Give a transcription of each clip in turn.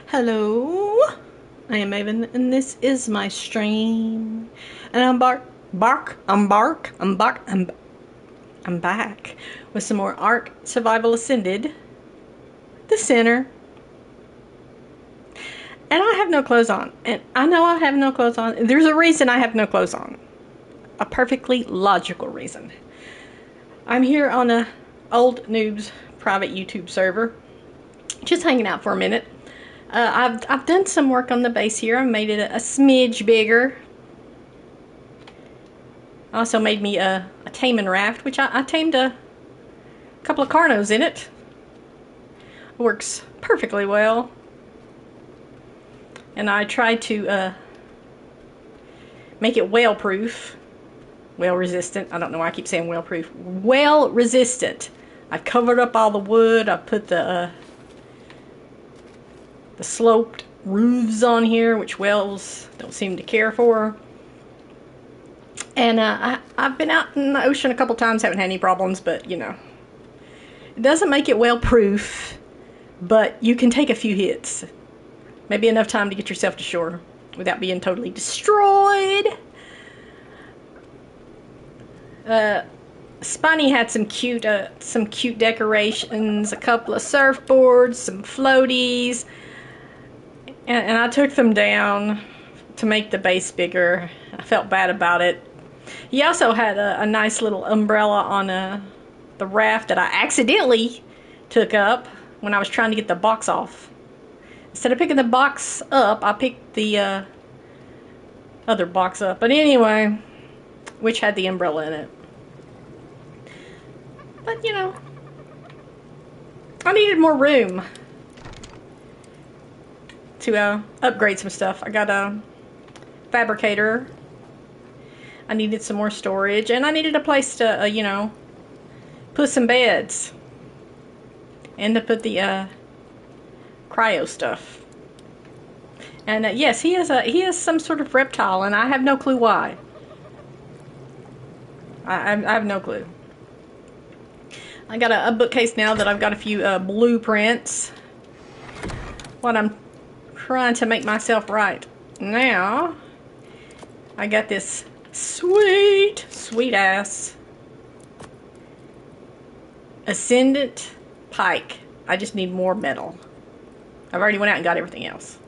Hello, I am Maven, and this is my stream. And I'm back with some more Ark Survival Ascended, the Center. And I have no clothes on. And I know I have no clothes on. There's a reason I have no clothes on. A perfectly logical reason. I'm here on a old noob's private YouTube server, just hanging out for a minute. I've done some work on the base here. I made it a smidge bigger. I also made me a taming raft, which I tamed a couple of carnos in it. Works perfectly well. And I tried to make it whale-proof. Whale-resistant. I don't know why I keep saying whale-proof. Whale-resistant. I covered up all the wood. I put the sloped roofs on here, which whales don't seem to care for. And I've been out in the ocean a couple times, haven't had any problems, but you know, it doesn't make it whale proof, but you can take a few hits, maybe enough time to get yourself to shore without being totally destroyed. Spiny had some cute decorations, a couple of surfboards, some floaties. And I took them down to make the base bigger. I felt bad about it. He also had a nice little umbrella on the raft that I accidentally took up when I was trying to get the box off. Instead of picking the box up, I picked the other box up. But anyway, which had the umbrella in it. But you know, I needed more room to upgrade some stuff. I got a fabricator. I needed some more storage, and I needed a place to, you know, put some beds, and to put the cryo stuff. And yes, he is some sort of reptile, and I have no clue why. I have no clue. I got a bookcase now that I've got a few blueprints. What I'm trying to make myself right now, I got this sweet ass Ascendant pike. I just need more metal. I've already went out and got everything else.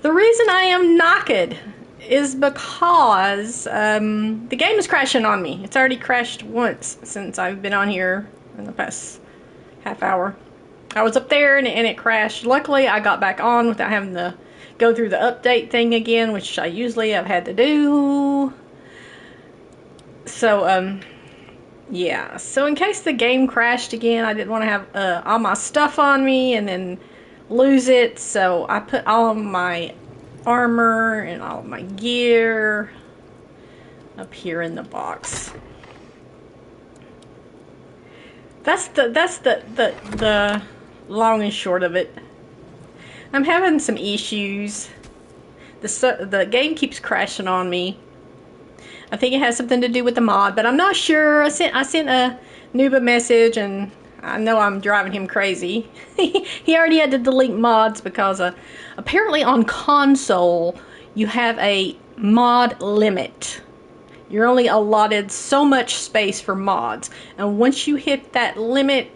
The reason I am knackered is because the game is crashing on me. It's already crashed once since I've been on here in the past half hour. I was up there and it crashed. Luckily, I got back on without having to go through the update thing again, which I usually have had to do. So, yeah. So in case the game crashed again, I didn't want to have all my stuff on me and then lose it. So I put all of my armor and all of my gear up here in the box. That's the long and short of it. I'm having some issues. The game keeps crashing on me. I think it has something to do with the mod, but I'm not sure. I sent a noob a message, and I know I'm driving him crazy. He already had to delete mods because apparently on console you have a mod limit. You're only allotted so much space for mods, and once you hit that limit,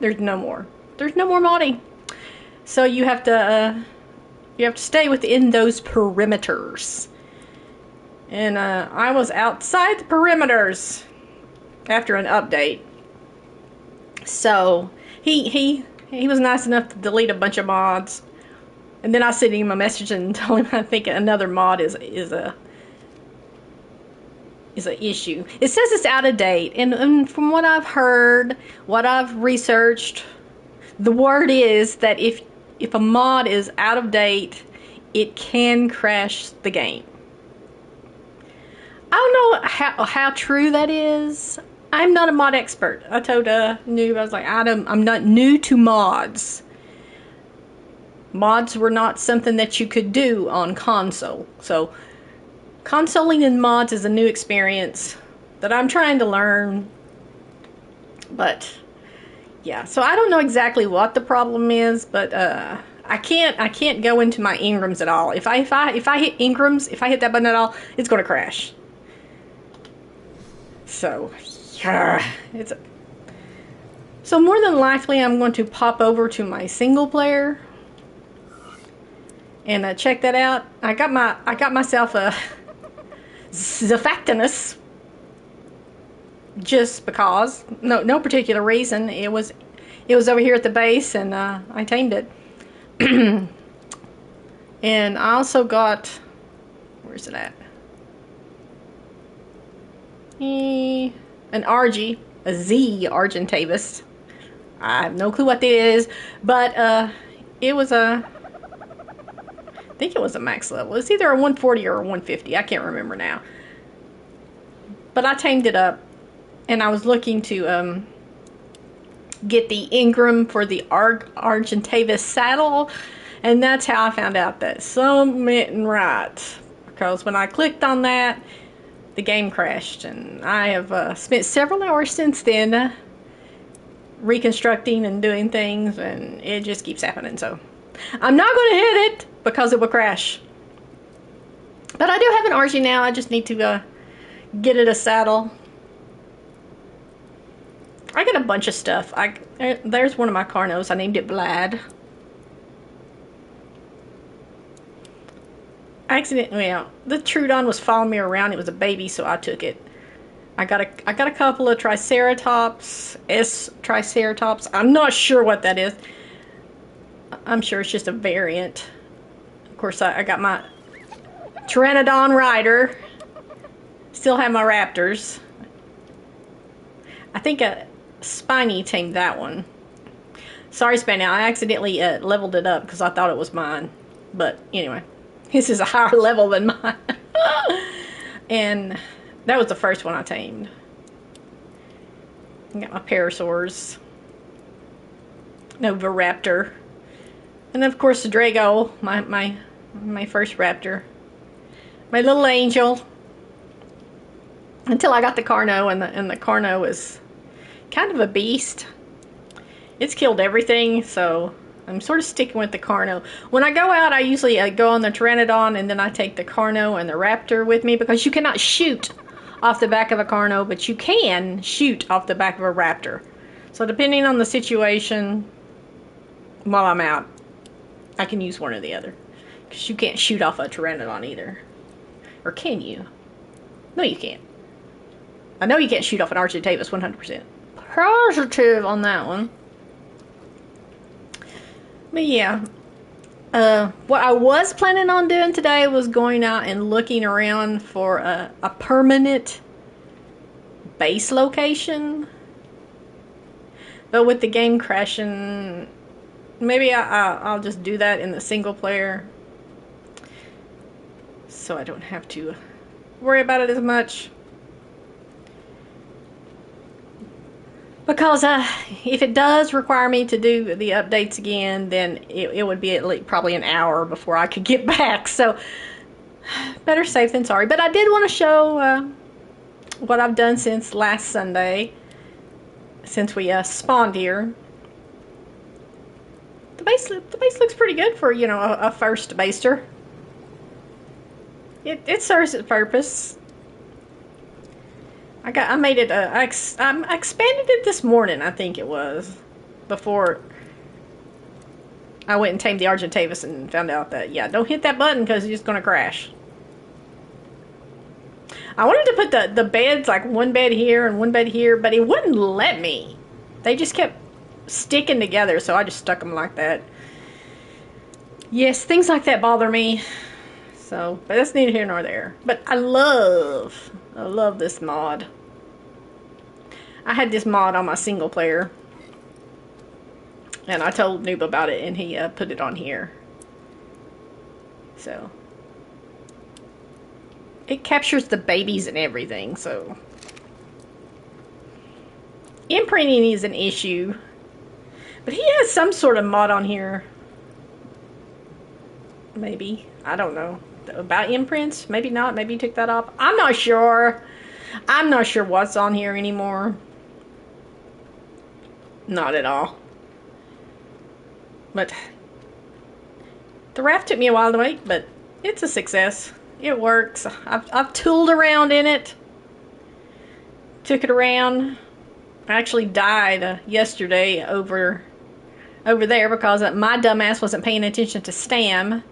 there's no more. There's no more modding. So you have to stay within those perimeters. And I was outside the perimeters after an update. So he was nice enough to delete a bunch of mods. And then I sent him a message and told him I think another mod is an issue. It says it's out of date, and from what I've heard, what I've researched, the word is that if a mod is out of date, it can crash the game. I don't know how true that is. I'm not a mod expert. I told Noob, I was like, I'm not new to mods. Mods were not something that you could do on console. So consoling in mods is a new experience that I'm trying to learn. But Yeah, so I don't know exactly what the problem is, but I can't go into my Ingrams at all. If I hit Ingrams, if I hit that button at all, it's gonna crash. So yeah, so more than likely I'm going to pop over to my single player and check that out. I got myself a Zafactinus just because, no particular reason. It was over here at the base, and I tamed it. And I also got, where's it at? An Argy, a Z Argentavis. I have no clue what that is, but it was I think it was a max level. It's either a 140 or a 150. I can't remember now. But I tamed it up, and I was looking to get the Ingram for the Argentavis saddle, and that's how I found out that something right. Because when I clicked on that, the game crashed, and I have spent several hours since then reconstructing and doing things, and it just keeps happening. So I'm not going to hit it because it will crash. But I do have an RG now. I just need to get it a saddle. I got a bunch of stuff. There's one of my Carnos. I named it Vlad. Well, the Trudon was following me around. It was a baby, so I took it. I got a couple of Triceratops, Triceratops. I'm not sure what that is. I'm sure it's just a variant. Of course, I got my Pteranodon Rider. Still have my Raptors. I think Spiny tamed that one. Sorry, Spiny. I accidentally leveled it up because I thought it was mine. But anyway, this is a higher level than mine. And that was the first one I tamed. I got my Parasaurs. Novaraptor. And then, of course, the Drago, my first raptor. My little angel. Until I got the Carno, and the Carno is kind of a beast. It's killed everything, so I'm sort of sticking with the Carno. When I go out, I usually go on the Pteranodon, and then I take the Carno and the Raptor with me, because you cannot shoot off the back of a Carno, but you can shoot off the back of a Raptor. So depending on the situation, while I'm out, I can use one or the other. Because you can't shoot off a Pteranodon either. Or can you? No, you can't. I know you can't shoot off an Argentavis 100%. Positive on that one. But yeah. What I was planning on doing today was going out and looking around for a permanent base location. But with the game crashing, maybe I'll just do that in the single player. So I don't have to worry about it as much. Because if it does require me to do the updates again, then it would be at least probably an hour before I could get back. So better safe than sorry. But I did want to show what I've done since last Sunday, since we spawned here. The base looks pretty good for, you know, a first baster. It serves its purpose. I made it, I expanded it this morning, I think it was, before I went and tamed the Argentavis and found out that, yeah, don't hit that button because it's just going to crash. I wanted to put the beds, like one bed here and one bed here, but it wouldn't let me. They just kept sticking together, so I just stuck them like that. Yes, things like that bother me. So, but that's neither here nor there. But I love this mod. I had this mod on my single player, and I told Noob about it, and he put it on here. So it captures the babies and everything. So imprinting is an issue, but he has some sort of mod on here. Maybe, I don't know, about imprints. Maybe not. Maybe he took that off. I'm not sure. I'm not sure what's on here anymore. Not at all. But the raft took me a while to make, but it's a success. It works. I've tooled around in it. Took it around. I actually died yesterday over there because my dumbass wasn't paying attention to STAM.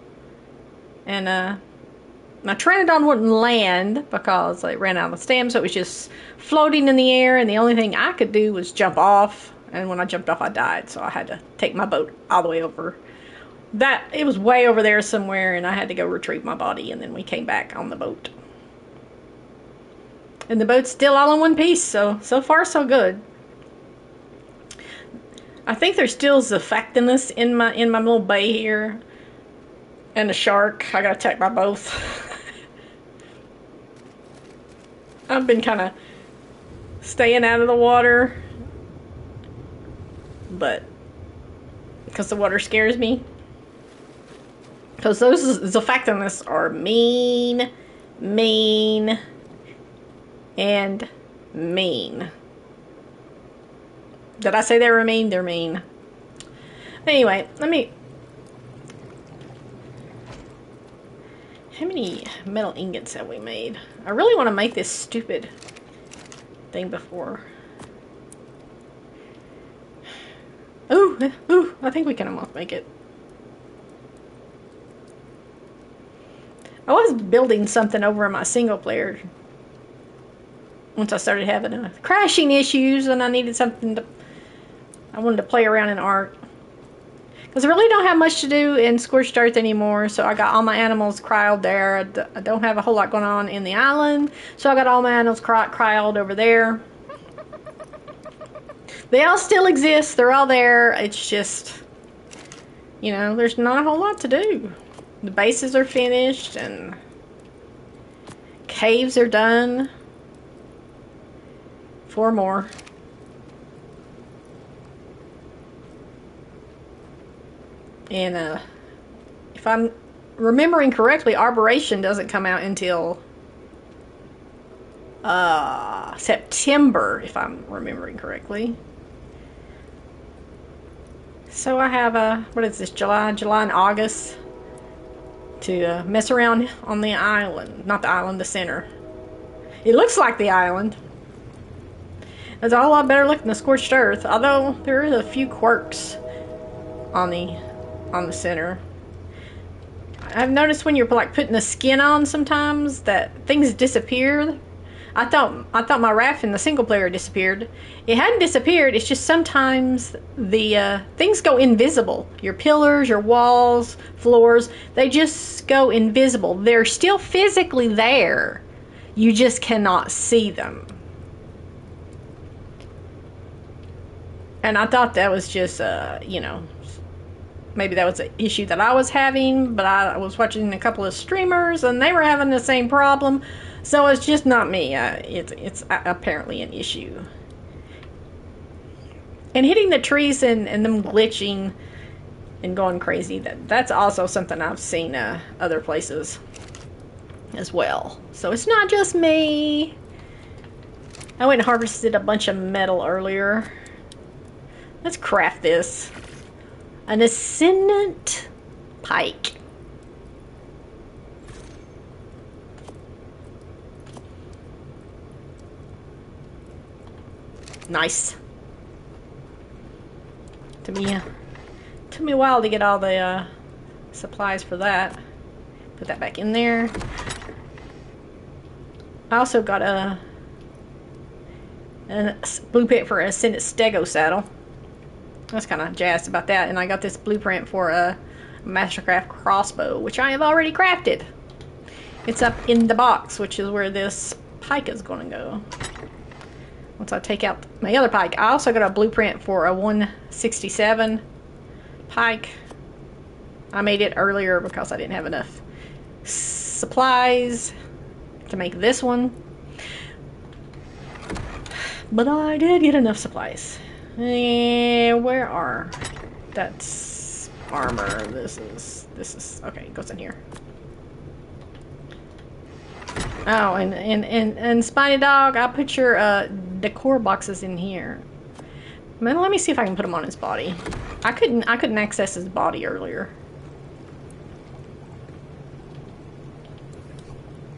And my Trinodon wouldn't land because I ran out of STAM, so it was just floating in the air, and the only thing I could do was jump off. And when I jumped off, I died, so I had to take my boat all the way over. It was way over there somewhere, and I had to go retrieve my body, and then we came back on the boat. And the boat's still all in one piece, so far so good. I think there's still Zeffectinus in my little bay here. And a shark. I gotta check by both. I've been kind of staying out of the water. But because the water scares me. Because those Zeffectinus are mean, and mean. Did I say they were mean? They're mean. Anyway, how many metal ingots have we made? I really want to make this stupid thing before. Ooh, I think we can almost make it. I was building something over in my single player once I started having crashing issues, and I needed something I wanted to play around in Ark. Because I really don't have much to do in Scorched Earth anymore, so I got all my animals cryoled there. I don't have a whole lot going on in the island, so I got all my animals cryoled over there. They all still exist. They're all there. It's just, there's not a whole lot to do. The bases are finished, and caves are done. 4 more. And if I'm remembering correctly, Arboration doesn't come out until September, if I'm remembering correctly. So I have what is this, July and August to mess around on the island. Not the island, the center. It looks like the island. It's a whole lot better looking than Scorched Earth, although there is a few quirks on the center. I've noticed when you're like putting the skin on sometimes that things disappear. I thought my raft in the single player disappeared. It hadn't disappeared. It's just sometimes the things go invisible. Your pillars, your walls, floors, they just go invisible. They're still physically there. You just cannot see them. And I thought that was just, maybe that was an issue that I was having, but I was watching a couple of streamers and they were having the same problem. So it's just not me. It's apparently an issue. And hitting the trees and them glitching and going crazy, that's also something I've seen other places as well. So it's not just me. I went and harvested a bunch of metal earlier. Let's craft this. An Ascendant Pike. Nice. Took me a while to get all the supplies for that. Put that back in there. I also got a blueprint for an Ascendant Stego saddle. I was kind of jazzed about that, and I got this blueprint for a Mastercraft crossbow, which I have already crafted. It's up in the box, which is where this pike is going to go. Once I take out my other pike. I also got a blueprint for a 167 pike. I made it earlier because I didn't have enough supplies to make this one. But I did get enough supplies. Where are? That's armor. This is okay. It goes in here. Oh, and Spiny Dog, I put your decor boxes in here. Let me see if I can put him on his body. I couldn't access his body earlier.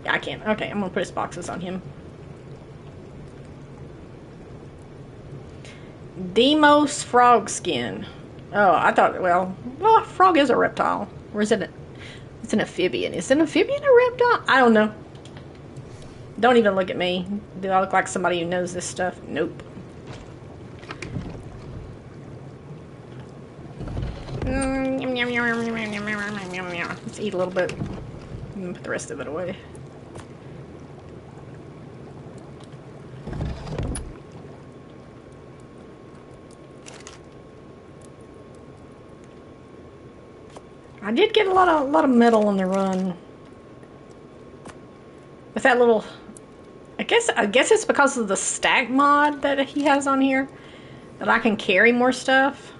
Yeah, I can't. Okay, I'm gonna put his boxes on him. Demos frog skin. Oh, I thought, well, a frog is a reptile. Or is it it's an amphibian. Is an amphibian a reptile? I don't know. Don't even look at me. Do I look like somebody who knows this stuff? Nope. Let's eat a little bit and put the rest of it away. I did get a lot of metal on the run. With that little, I guess it's because of the stack mod that he has on here that I can carry more stuff.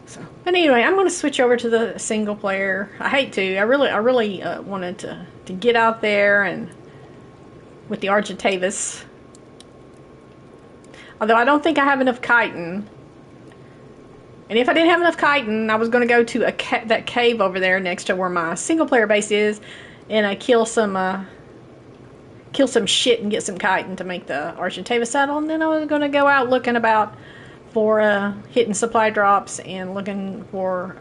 So, but anyway, I'm going to switch over to the single player. I hate to. I really wanted to get out there and with the Argentavis. Although I don't think I have enough chitin. And if I didn't have enough chitin, I was going to go to that cave over there next to where my single player base is, and kill some shit and get some chitin to make the Argentavis saddle. And then I was going to go out looking about for hitting supply drops and looking for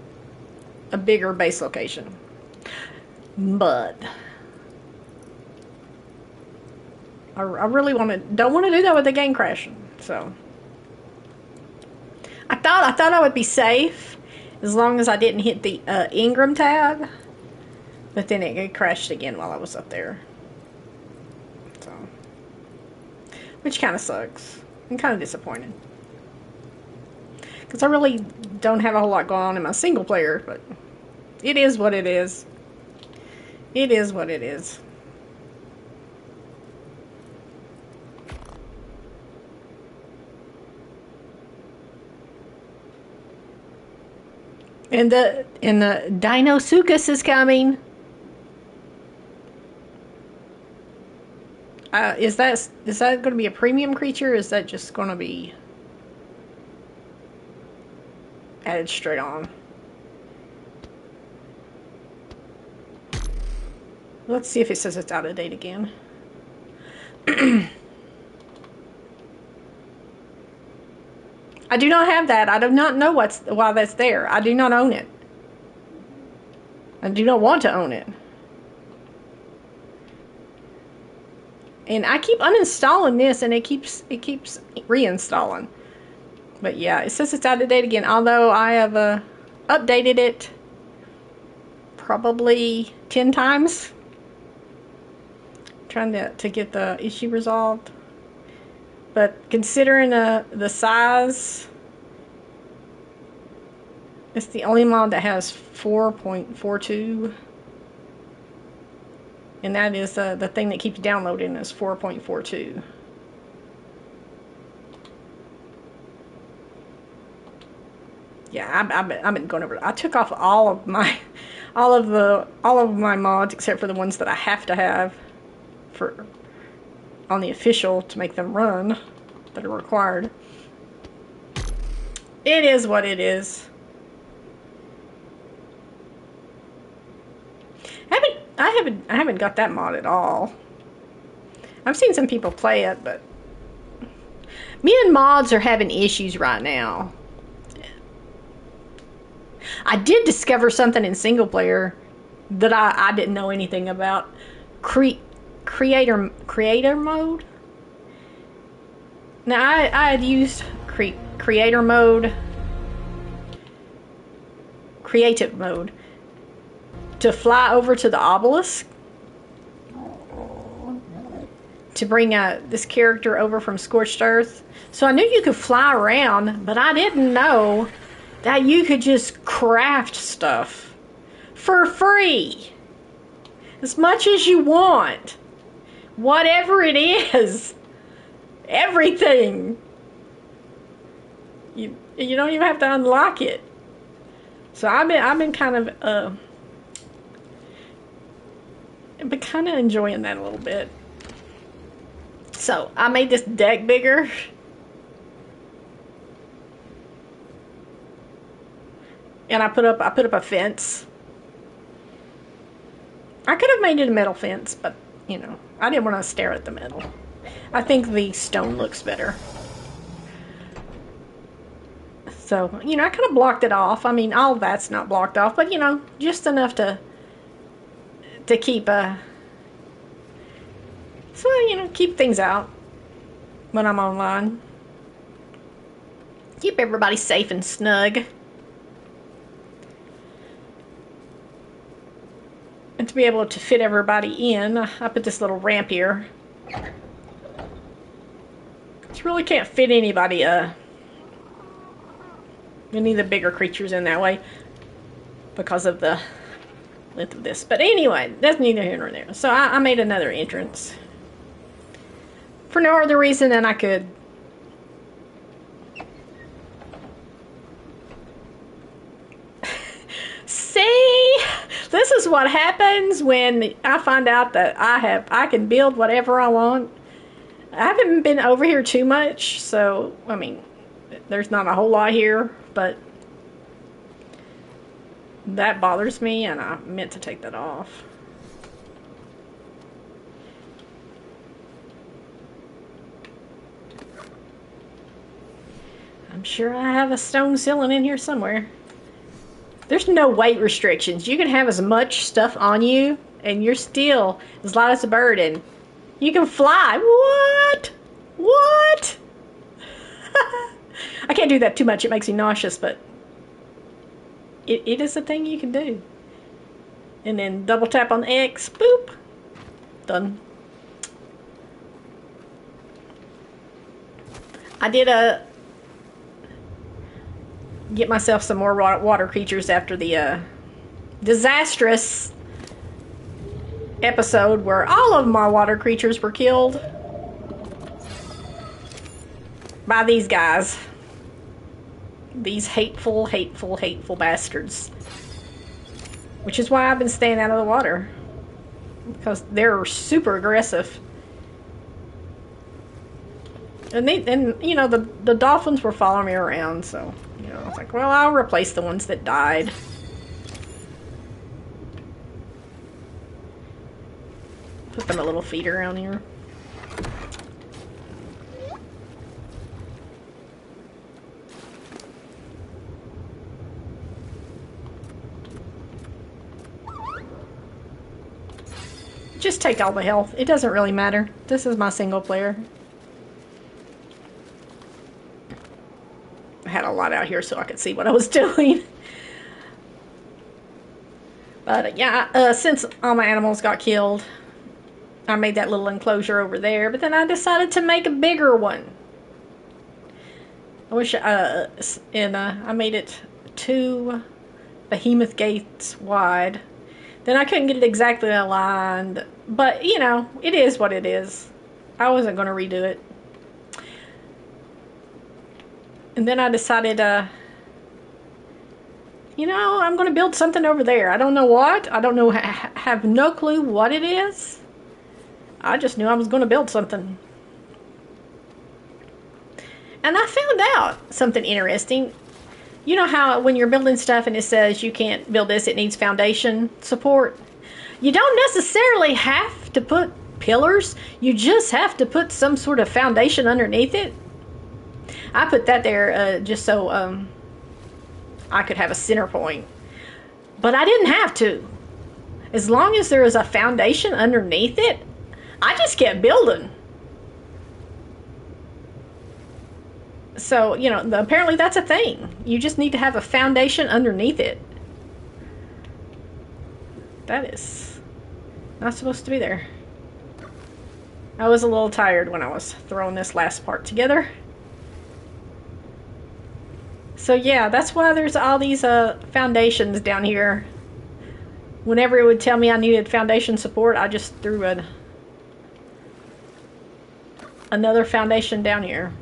a bigger base location. But I really don't want to do that with the game crashing. So I thought I would be safe as long as I didn't hit the Ingram tab, but then it crashed again while I was up there. So, which kind of sucks. I'm kind of disappointed because I really don't have a whole lot going on in my single player, but it is what it is. It is what it is. And the Dinosuchus is coming. Is that going to be a premium creature? Or is that just going to be added straight on? Let's see if it says it's out of date again. I do not have that. I do not know why that's there. I do not own it. I do not want to own it. And I keep uninstalling this, and it keeps reinstalling. But yeah, it says it's out of date again. Although I have updated it probably 10 times, trying to get the issue resolved. But considering the size, it's the only mod that has 4.42. And that is the thing that keeps downloading is 4.42. Yeah, I've been going over it. I took off all of my mods except for the ones that I have to have for on the official to make them run, that are required. It is what it is. I haven't got that mod at all. I've seen some people play it, but me and mods are having issues right now. I did discover something in single player that I didn't know anything about. Creator mode. Now I had used creative mode to fly over to the obelisk to bring this character over from Scorched Earth. So I knew you could fly around, but I didn't know that you could just craft stuff for free as much as you want. Whatever it is, everything. You don't even have to unlock it. So I've been kind of enjoying that a little bit. So I made this deck bigger. And I put up a fence. I could have made it a metal fence, but you know, I didn't want to stare at the metal. I think the stone looks better. So, you know, I kind of blocked it off. I mean, all that's not blocked off, but you know, just enough to keep so you know, keep things out when I'm online. Keep everybody safe and snug. And to be able to fit everybody in, I put this little ramp here. Just really can't fit anybody, any of the bigger creatures in that way because of the length of this. But anyway, that's neither here nor there. So I made another entrance for no other reason than I could see. This is what happens when I find out that I can build whatever I want. I haven't been over here too much, so I mean, there's not a whole lot here, but that bothers me, and I meant to take that off. I'm sure I have a stone ceiling in here somewhere. There's no weight restrictions. You can have as much stuff on you, and you're still as light as a bird, and you can fly. What? What? I can't do that too much. It makes me nauseous, but it is a thing you can do. And then double tap on X. Boop. Done. I did get myself some more water creatures after the disastrous episode where all of my water creatures were killed by these guys. These hateful, hateful, hateful bastards. Which is why I've been staying out of the water. Because they're super aggressive. And you know, the dolphins were following me around, so you know, I was like, well, I'll replace the ones that died. Put them a little feeder around here. Just take all the health. It doesn't really matter. This is my single player. I had a lot out here so I could see what I was doing. But yeah, since all my animals got killed, I made that little enclosure over there. But then I decided to make a bigger one. I wish, I made it 2 behemoth gates wide. Then I couldn't get it exactly aligned. But, you know, it is what it is. I wasn't going to redo it. And then I decided, you know, I'm going to build something over there. I don't know what. I don't know, have no clue what it is. I just knew I was going to build something. And I found out something interesting. You know how when you're building stuff and it says you can't build this, it needs foundation support? You don't necessarily have to put pillars. You just have to put some sort of foundation underneath it. I put that there just so I could have a center point. But I didn't have to. As long as there was a foundation underneath it, I just kept building. So, you know, apparently that's a thing. You just need to have a foundation underneath it. That is not supposed to be there. I was a little tired when I was throwing this last part together. So yeah, that's why there's all these foundations down here. Whenever it would tell me I needed foundation support, I just threw another foundation down here.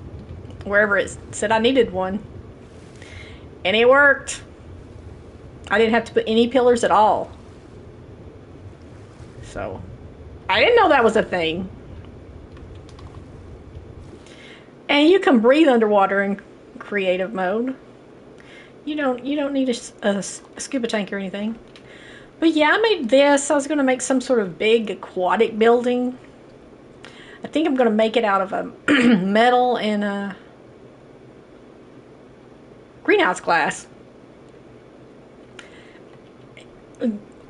Wherever it said I needed one. And it worked. I didn't have to put any pillars at all. So, I didn't know that was a thing. And you can breathe underwater in creative mode. You don't need a scuba tank or anything. But yeah, I made this. I was going to make some sort of big aquatic building. I think I'm going to make it out of a metal and a greenhouse glass.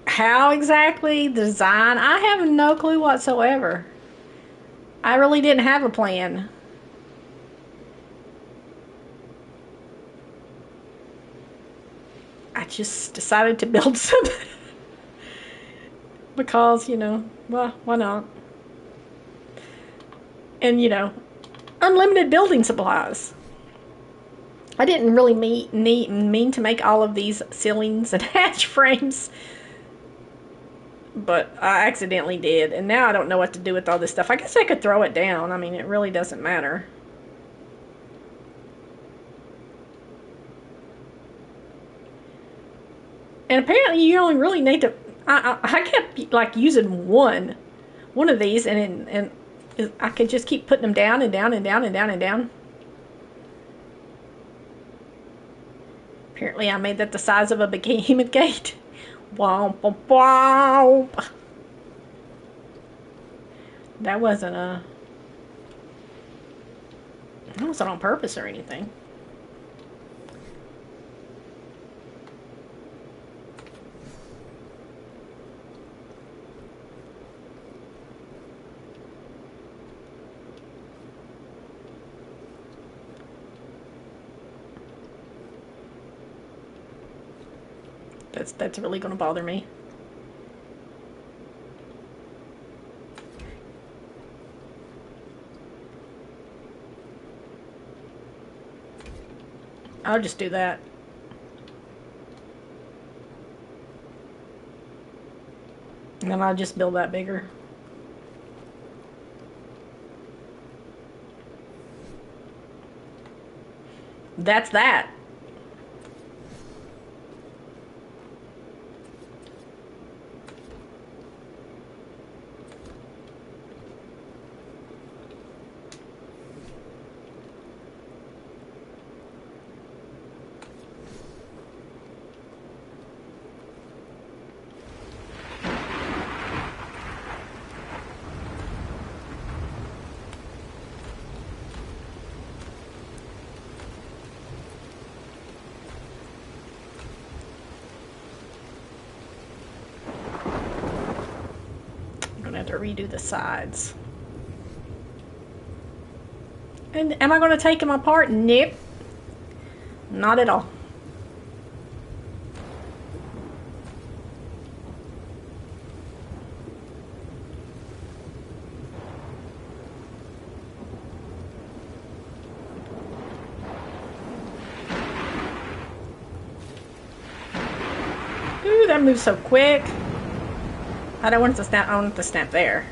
How exactly the design? I have no clue whatsoever. I really didn't have a plan. I just decided to build something. Because, well, why not? And, unlimited building supplies. I didn't really mean to make all of these ceilings and hatch frames, but I accidentally did, and now I don't know what to do with all this stuff. I guess I could throw it down. I mean, it really doesn't matter. And apparently you only really need to... I kept, like, using one of these, and I could just keep putting them down and down and down and down and down. Apparently I made that the size of a behemoth gate. Wow, wow. That wasn't on purpose or anything. That's really going to bother me. I'll just do that. And then I'll just build that bigger. That's that. Have to redo the sides. And am I going to take them apart? Nope. Not at all. Ooh, that moves so quick. I don't want it to snap. I want it to snap there.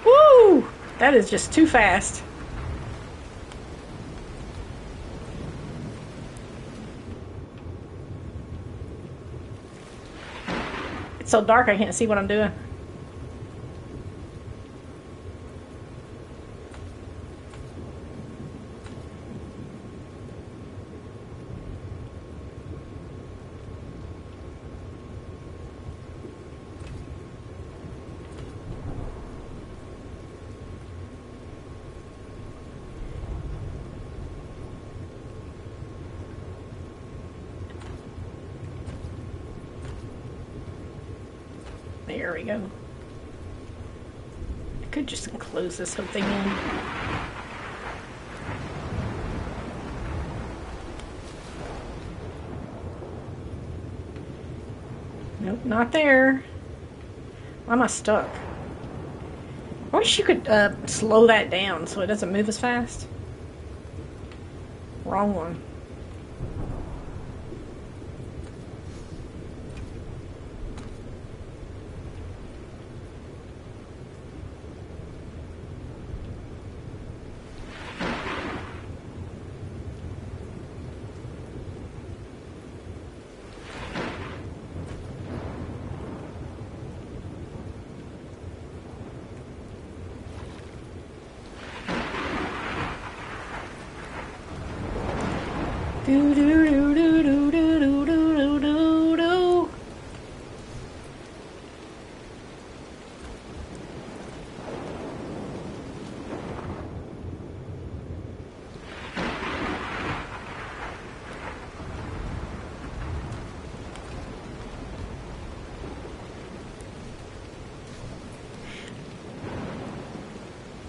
Woo! That is just too fast. It's so dark I can't see what I'm doing. There we go. I could just close this whole thing in. Nope, not there. Why am I stuck? I wish you could slow that down so it doesn't move as fast. Wrong one. Do do do do do do do do do do.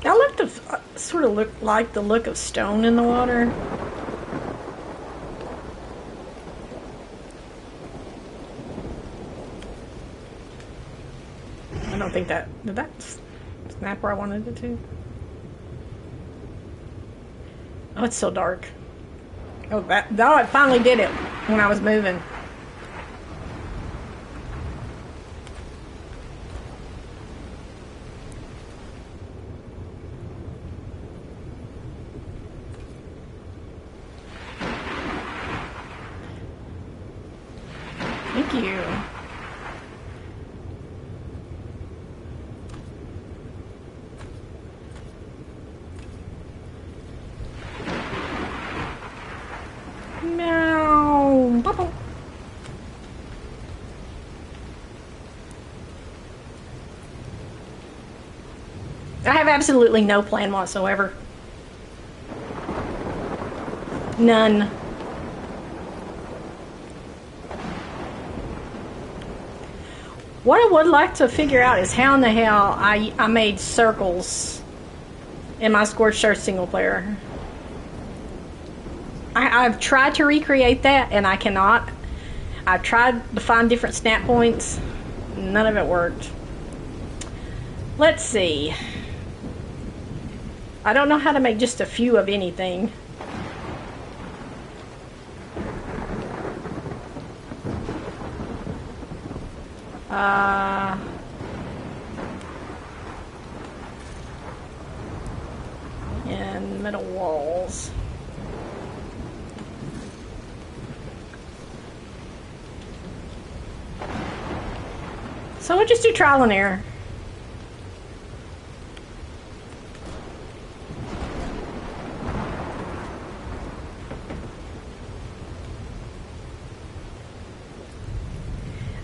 I like to sort of look like the look of stone in the water. I don't think that did that snap where I wanted it to. Oh, it's so dark. Oh, it finally did it when I was moving. Thank you. Meow. Bubble. I have absolutely no plan whatsoever. None. What I would like to figure out is how in the hell I made circles in my Scorched Earth single player. I've tried to recreate that and I cannot. I've tried to find different snap points. None of it worked. Let's see. I don't know how to make just a few of anything. And metal walls. So we'll just do trial and error.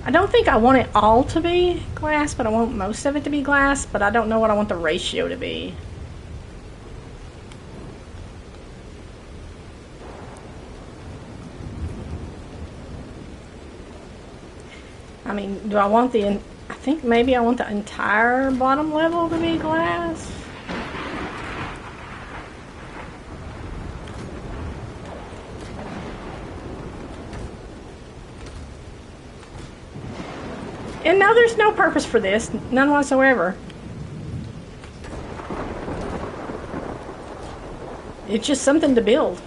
I don't think I want it all to be glass, but I want most of it to be glass, but I don't know what I want the ratio to be. I mean, do I want I think maybe I want the entire bottom level to be glass. And no, there's no purpose for this, none whatsoever. It's just something to build.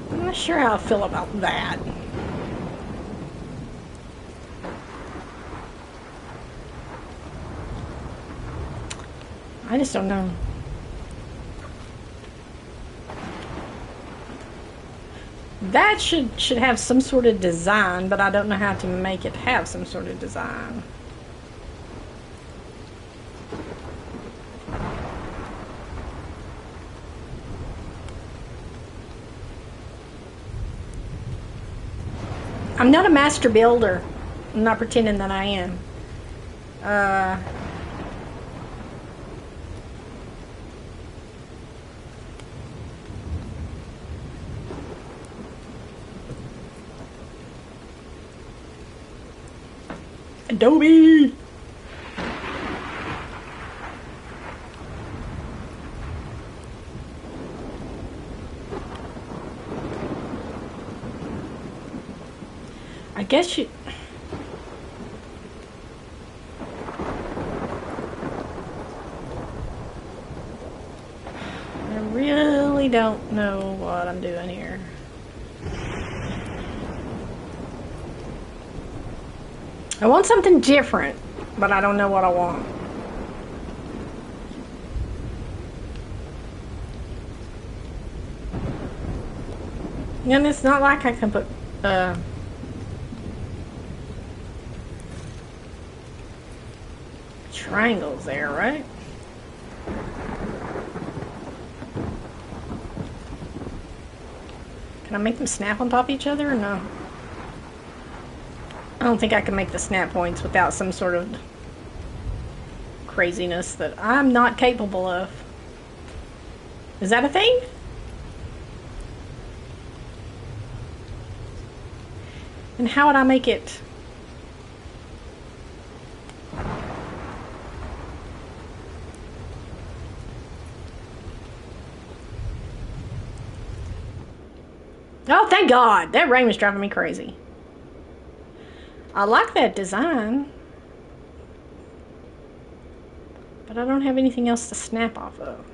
I'm not sure how I feel about that. I just don't know. That should have some sort of design, but I don't know how to make it have some sort of design. I'm not a master builder. I'm not pretending that I am. Adobe! I guess you... I really don't know what I'm doing here. I want something different, but I don't know what I want. And it's not like I can put triangles there, right? Can I make them snap on top of each other or no? I don't think I can make the snap points without some sort of craziness that I'm not capable of. Is that a thing? And how would I make it? Oh, thank God. That rain was driving me crazy. I like that design. But I don't have anything else to snap off of.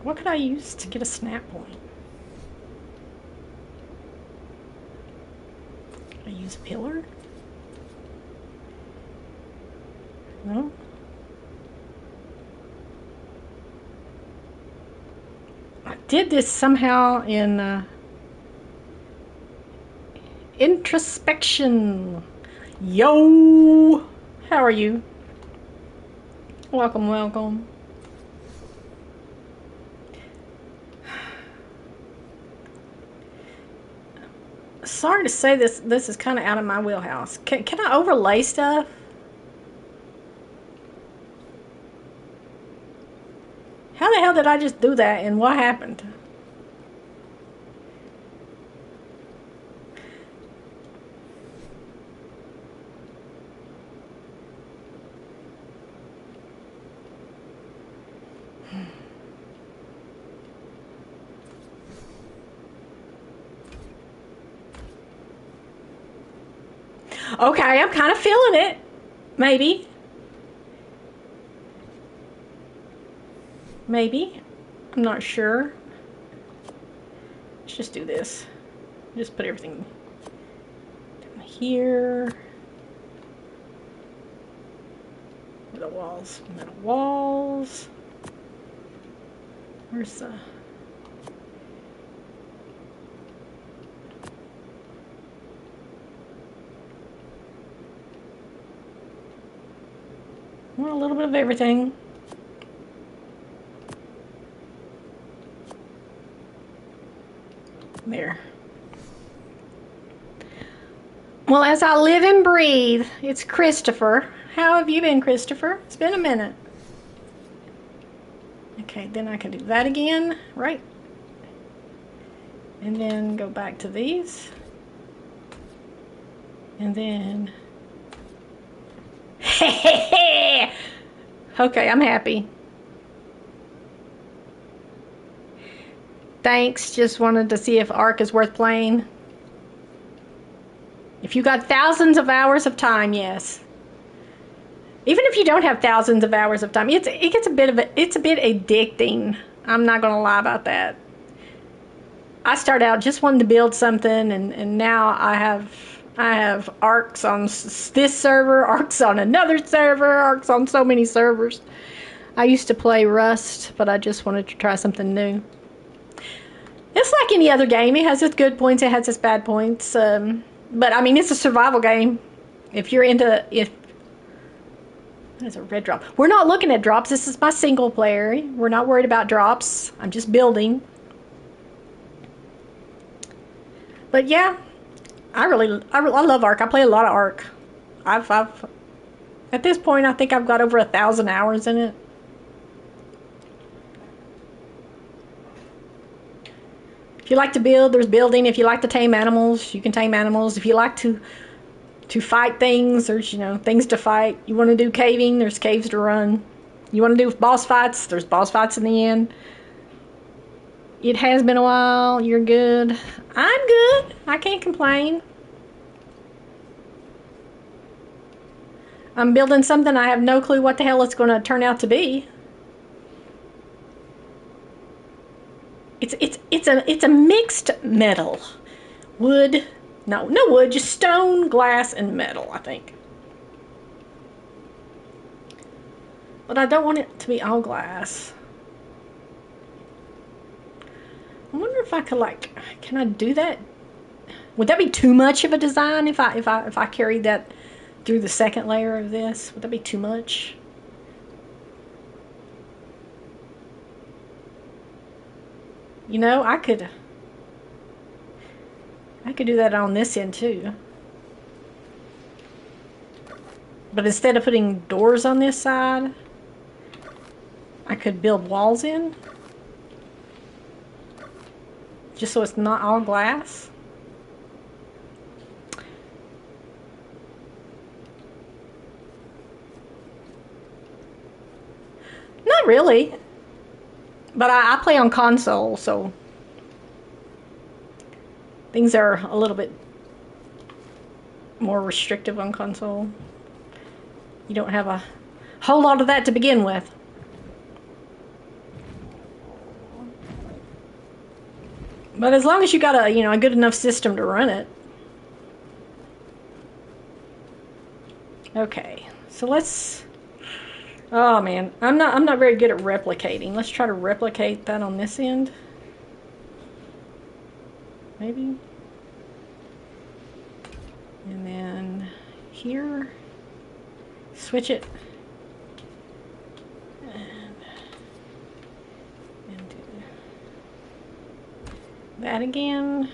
What could I use to get a snap point? Could I use a pillar? No? I did this somehow in introspection. Yo! How are you? Welcome, welcome. Sorry to say this is kind of out of my wheelhouse. Can I overlay stuff? How the hell did I just do that and what happened? Okay, I'm kind of feeling it. Maybe. Maybe. I'm not sure. Let's just do this. Just put everything down here. Metal walls. Metal walls. Where's the... Well, a little bit of everything. There. Well, as I live and breathe, it's Christopher. How have you been, Christopher? It's been a minute. Okay, then I can do that again, right? And then go back to these. And then... Okay, I'm happy. Thanks, just wanted to see if Ark is worth playing. If you got thousands of hours of time, yes. Even if you don't have thousands of hours of time, it's a bit addicting. I'm not gonna lie about that. I started out just wanting to build something, and now I have arcs on this server, arcs on another server, arcs on so many servers. I used to play Rust, but I just wanted to try something new. It's like any other game. It has its good points, it has its bad points. But I mean, it's a survival game. If you're into that is a red drop. We're not looking at drops. This is my single player. We're not worried about drops. I'm just building. But yeah, I love Ark. I play a lot of Ark. I've at this point I think I've got over 1,000 hours in it. If you like to build, there's building. If you like to tame animals, you can tame animals. If you like to fight things, there's things to fight. You want to do caving, there's caves to run. You want to do boss fights, there's boss fights in the end. It has been a while. You're good. I'm good. I can't complain. I'm building something I have no clue what the hell it's going to turn out to be. It's a mixed metal. Wood. No wood, just stone, glass, and metal, I think. But I don't want it to be all glass. I wonder if I could, like, can I do that? Would that be too much of a design if I carried that through the second layer of this? Would that be too much? You know, I could do that on this end too. But instead of putting doors on this side, I could build walls in. Just so it's not all glass. Not really. But I play on console, so things are a little bit more restrictive on console. You don't have a whole lot of that to begin with. But as long as you got a good enough system to run it. Okay, so let's. Oh man, I'm not very good at replicating. Let's try to replicate that on this end. Maybe. And then here, switch it. And do that again.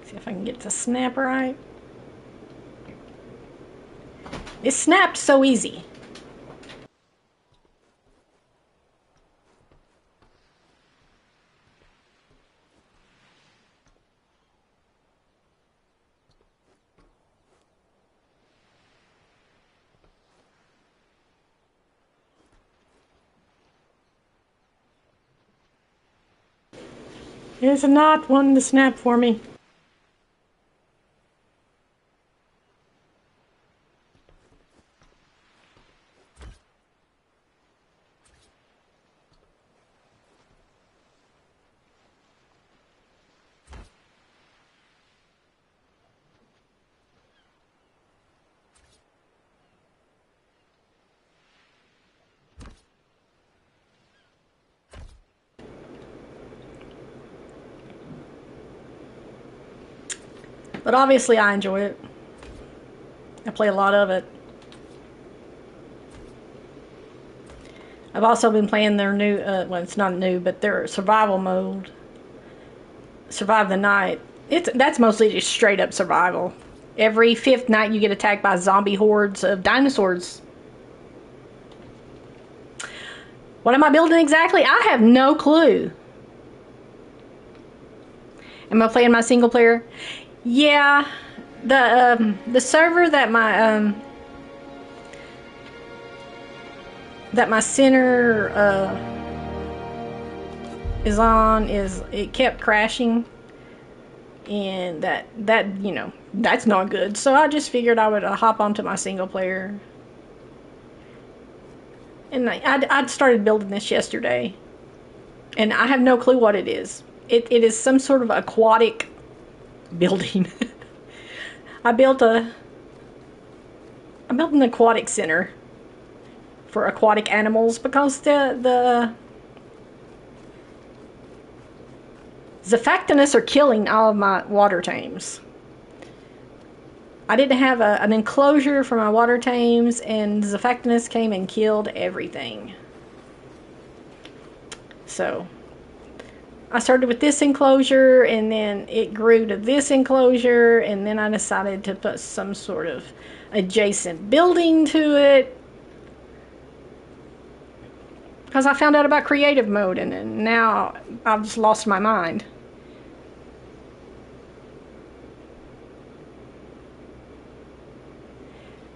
See if I can get it to snap right. It snapped so easy. There's not one to snap for me. But obviously I enjoy it. I play a lot of it. I've also been playing their new, well, it's not new, but their survival mode. Survive the night. That's mostly just straight up survival. Every 5th night you get attacked by zombie hordes of dinosaurs. What am I building exactly? I have no clue. Am I playing my single player? Yeah, the server that my center is on it kept crashing, and that that's not good. So I just figured I would hop onto my single player, and I'd started building this yesterday, and I have no clue what it is. It is some sort of aquatic building. I built an aquatic center for aquatic animals because the Zafactinus are killing all of my water tames. I didn't have an enclosure for my water tames, and Zafactinus came and killed everything. So I started with this enclosure, and then it grew to this enclosure, and then I decided to put some sort of adjacent building to it because I found out about creative mode, and now I've just lost my mind.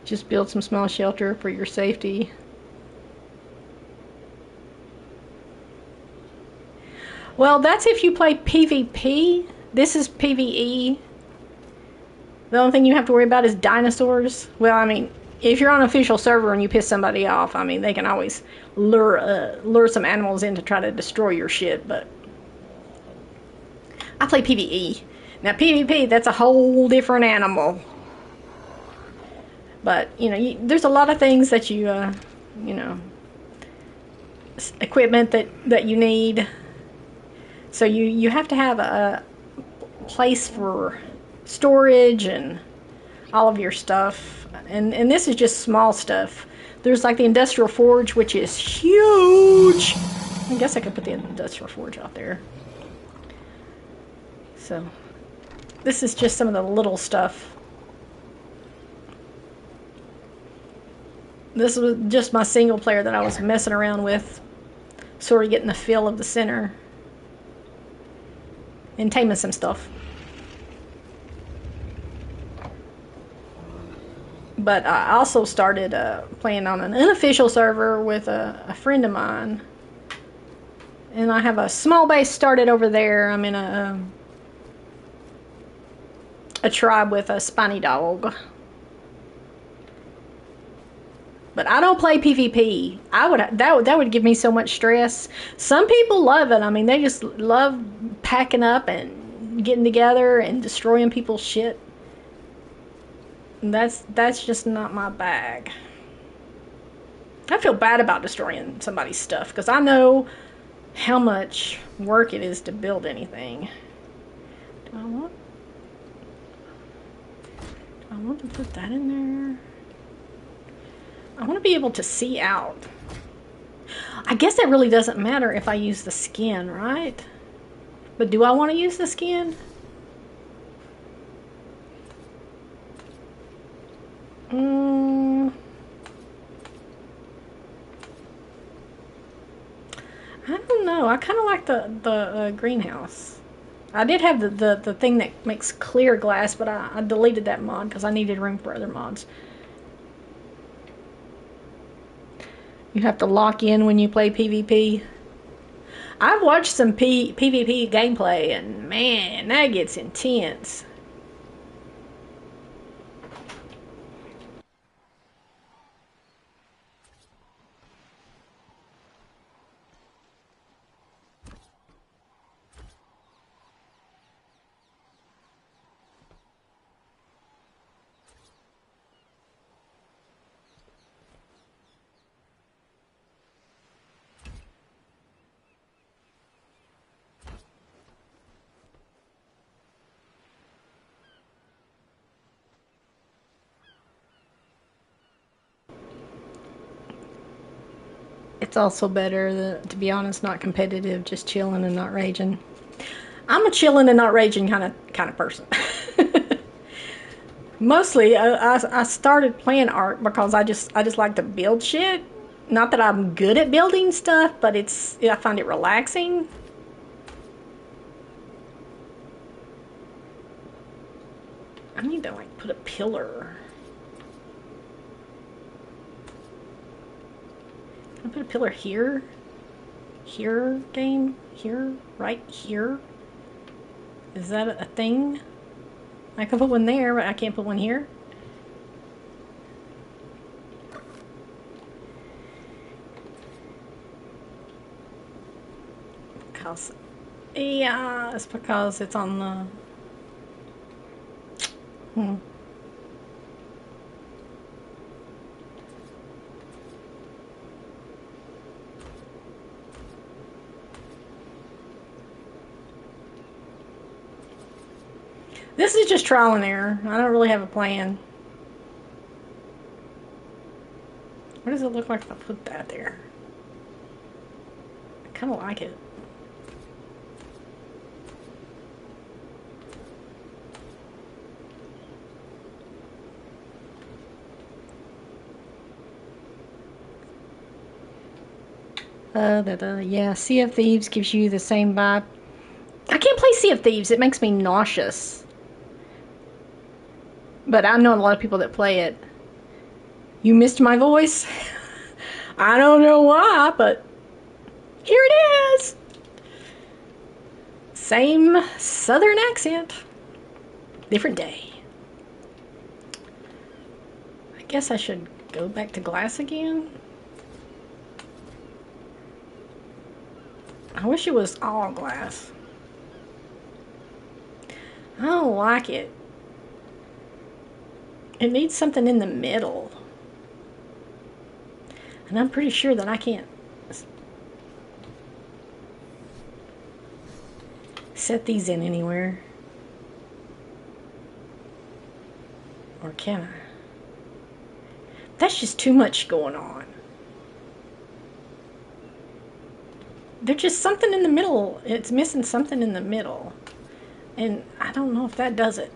Just build some small shelter for your safety. Well, that's if you play PvP. This is PvE. The only thing you have to worry about is dinosaurs. Well, I mean, if you're on an official server and you piss somebody off, I mean, they can always lure some animals in to try to destroy your shit, but I play PvE. Now, PvP, that's a whole different animal. But, you know, there's a lot of things that you know, equipment that you need. So you have to have a place for storage and all of your stuff. And this is just small stuff. There's like the industrial forge, which is huge. I guess I could put the industrial forge out there. So this is just some of the little stuff. This was just my single player that I was messing around with, sort of getting the feel of the center and taming some stuff. But I also started playing on an unofficial server with a friend of mine, and I have a small base started over there. I'm in a tribe with a spiny dog. But I don't play PvP. That would give me so much stress. Some people love it. I mean, they just love packing up and getting together and destroying people's shit. And that's just not my bag. I feel bad about destroying somebody's stuff because I know how much work it is to build anything. Do I want to put that in there? I want to be able to see out. I guess that really doesn't matter if I use the skin, right? But do I want to use the skin? I don't know. I kind of like the greenhouse. I did have the thing that makes clear glass, but I deleted that mod because I needed room for other mods. You have to lock in when you play PvP. I've watched some PvP gameplay, and man, that gets intense. It's also better, to be honest, not competitive, just chilling and not raging. I'm a chilling and not raging kind of person. Mostly, I started playing art because I just like to build shit. Not that I'm good at building stuff, but I find it relaxing. I need to like put a pillar. Can I put a pillar here? Here, game? Here? Right here? Is that a thing? I can put one there, but I can't put one here. Because, yeah, it's because it's on the... This is just trial and error. I don't really have a plan. What does it look like if I put that there? I kind of like it. Yeah, Sea of Thieves gives you the same vibe. I can't play Sea of Thieves. It makes me nauseous. But I know a lot of people that play it. You missed my voice? I don't know why, but here it is. Same southern accent. Different day. I guess I should go back to glass again. I wish it was all glass. I don't like it. It needs something in the middle. And I'm pretty sure that I can't set these in anywhere. Or can I? That's just too much going on. There's just something in the middle. It's missing something in the middle. And I don't know if that does it.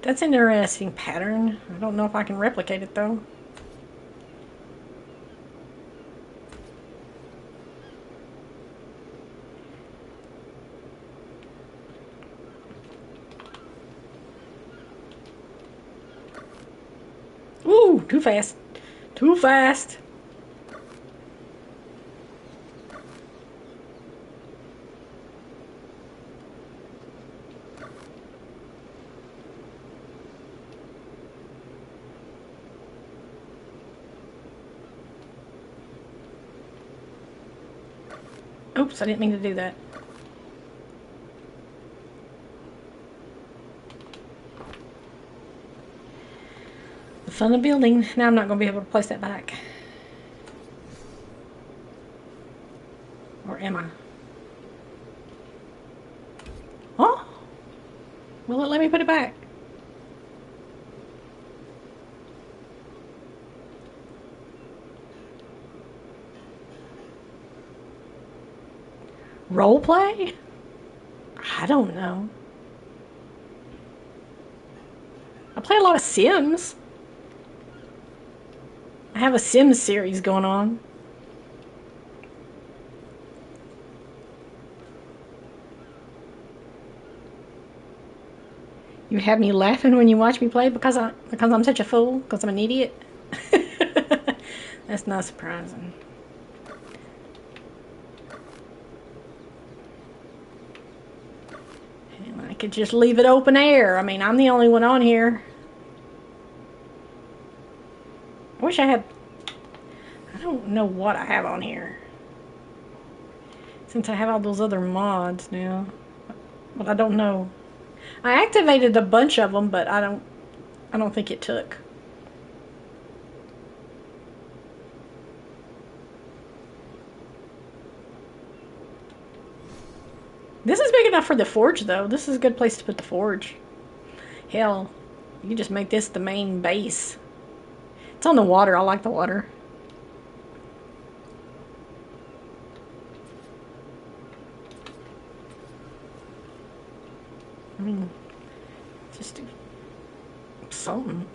That's an interesting pattern. I don't know if I can replicate it though. Ooh, too fast. Too fast. Oops, I didn't mean to do that. The fun of building. Now I'm not going to be able to place that back. Or am I? Oh! Will it let me put it back? Role play? I don't know. I play a lot of Sims. I have a Sims series going on. You have me laughing when you watch me play because I'm such a fool, because I'm an idiot. That's not surprising. And I could just leave it open air. I mean, I'm the only one on here. I wish I had... I don't know what I have on here. Since I have all those other mods now. But I don't know. I activated a bunch of them, but I don't think it took. This is big enough for the forge, though. This is a good place to put the forge. Hell, you can just make this the main base. It's on the water. I like the water. I mean, just do something.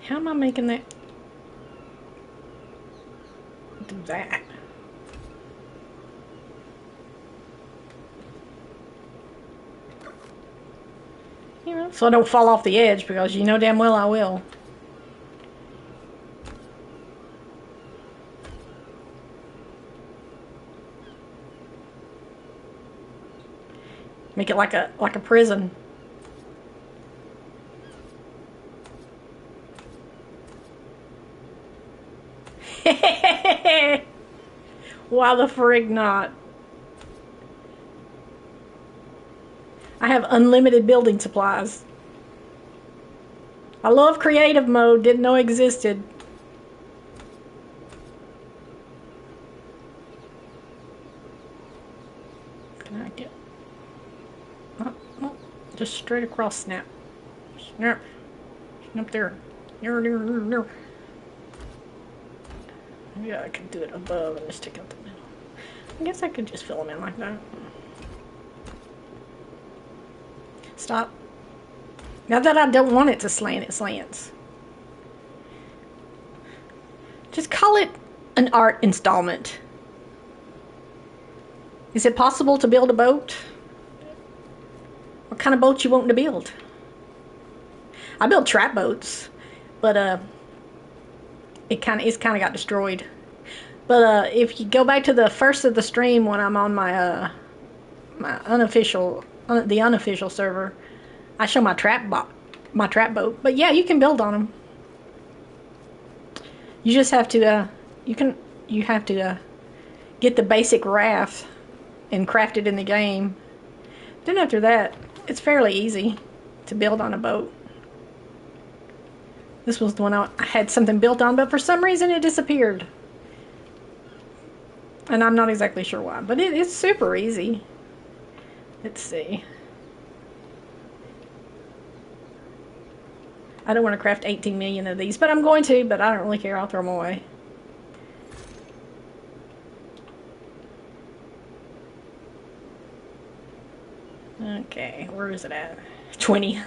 How am I making that do that? You know, so I don't fall off the edge, because you know damn well I will. Make it like a prison. Why the frig not? I have unlimited building supplies. I love creative mode. Didn't know existed. Just straight across, snap. Snap. Up there. No. Yeah, I could do it above and just take out the middle. I guess I could just fill them in like that. Stop. Now that I don't want it to slant, it slants. Just call it an art installment. Is it possible to build a boat? What kind of boat you want to build? I built trap boats, but it's kind of got destroyed. But if you go back to the first of the stream when I'm on my my unofficial server, I show my trap boat. But yeah, you can build on them. You just have to you have to get the basic raft and craft it in the game. Then after that, it's fairly easy to build on a boat. This was the one I had something built on, but for some reason it disappeared. And I'm not exactly sure why, but it's super easy. Let's see. I don't want to craft 18 million of these, but I'm going to, but I don't really care. I'll throw them away. Okay, where is it at? 20.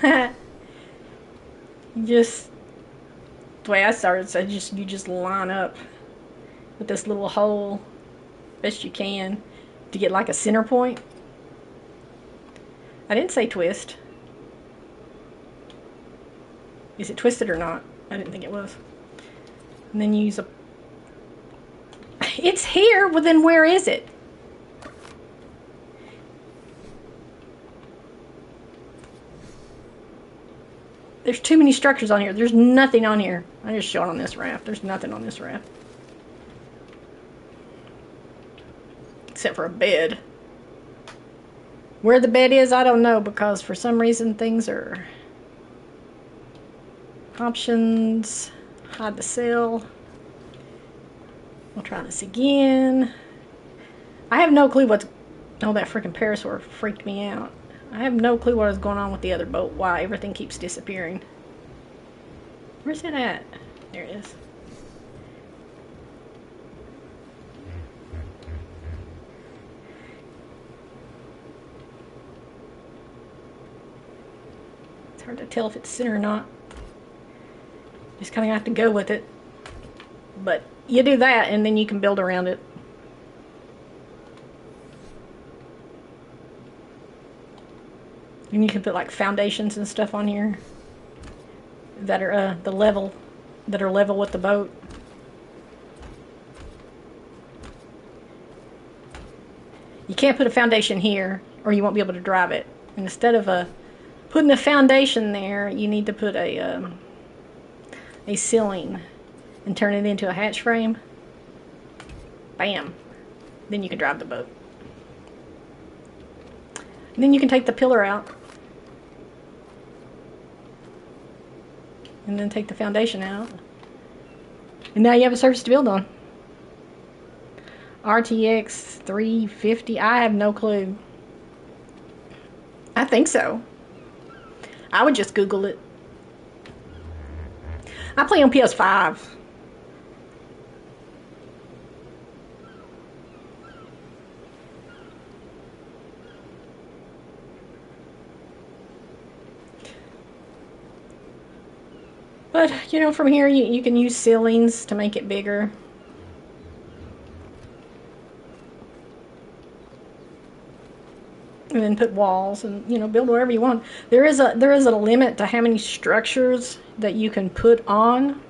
Just the way I started, so you just line up with this little hole best you can to get like a center point. I didn't say twist. Is it twisted or not? I didn't think it was. And then use a... It's here, well then where is it? There's too many structures on here. There's nothing on here. I just showed on this raft. There's nothing on this raft. Except for a bed. Where the bed is, I don't know, because for some reason things are... Options. Hide the cell. We'll try this again. I have no clue what's... Oh, that freaking parasaur freaked me out. I have no clue what is going on with the other boat. Why everything keeps disappearing. Where's it at? There it is. It's hard to tell if it's center or not. Just kind of have to go with it. But you do that and then you can build around it. And you can put like foundations and stuff on here that are level with the boat. You can't put a foundation here or you won't be able to drive it. And instead of putting a foundation there, you need to put a ceiling and turn it into a hatch frame. Bam. Then you can drive the boat. And then you can take the pillar out. And then take the foundation out. And now you have a surface to build on. RTX 350. I have no clue. I think so. I would just Google it. I play on PS5. But, you know, from here you can use ceilings to make it bigger. And then put walls and, you know, build whatever you want. There is a limit to how many structures that you can put on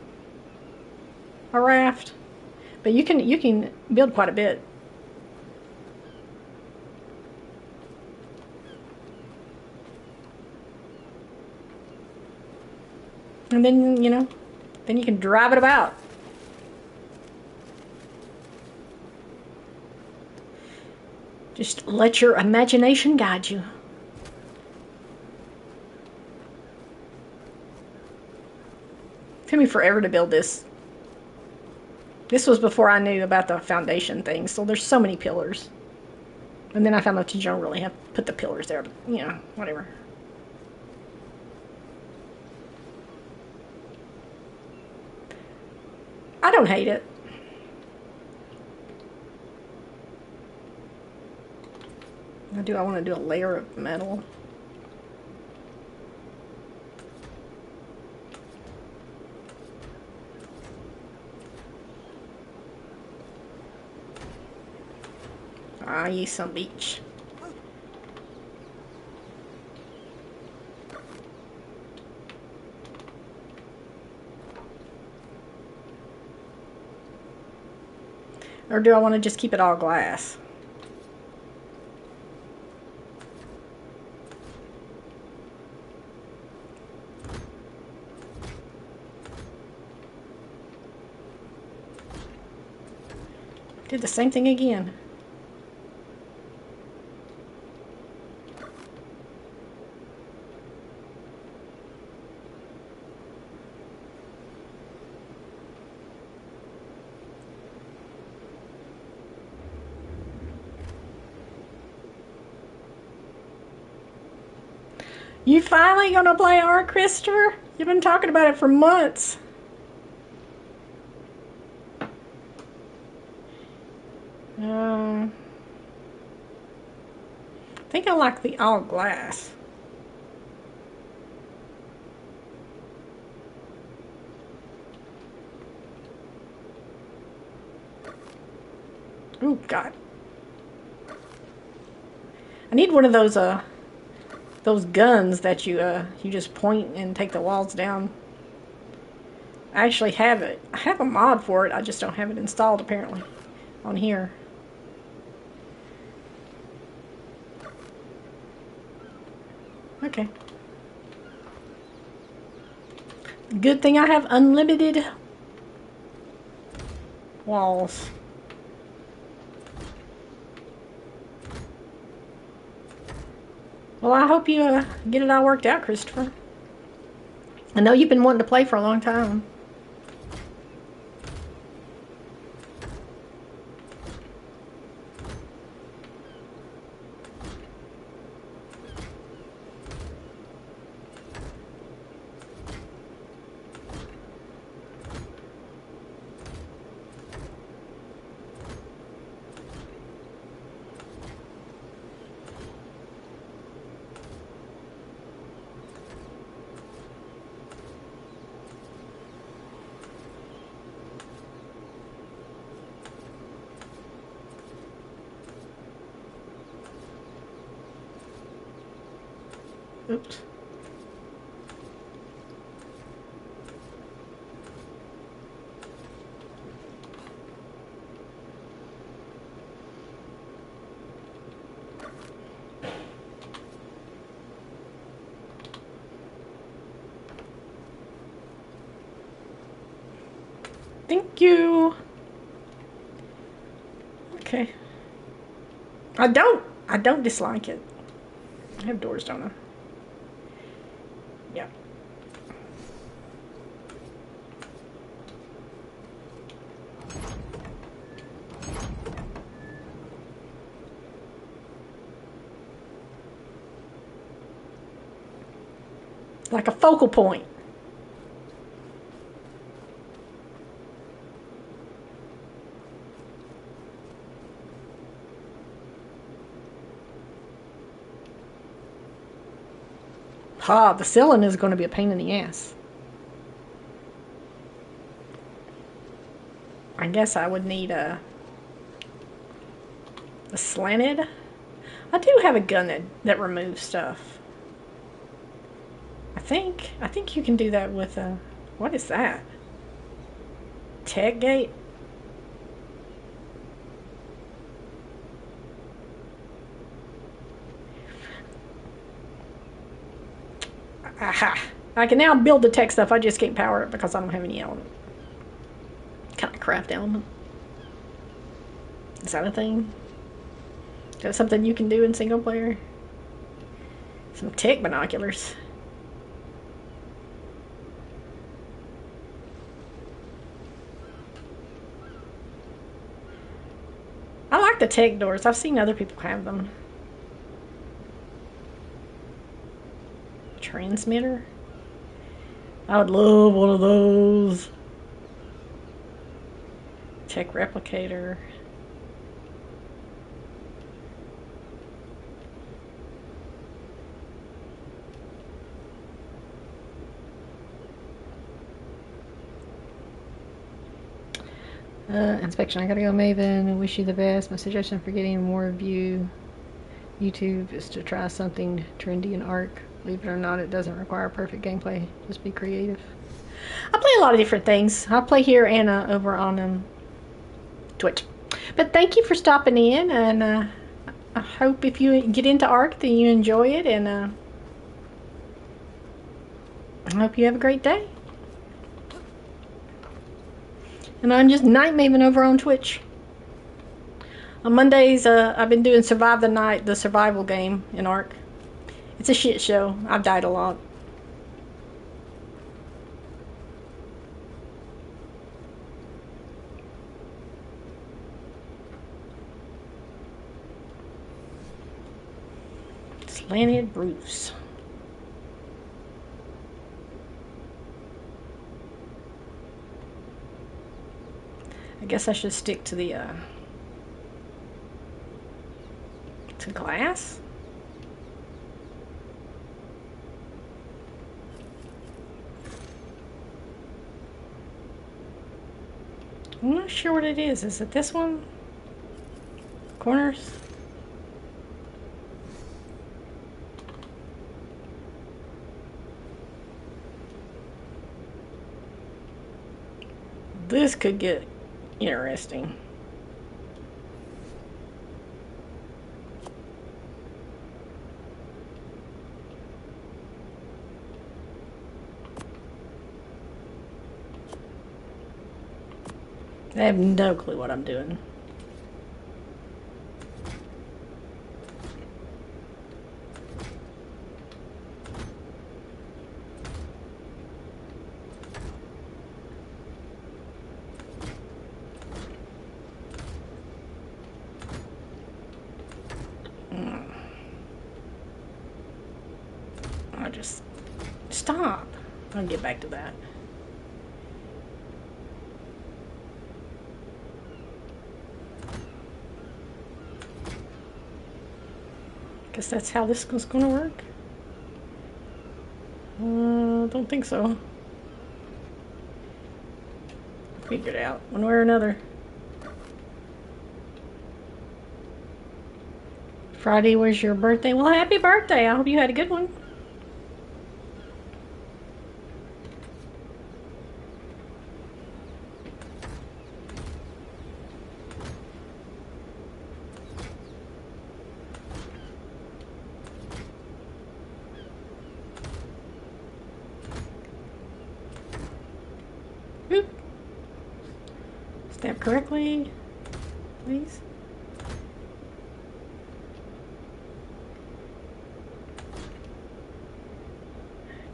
a raft. But you can build quite a bit. And then, you know, then you can drive it about. Just let your imagination guide you. It took me forever to build this. This was before I knew about the foundation thing, so there's so many pillars. And then I found out you don't really have to put the pillars there, but, you know, whatever. I don't hate it. I want to do a layer of metal. I use some each. Or do I want to just keep it all glass? Did the same thing again. You finally gonna play Ark, Christopher? You've been talking about it for months. I think I like the all glass. Oh God! I need one of those guns that you just point and take the walls down. I actually have it. I have a mod for it. I just don't have it installed apparently on here. Okay. Good thing I have unlimited walls. Well, I hope you get it all worked out, Christopher. I know you've been wanting to play for a long time. Oops. Thank you. Okay. I don't dislike it. I have doors, don't I? Yeah. Like a focal point. The ceiling is going to be a pain in the ass. I guess I would need a slanted. I do have a gun that removes stuff. I think you can do that with a, what is that? Tech gate? Aha! I can now build the tech stuff. I just can't power it because I don't have any element. Kind of craft element. Is that a thing? Is that something you can do in single player? Some tech binoculars. I like the tech doors. I've seen other people have them. Transmitter. I would love one of those. Check replicator. Inspection. I gotta go, Maven. I wish you the best. My suggestion for getting more view YouTube is to try something trendy in Arc. Believe it or not, it doesn't require perfect gameplay. Just be creative. I play a lot of different things. I play here and over on Twitch. But thank you for stopping in, and I hope if you get into Arc that you enjoy it, and I hope you have a great day. And I'm just Night Maven over on Twitch. On Mondays, I've been doing Survive the Night, the survival game in Arc. It's a shit show. I've died a lot. Slanted Bruce. I guess I should stick to the to glass. I'm not sure what it is. Is it this one? Corners? This could get interesting. I have no clue what I'm doing. I'll just stop. I'll get back to that. Guess that's how this was gonna work. Don't think so. Figure it out one way or another. Friday was your birthday. Well, happy birthday. I hope you had a good one. Boop. Stamp correctly, please.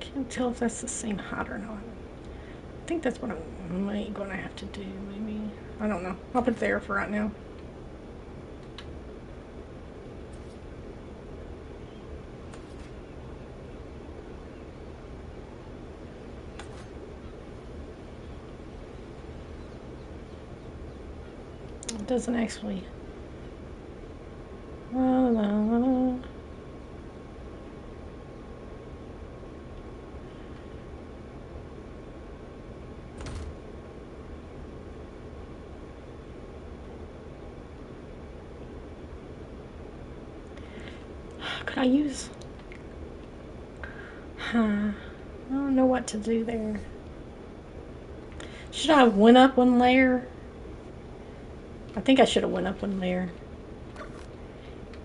Can't tell if that's the same height or not. I think that's what I'm gonna have to do, maybe. I don't know. I'll put it there for right now. It doesn't actually. Could I use? I don't know what to do there. Should I have went up one layer? I think I should have went up one layer.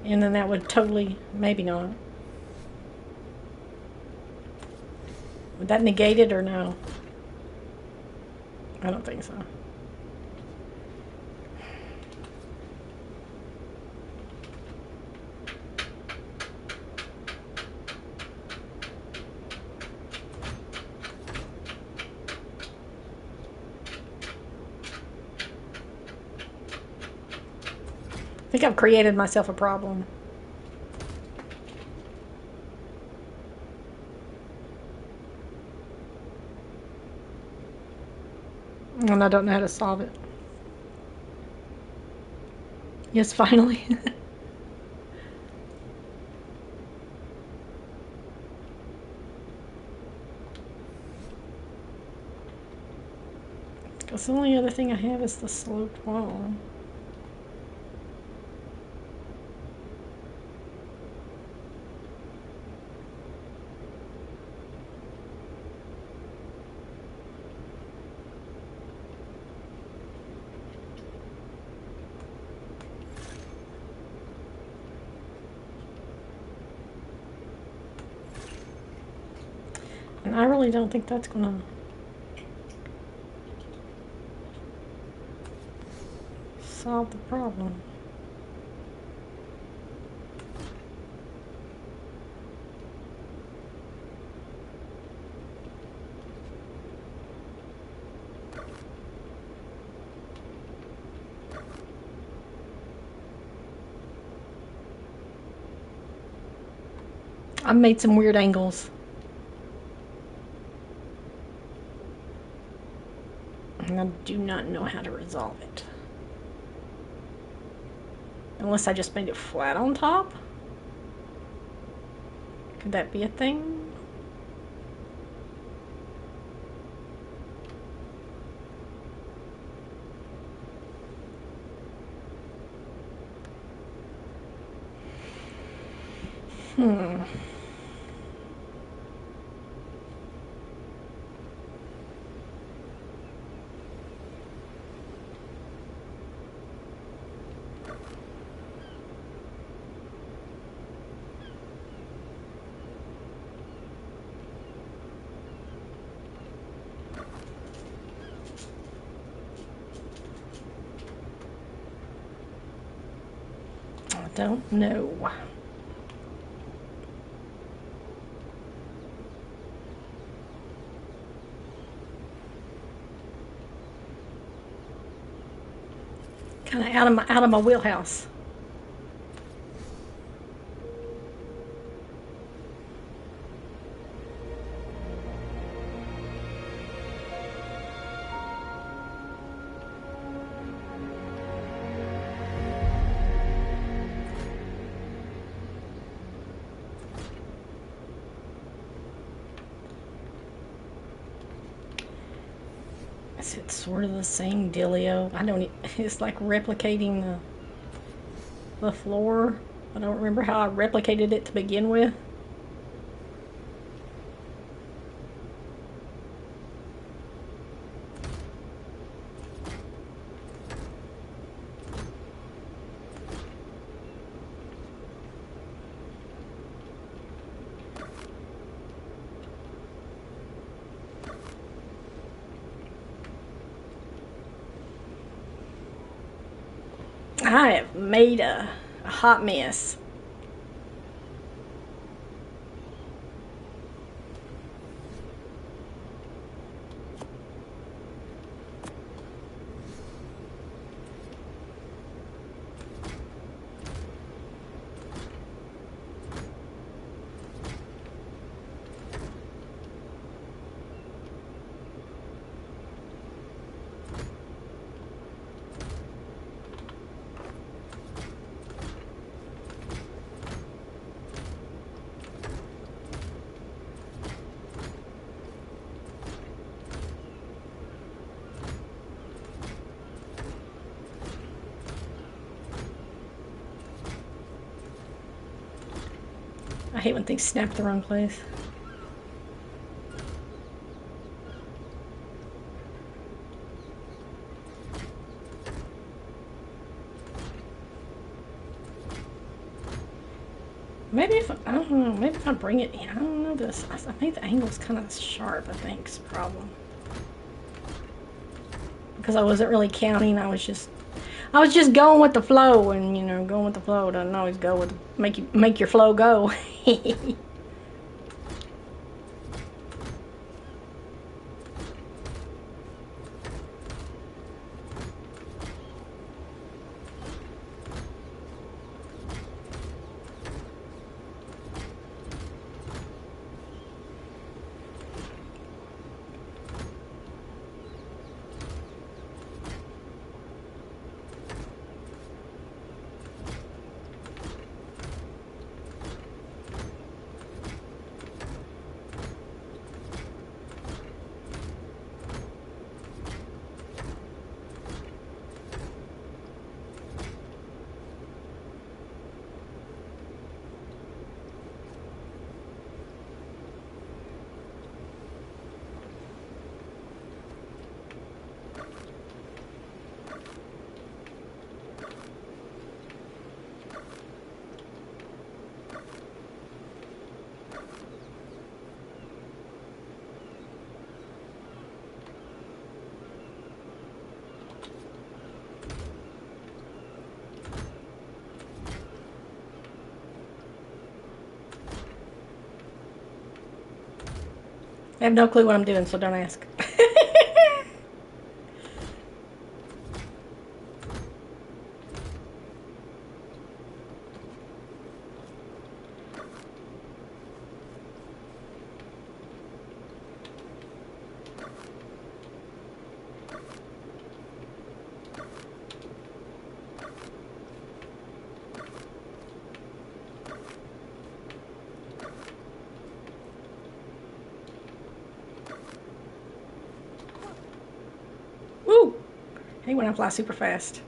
And then that would totally, maybe not. Would that negate it or no? I don't think so. I think I've created myself a problem. And I don't know how to solve it. Yes, finally. Because the only other thing I have is the sloped wall. And I really don't think that's gonna solve the problem. I've made some weird angles. And I do not know how to resolve it. Unless I just made it flat on top. Could that be a thing? Hmm. I don't know. Kind of out of my wheelhouse. It's sort of the same dealio. I don't. It's like replicating the floor. I don't remember how I replicated it to begin with. I have made a hot mess. I hate when things snap the wrong place. Maybe if I don't know, maybe if I bring it in, I don't know this. I think the angle's kind of sharp. I think is the problem because I wasn't really counting. I was just going with the flow, and you know, going with the flow doesn't always go with make your flow go. have no clue what I'm doing, so don't ask. Woo! Hey, when I fly super fast.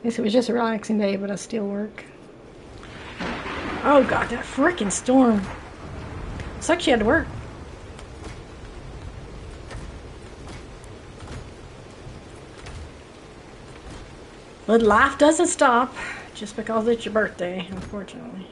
Guess it was just a relaxing day, but I still work. Oh god, that freaking storm. Sucks you had to work. But life doesn't stop just because it's your birthday, unfortunately.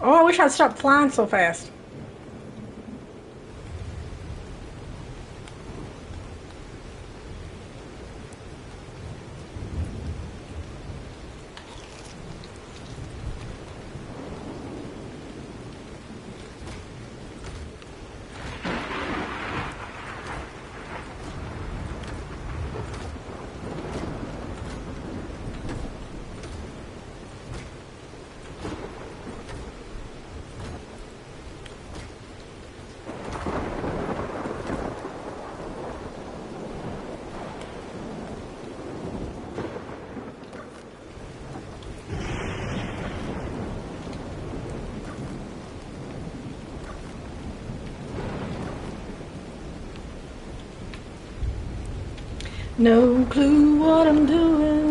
Oh, I wish I'd stopped flying so fast. No clue what I'm doing.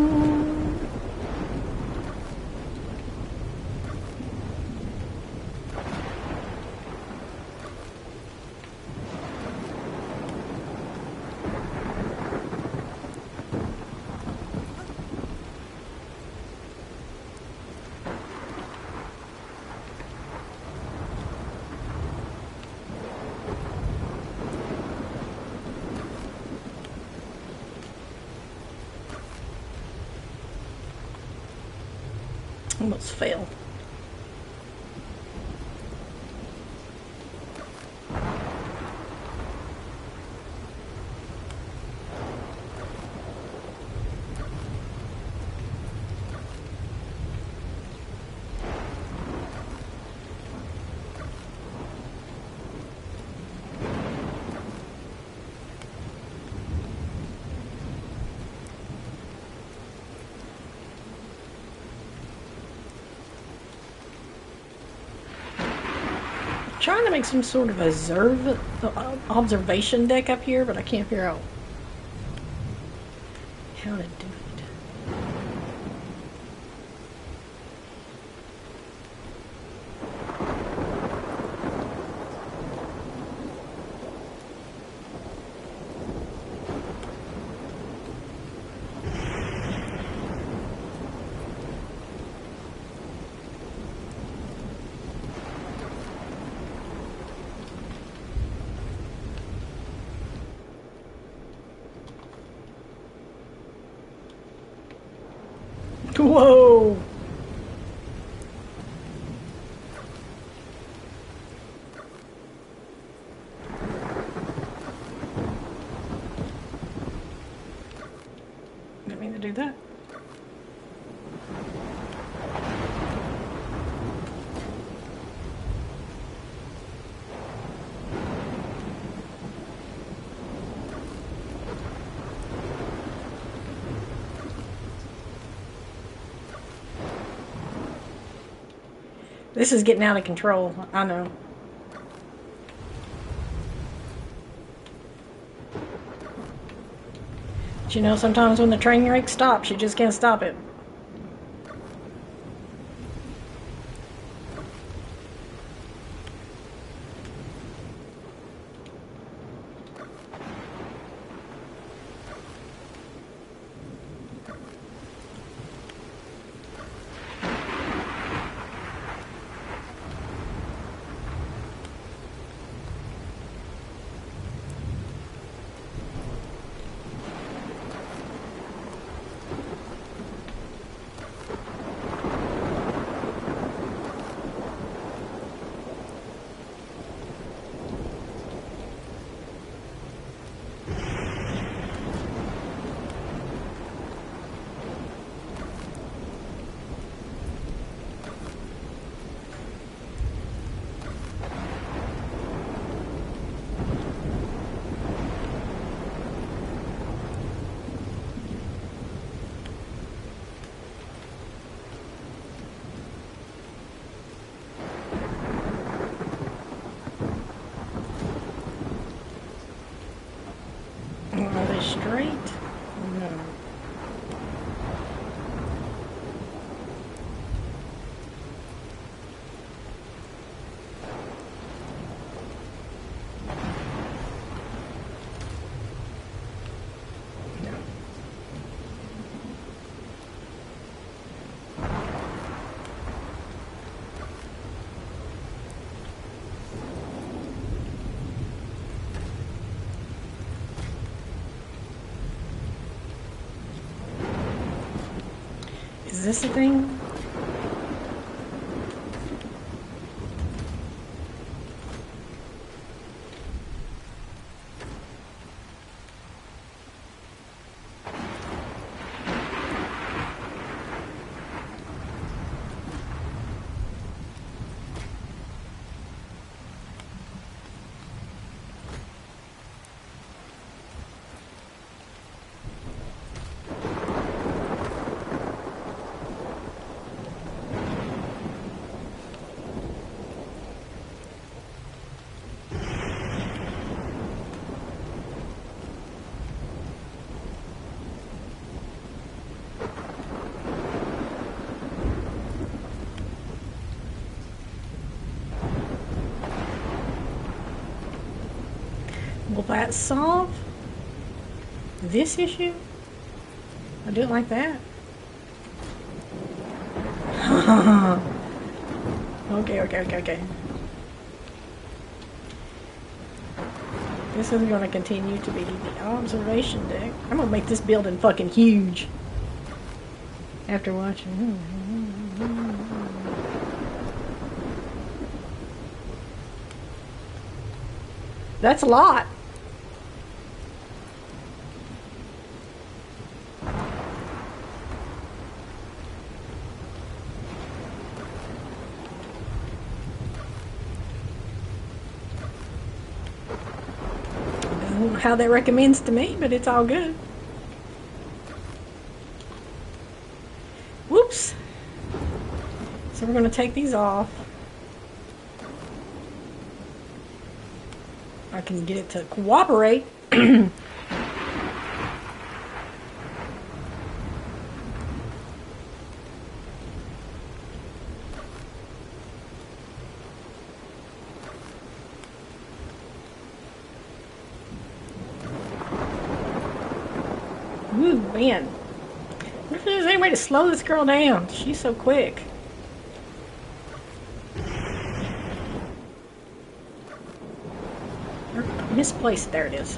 Almost failed. Trying to make some sort of observation deck up here, but I can't figure out how to do it. Whoa! This is getting out of control. I know. But you know, sometimes when the train wreck stops, you just can't stop it. Are they straight? No. Is this the thing? Will that solve this issue? I do it like that. Okay. This is going to continue to be the observation deck. I'm going to make this building fucking huge after watching. That's a lot. I don't know how that recommends to me, but it's all good. Whoops. So we're going to take these off. I can get it to cooperate. Ooh, man. What if there's any way to slow this girl down? She's so quick. Misplaced. There it is.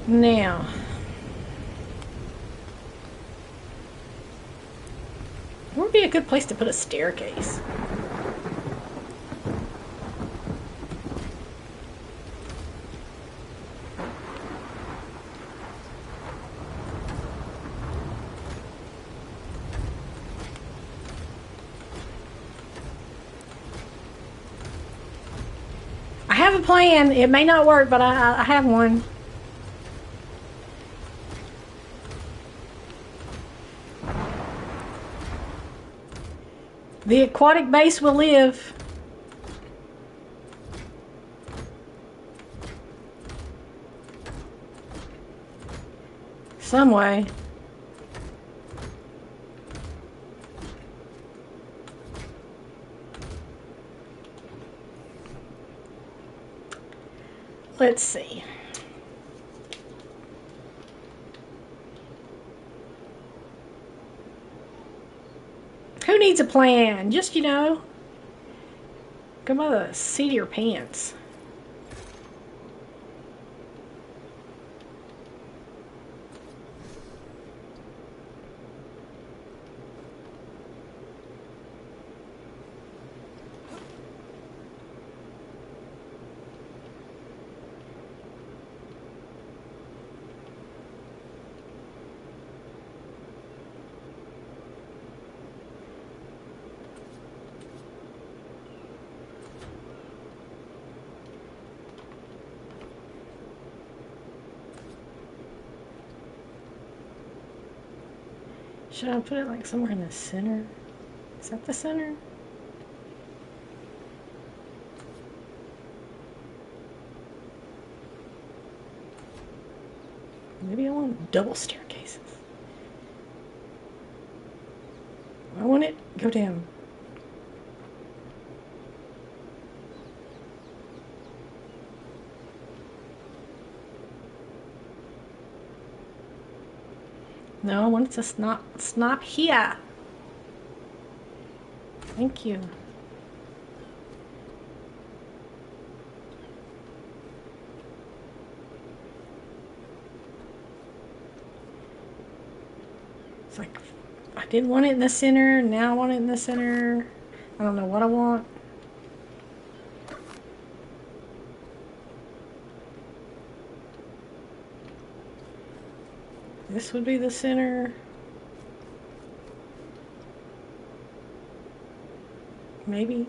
Now, where would be a good place to put a staircase? have a plan. It may not work, but I have one. The aquatic base will live. Some way. Let's see. Who needs a plan? Just, you know, go by the seat of your pants. Should I put it like somewhere in the center? Is that the center? Maybe I want double staircases. I want it go down. No, I want it to snap here. Thank you. It's like, I didn't want it in the center, now I want it in the center. I don't know what I want. This would be the center. Maybe.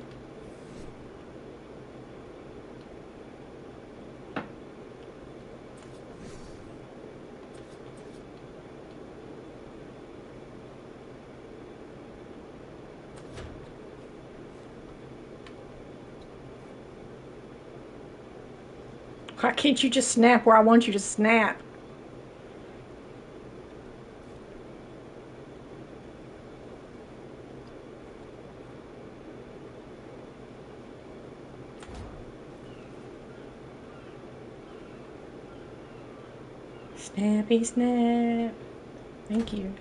Why can't you just snap where I want you to snap? Snappy snap. Thank you.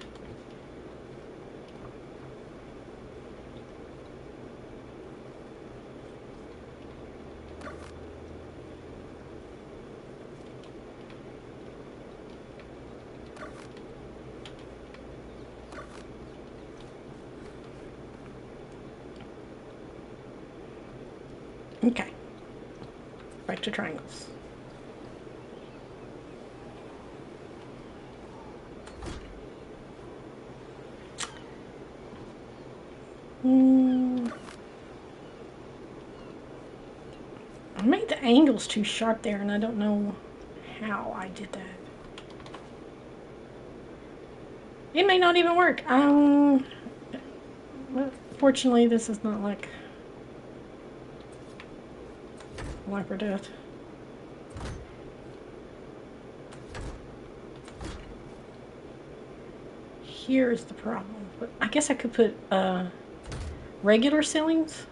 Okay. Back to triangles. I made the angles too sharp there, and I don't know how I did that. It may not even work. Well, fortunately, this is not like life or death. Here's the problem. But I guess I could put regular ceilings.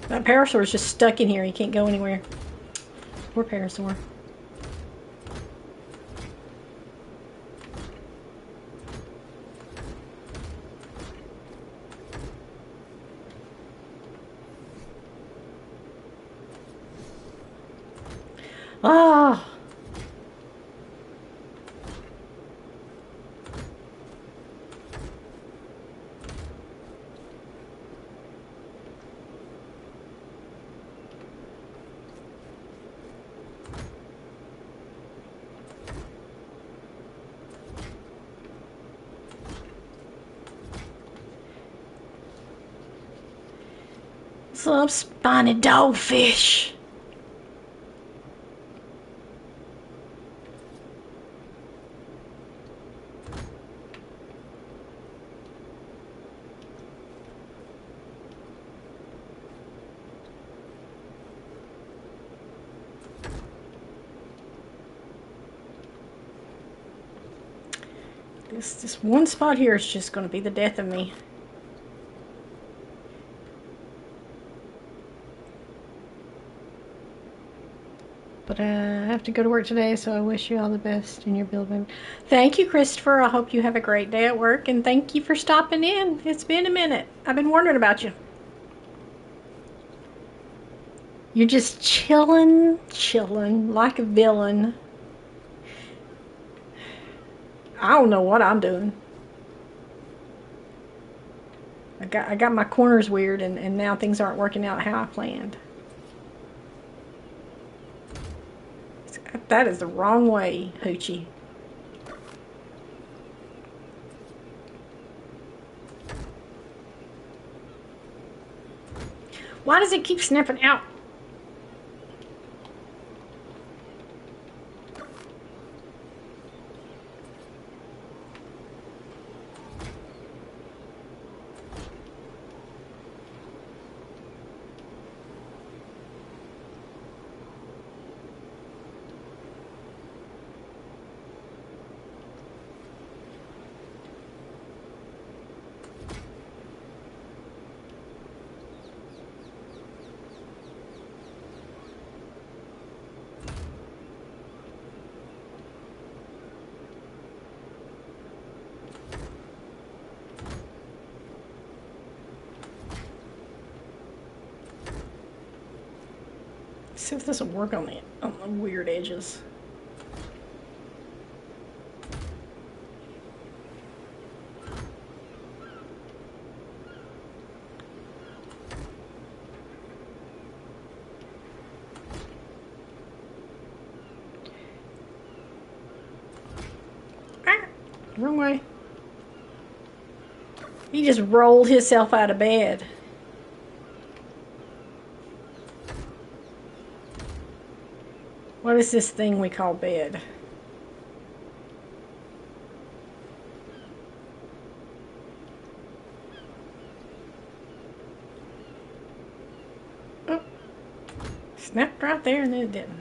That parasaur is just stuck in here. He can't go anywhere. Poor parasaur. Ah. Some spiny dogfish. This one spot here is just going to be the death of me. But I have to go to work today, so I wish you all the best in your building. Thank you, Christopher. I hope you have a great day at work, and thank you for stopping in. It's been a minute. I've been wondering about you. You're just chilling like a villain. I don't know what I'm doing. I got my corners weird, and now things aren't working out how I planned. That is the wrong way, Hoochie. Why does it keep snapping out? See if this will work on the weird edges. Ah, wrong way. He just rolled himself out of bed. What is this thing we call bed? Oh, snapped right there and then it didn't.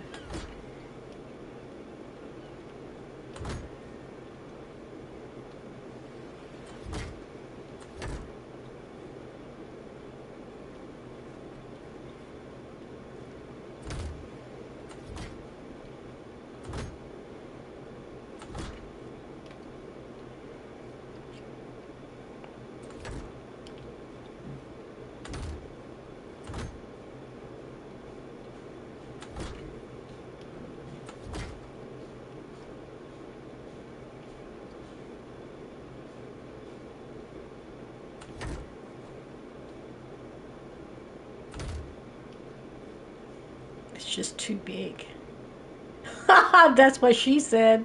It's just too big. That's what she said.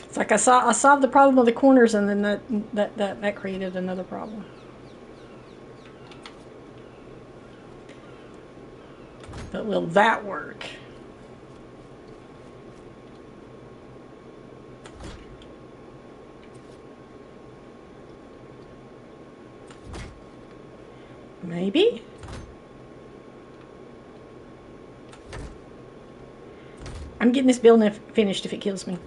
It's like I solved the problem of the corners, and then that created another problem. But will that work? Maybe? I'm getting this building finished if it kills me.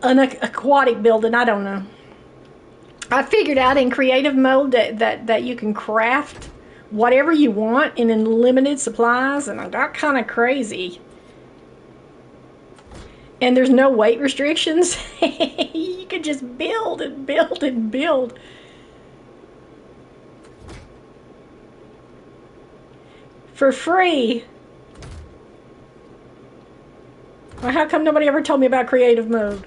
An aquatic building, I don't know. I figured out in creative mode that you can craft whatever you want in limited supplies, and I got kind of crazy. And there's no weight restrictions. You can just build and build and build. For free. Well, how come nobody ever told me about creative mode?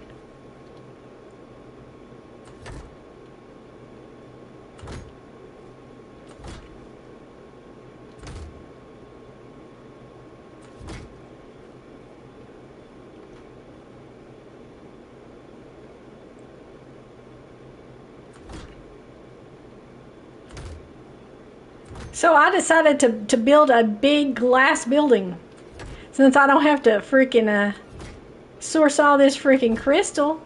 So I decided to build a big glass building. Since I don't have to freaking source all this freaking crystal.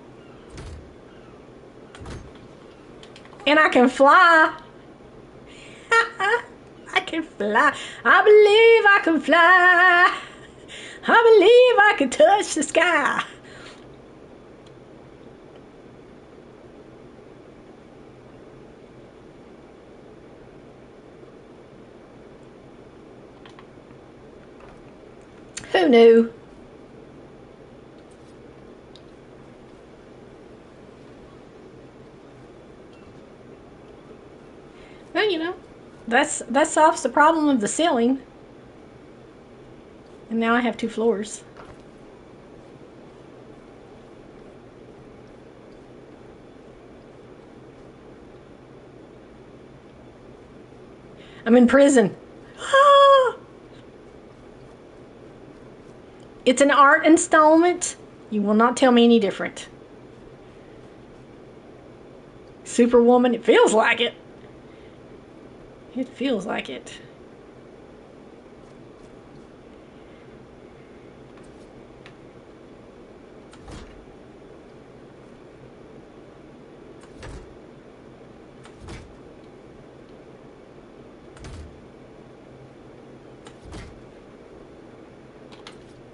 And I can fly. I can fly. I believe I can fly. I believe I can touch the sky. Who knew? Well, you know, that solves the problem of the ceiling. And now I have 2 floors. I'm in prison. It's an art installment. You will not tell me any different. Superwoman, it feels like it. It feels like it.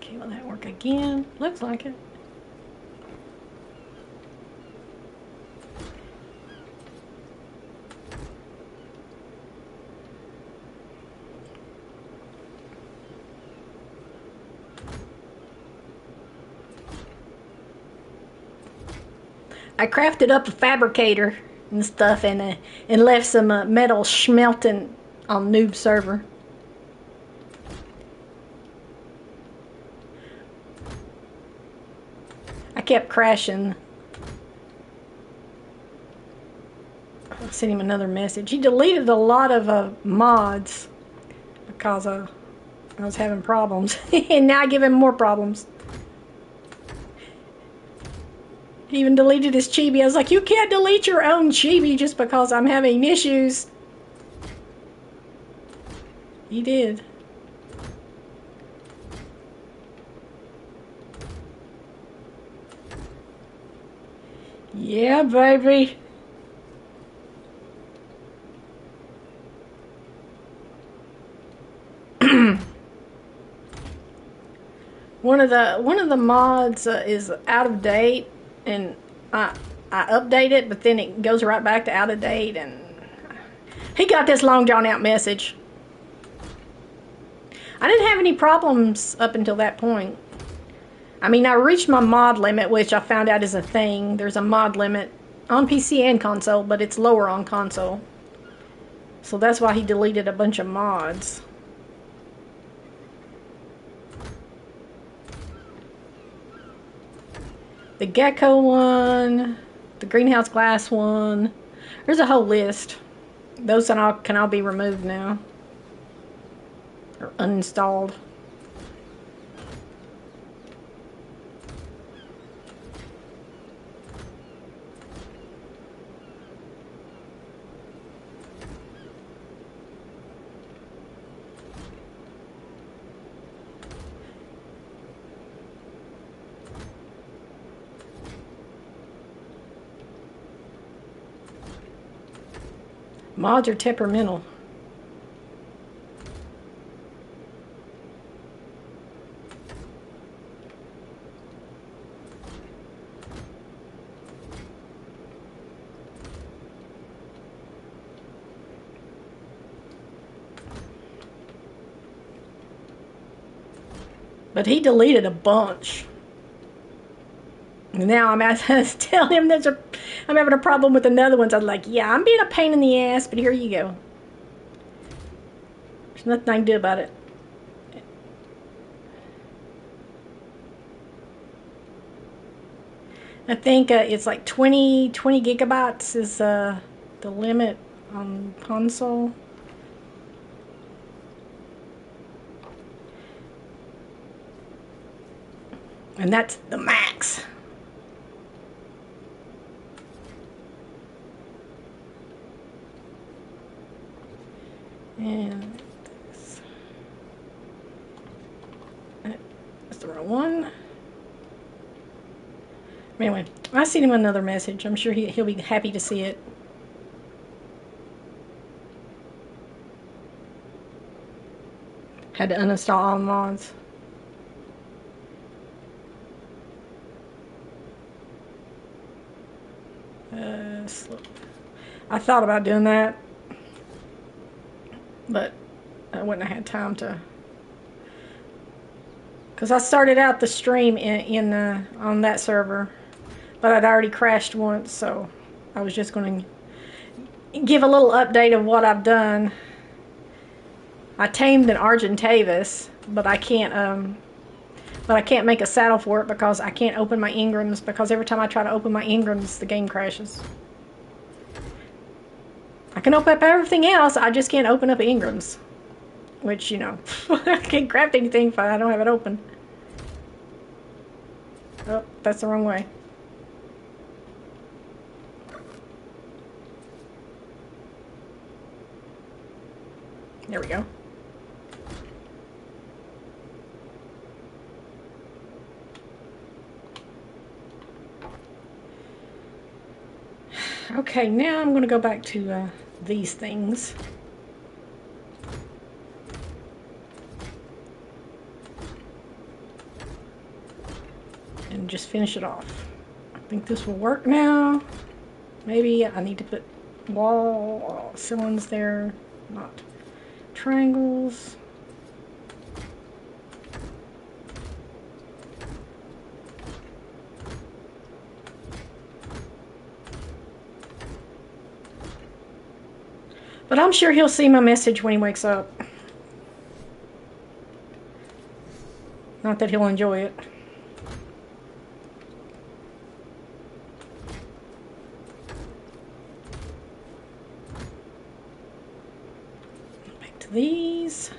Okay, will that work again? Looks like it. I crafted up a fabricator and stuff and left some metal smelting on noob server. I kept crashing. I sent him another message. He deleted a lot of mods because I was having problems. And now I give him more problems. He even deleted his chibi. I was like, you can't delete your own chibi just because I'm having issues. He did. Yeah, baby. One of the mods is out of date, and I update it, but then it goes right back to out of date, and he got this long drawn out message. I didn't have any problems up until that point. I mean, I reached my mod limit, which I found out is a thing. There's a mod limit on PC and console, but it's lower on console. So that's why he deleted a bunch of mods. The gecko one, the greenhouse glass one. There's a whole list. Those can all be removed now. Or uninstalled. Mods are temperamental. But he deleted a bunch. Now I'm telling him I'm having a problem with another one. So I'm like, yeah, I'm being a pain in the ass, but here you go. There's nothing I can do about it. I think it's like 20 gigabytes is the limit on console. And that's the max. And that's the wrong one. Anyway, I sent him another message. I'm sure he'll be happy to see it. Had to uninstall all the mods. I thought about doing that, but I wouldn't have had time to. Because I started out the stream on that server, but I'd already crashed once, so I was just going to give a little update of what I've done. I tamed an Argentavis, but I can't make a saddle for it because I can't open my engrams, because every time I try to open my engrams, the game crashes. I can open up everything else, I just can't open up engrams. Which, you know, I can't craft anything if I don't have it open. Oh, that's the wrong way. There we go. Okay, now I'm going to go back to these things. And just finish it off. I think this will work now. Maybe I need to put wall cylinders there, not triangles. But I'm sure he'll see my message when he wakes up. Not that he'll enjoy it. Back to these.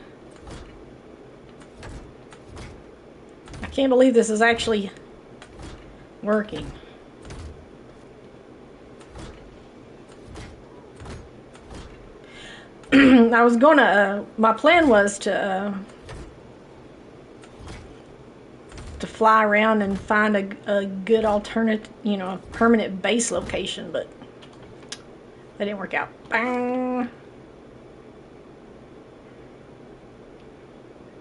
I can't believe this is actually working. I was gonna, my plan was to fly around and find a good alternate, you know, a permanent base location, but that didn't work out. Bang.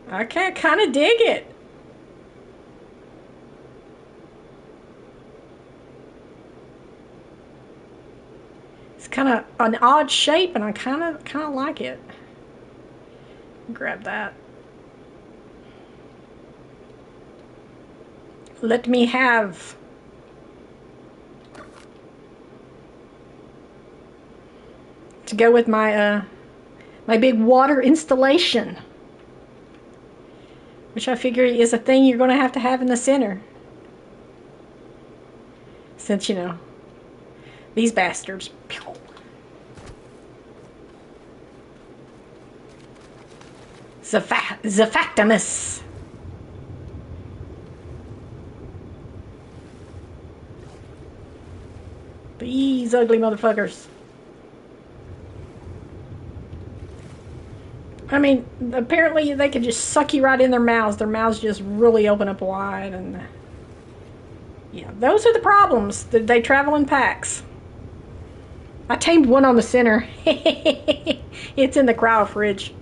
I kind of dig it. It's kind of an odd shape, and I kind of like it. Grab that. Let me have. To go with my my big water installation, which I figure is a thing you're going to have in the center, since, you know, these bastards. Zafactimus. These ugly motherfuckers. I mean, apparently they could just suck you right in their mouths. Their mouths just really open up wide, and yeah, those are the problems. They travel in packs. I tamed one on the center. It's in the cryo fridge.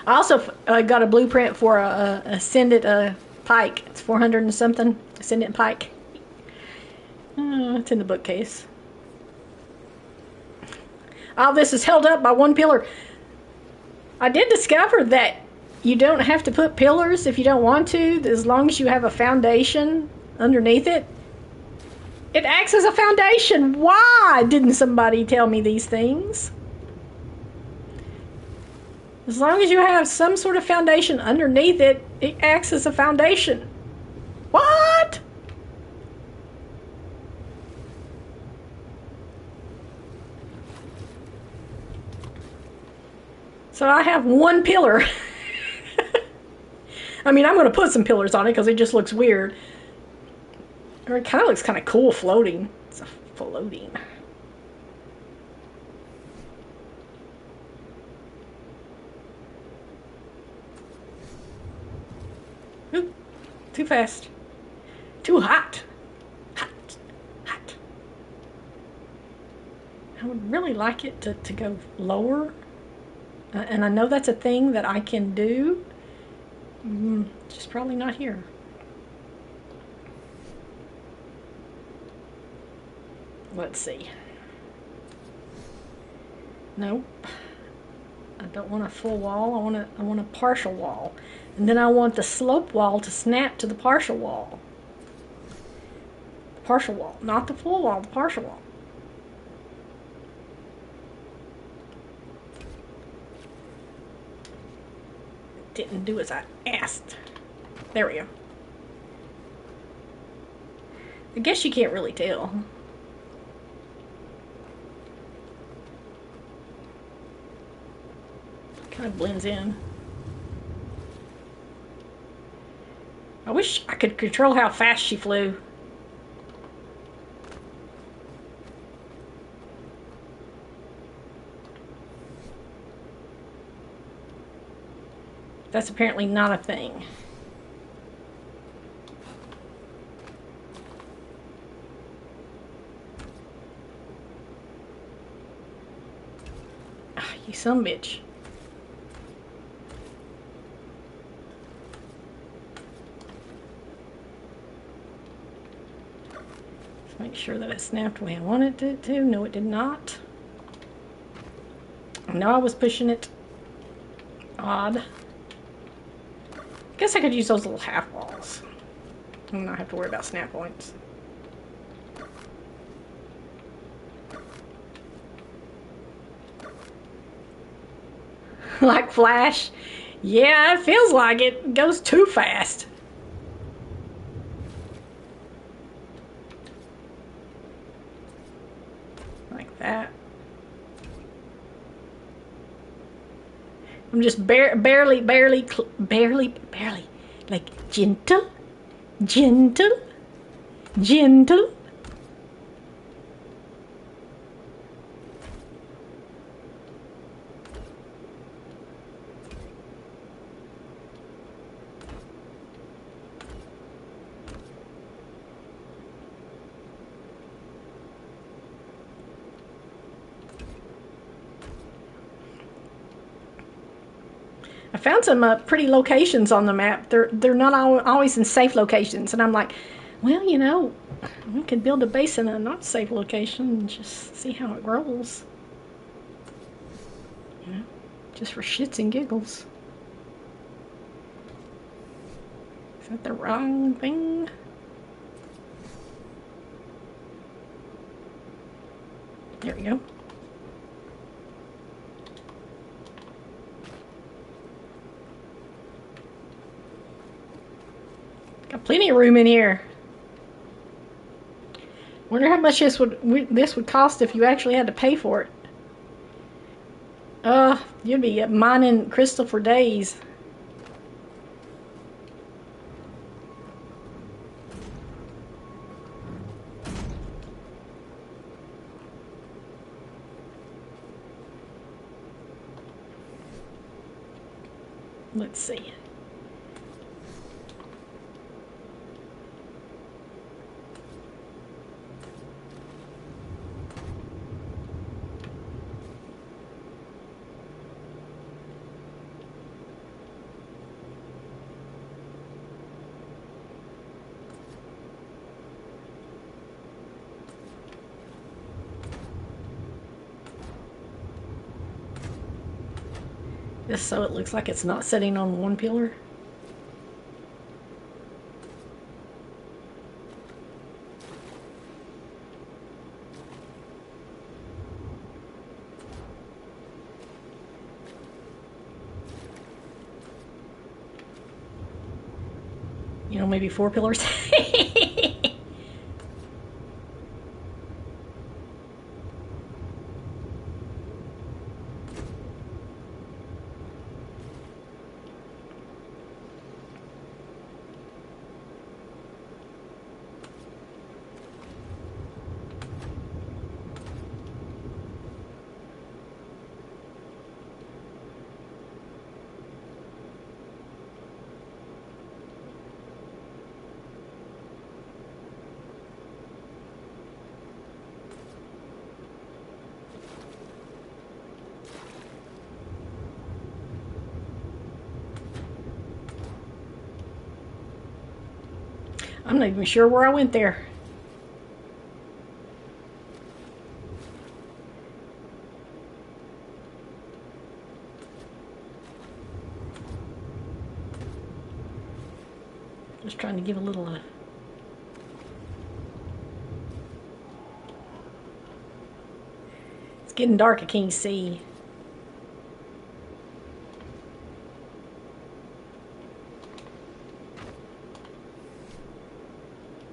I also got a blueprint for a Ascendant pike. It's 400 and something. Ascendant pike. It's in the bookcase. All this is held up by one pillar. I did discover that you don't have to put pillars if you don't want to, as long as you have a foundation underneath it. It acts as a foundation. Why didn't somebody tell me these things? As long as you have some sort of foundation underneath it, It acts as a foundation. What? So I have one pillar. I mean, I'm going to put some pillars on it because it just looks weird. Or it kind of looks kind of cool floating. It's a floating. Ooh, too fast. Too hot. Hot. Hot. I would really like it to go lower. And I know that's a thing that I can do. Just probably not here. Let's see. Nope. I don't want a full wall. I want a partial wall. And then I want the slope wall to snap to the partial wall. The partial wall, not the full wall, the partial wall. Didn't do as I asked. There we go. I guess you can't really tell. Kind of blends in. I wish I could control how fast she flew. That's apparently not a thing. Ah, you son bitch. Let's make sure that it snapped the way I wanted it to. No, it did not. I know I was pushing it. Odd. Guess I could use those little half walls and not have to worry about snap points. Like Flash? Yeah, it feels like it goes too fast. Like that. I'm just barely, like gentle, gentle, gentle. I found some pretty locations on the map. They're not always in safe locations, and I'm like, well, you know, we could build a base in a not safe location and just see how it rolls. You know, just for shits and giggles. Is that the wrong thing? There we go. Got plenty of room in here. Wonder how much this would cost if you actually had to pay for it. You'd be mining crystal for days. Let's see. Just so it looks like it's not sitting on one pillar. know, maybe 4 pillars. I'm not even sure where I went there. Just trying to give a little It's getting dark, I can't see.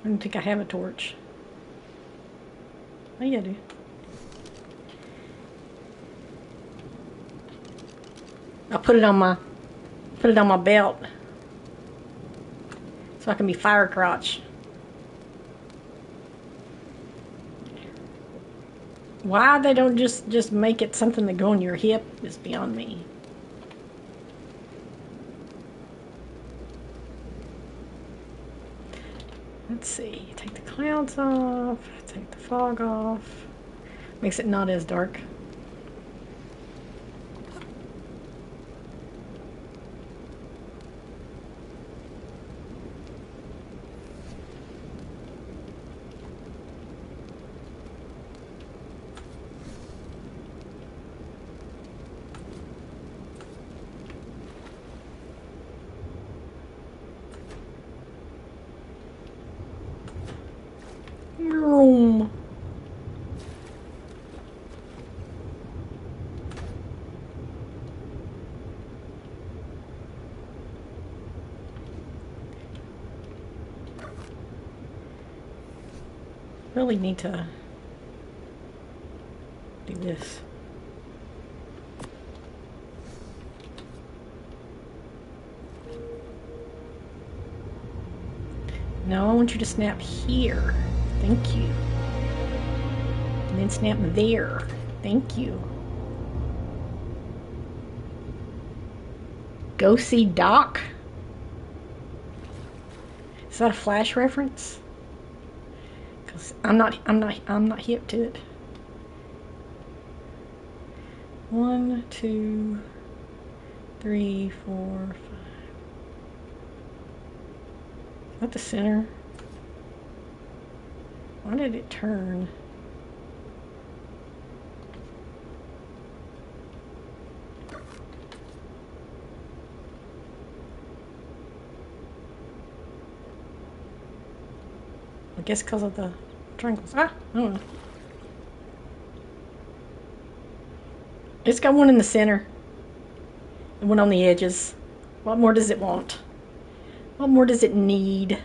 I don't think I have a torch. Oh, yeah, I do. I'll put it on my belt so I can be fire crotch. Why they don't just make it something to go on your hip is beyond me. Let's see. Take the clouds off. Take the fog off. Makes it not as dark. Room. Really need to do this. No, I want you to snap here. Thank you. And then snap there. Thank you. Go see Doc. Is that a Flash reference? Because I'm not hip to it. 1, 2, 3, 4, 5. Is that the center? Why did it turn? I guess because of the triangles. I don't know. It's got one in the center and one on the edges. What more does it want? What more does it need?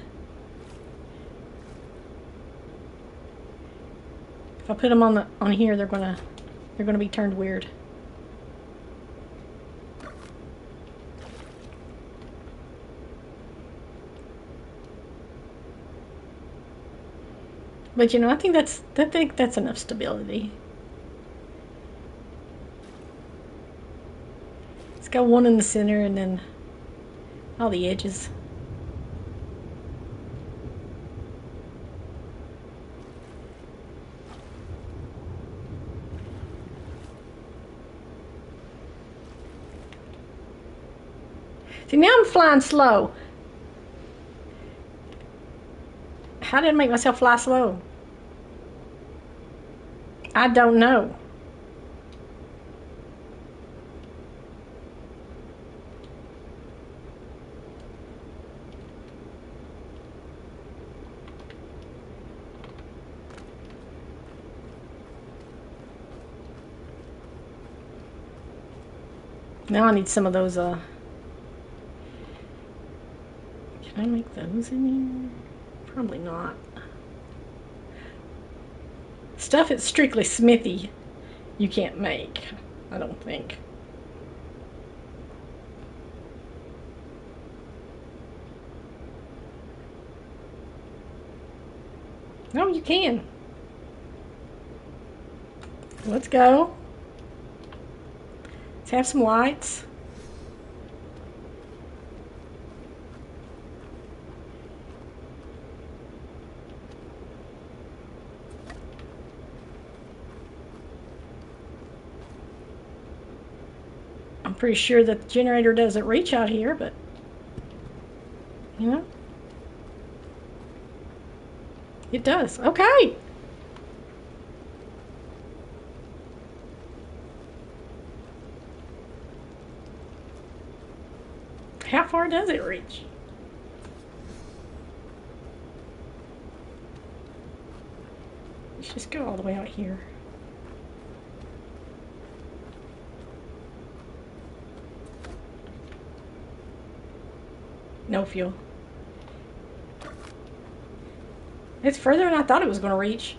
If I put them on here, they're gonna be turned weird. But you know, I think that's enough stability. It's got one in the center and then all the edges. See, now I'm flying slow. How did I make myself fly slow? I don't know. Now I need some of those, Can I make those in here? Probably not. Stuff that's strictly smithy, you can't make, I don't think. No, you can. Let's go. Let's have some lights. I'm pretty sure that the generator doesn't reach out here, but you know, it does. Okay. How far does it reach? Let's just go all the way out here. No fuel. It's further than I thought it was going to reach.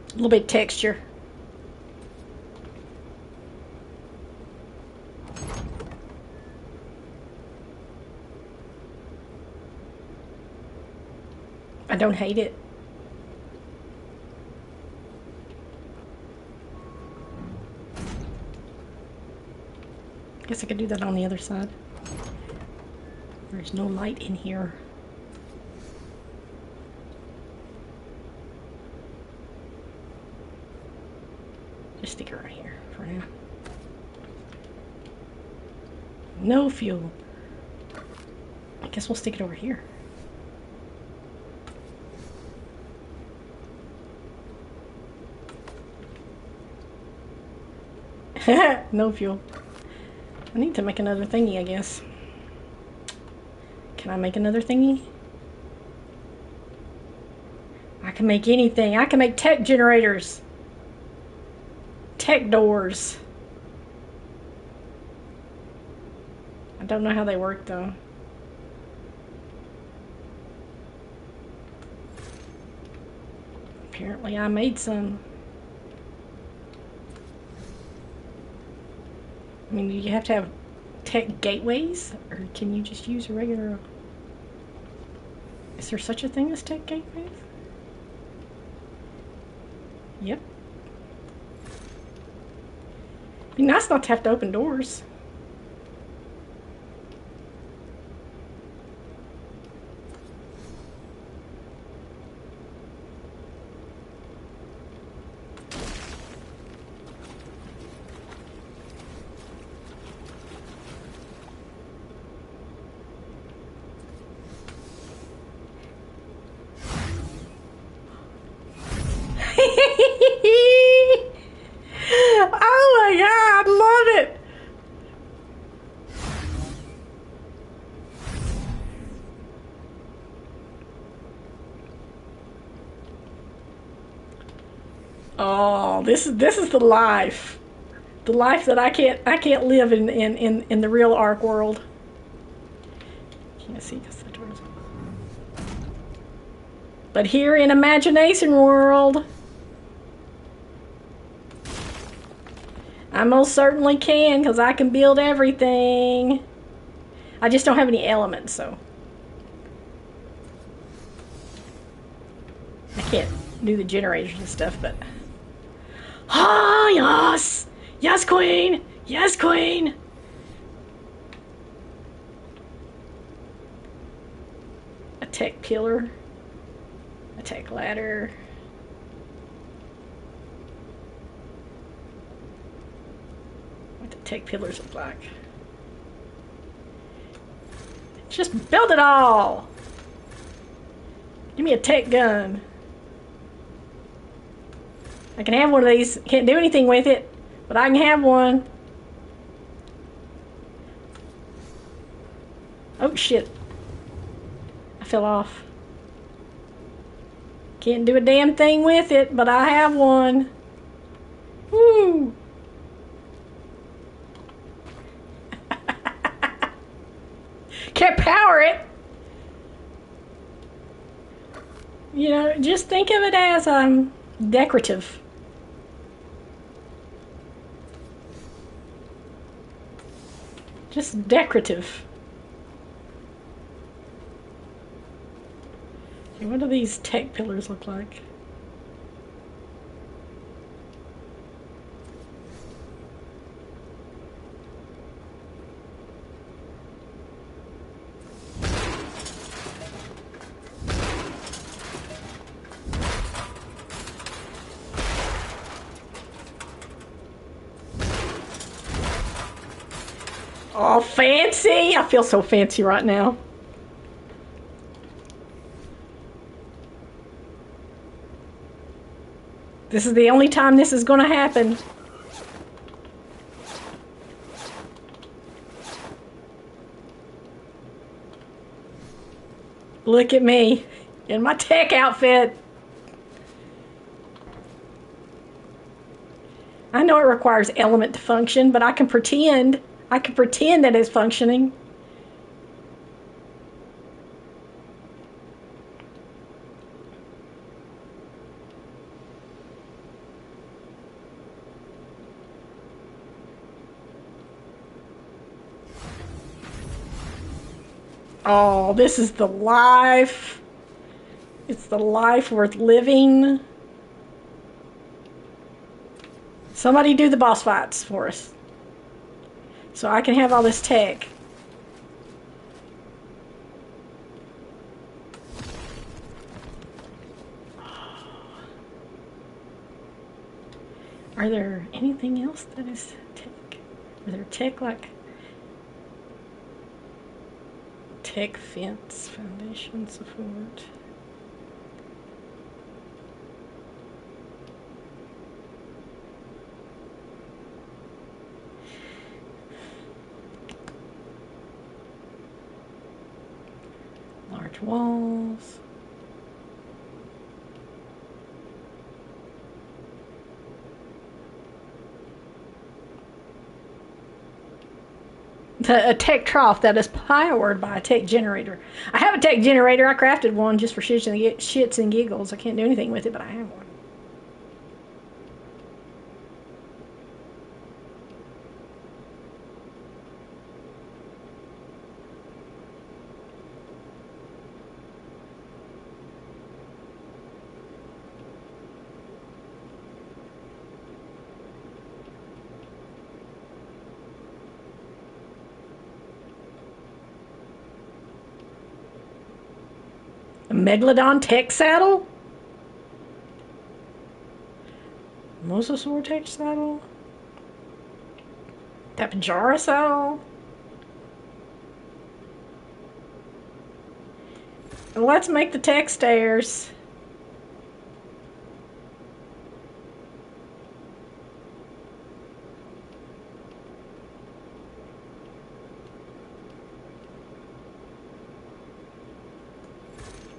A little bit of texture. I don't hate it. Guess I could do that on the other side. There's no light in here. Just stick it right here for now. No fuel. I guess we'll stick it over here. No fuel. I need to make another thingy, I guess. Can I make another thingy? I can make anything. I can make tech generators. Tech doors. I don't know how they work though. Apparently I made some. I mean, do you have to have tech gateways? Or can you just use a regular... Is there such a thing as tech gateways? Yep. It'd be nice not to have to open doors. Oh my god, I love it! Oh, this is the life. The life that I can't live in the real Ark world. Can't see because the door's open. But here in Imagination World, I most certainly can, because I can build everything. I just don't have any elements, so I can't do the generators and stuff, but... Ah, yes! Yes, queen! Yes, queen! A tech pillar. A tech ladder. What the tech pillars look like. Just build it all! Give me a tech gun. I can have one of these. Can't do anything with it, but I can have one. Oh shit. I fell off. Can't do a damn thing with it, but I have one. Woo! Can't power it. You know, just think of it as decorative. Just decorative. Okay, what do these tech pillars look like? Oh, fancy! I feel so fancy right now. This is the only time this is going to happen. Look at me in my tech outfit. I know it requires element to function, but I can pretend. I can pretend that it's functioning. Oh, this is the life. It's the life worth living. Somebody do the boss fights for us, so I can have all this tech. Are there anything else that is tech? Are there tech like tech fence, foundation support? Large walls. A tech trough that is powered by a tech generator. I have a tech generator. I crafted one just for shits and giggles. I can't do anything with it, but I have one. A Megalodon tech saddle? Mosasaur tech saddle? Tapajara saddle? Let's make the tech stairs.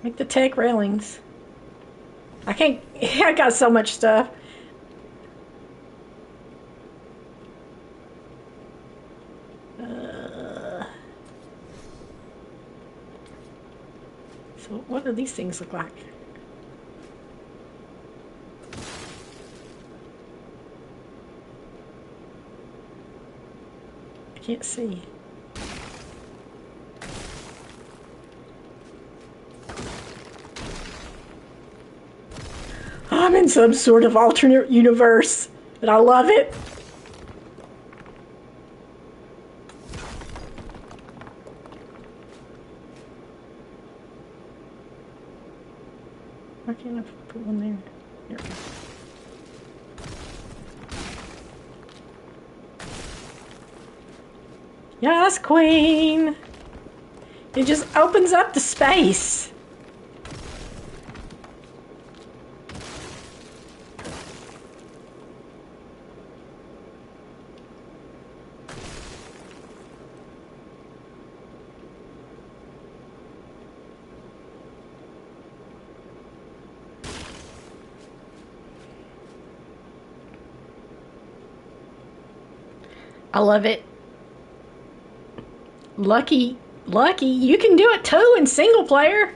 Make the tech railings. I can't. I got so much stuff. So what do these things look like? I can't see. I'm in some sort of alternate universe, and I love it. Why can't I put one there? Here. Yes, Queen! It just opens up the space. I love it. Lucky, lucky, you can do it too in single player.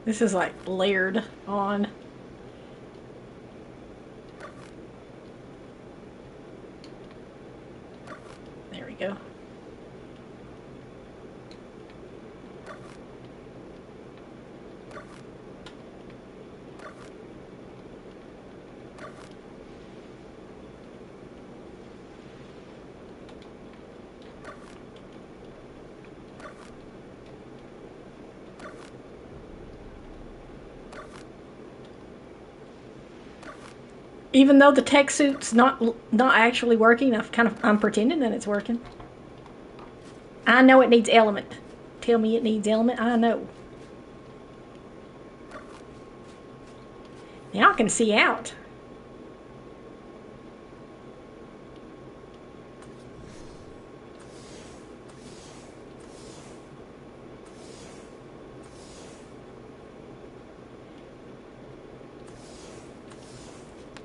This is like layered on. There we go. Even though the tech suit's not actually working, I'm pretending that it's working. I know it needs element. Tell me it needs element. I know. Now I can see out.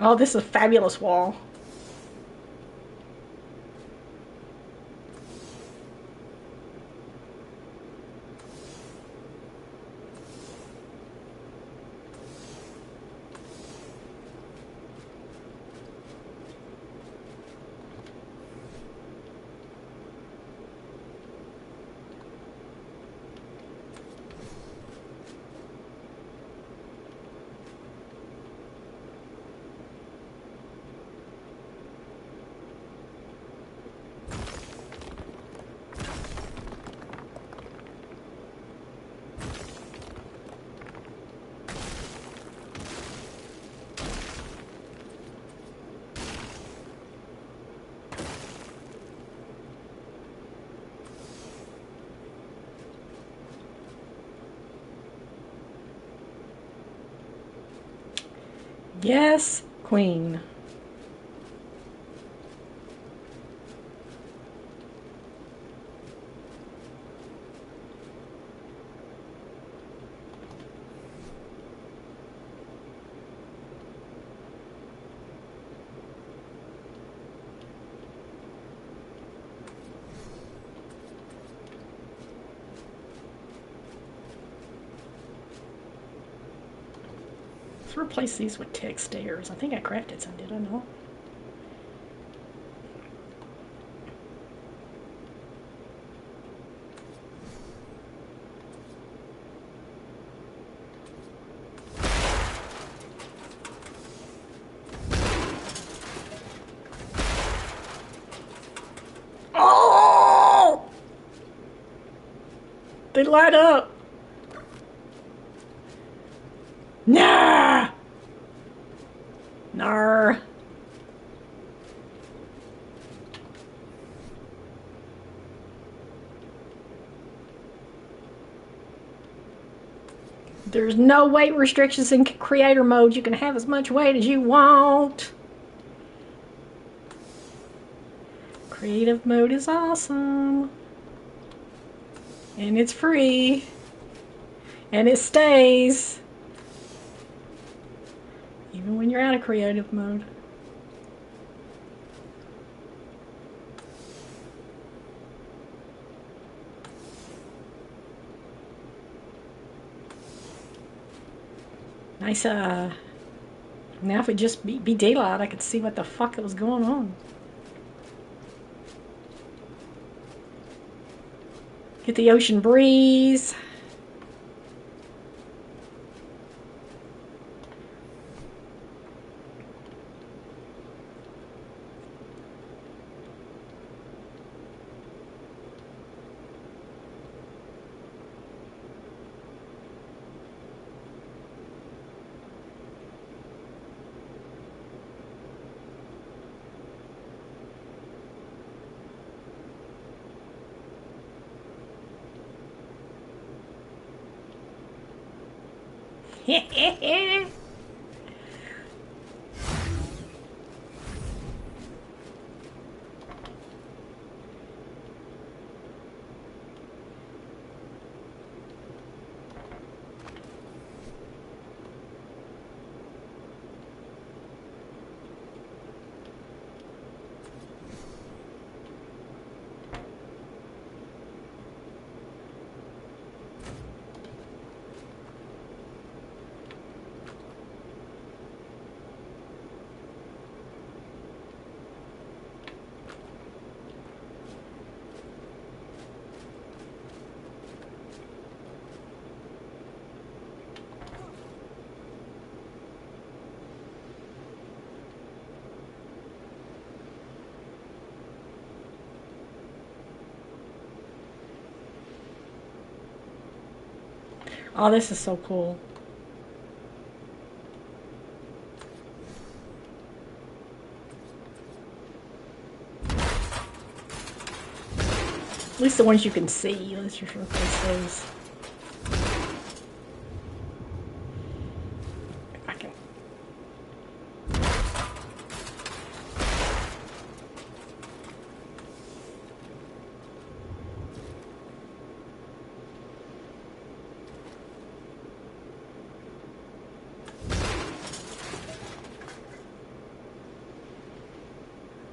Oh, this is a fabulous wall. Yes, queen. Let's replace these with tech stairs. I think I crafted some, did I not? Oh! They light up. Nah! Nar. There's no weight restrictions in creator mode. You can have as much weight as you want. Creative mode is awesome. And it's free. And it stays. Even when you're out of creative mode. Nice, now if it just be daylight, I could see what the fuck was going on. Get the ocean breeze. Oh, this is so cool. At least the ones you can see. Let's just replace those. If I can.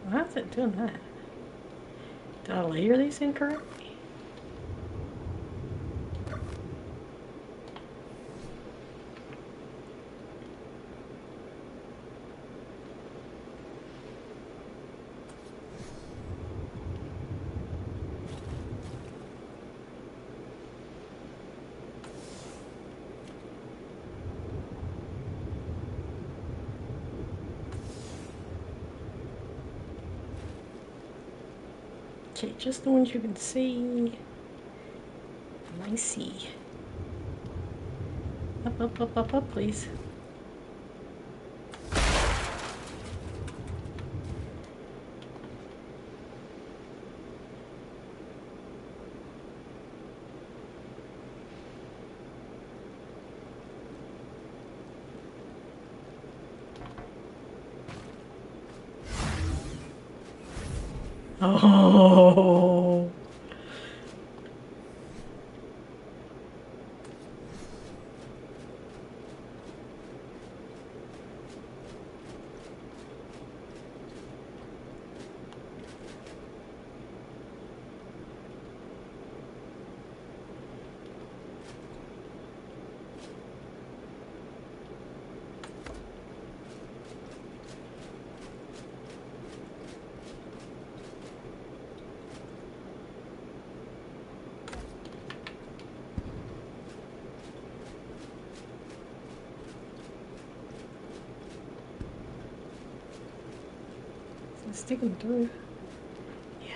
Why is it doing that? Did I layer these incorrectly? Okay, just the ones you can see. Let me see. Up, up, up, up, up, please. Oh. Sticking through. Yeah.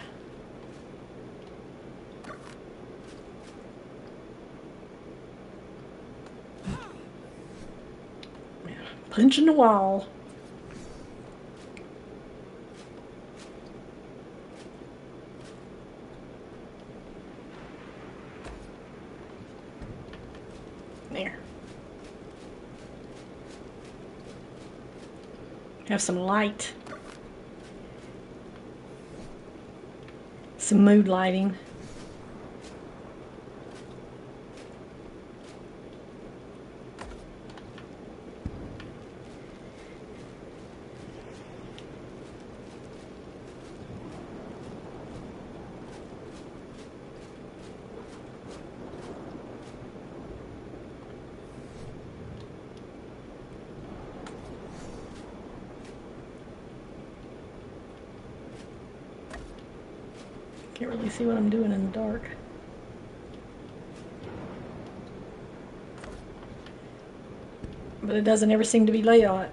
Yeah. Punching the wall. There. Have some light. Some mood lighting. Can't really see what I'm doing in the dark. But it doesn't ever seem to be layout.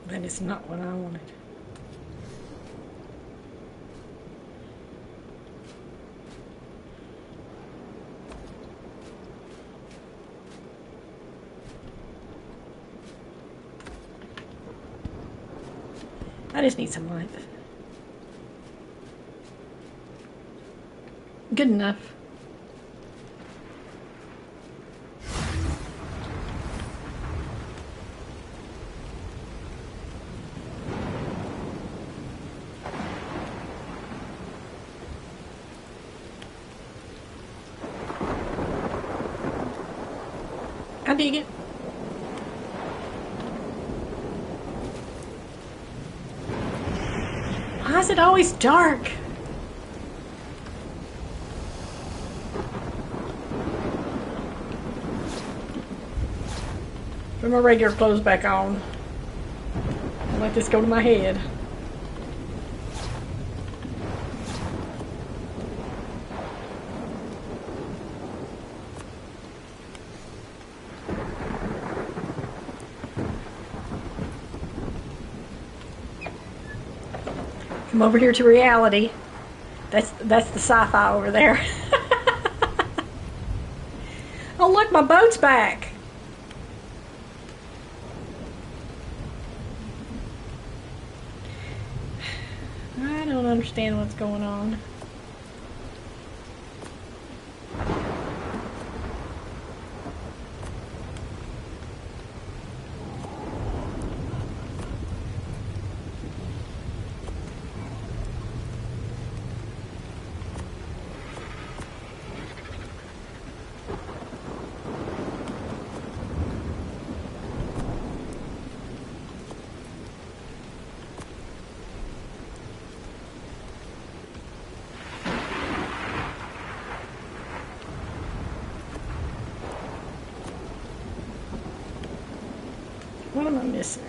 That is not what I wanted. I just need some light. Good enough. I dig it. Why is it always dark? Put my regular clothes back on. Let this go to my head. Come over here to reality. That's the sci-fi over there. Oh look, my boat's back. I don't understand what's going on. What am I missing?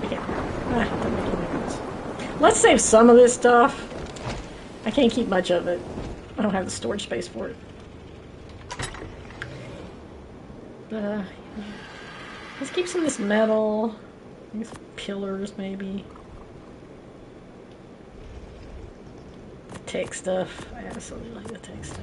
Okay. Don't make any difference. Let's save some of this stuff. I can't keep much of it. I don't have the storage space for it. Let's keep some of this metal. Maybe some pillars, maybe. The tech stuff. I absolutely like the tech stuff.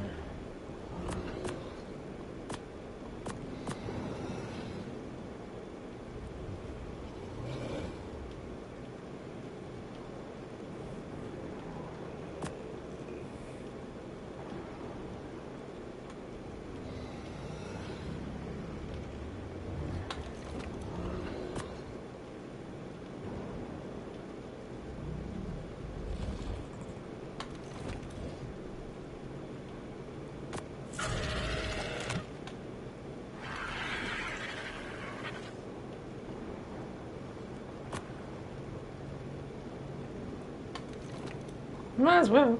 Might as well.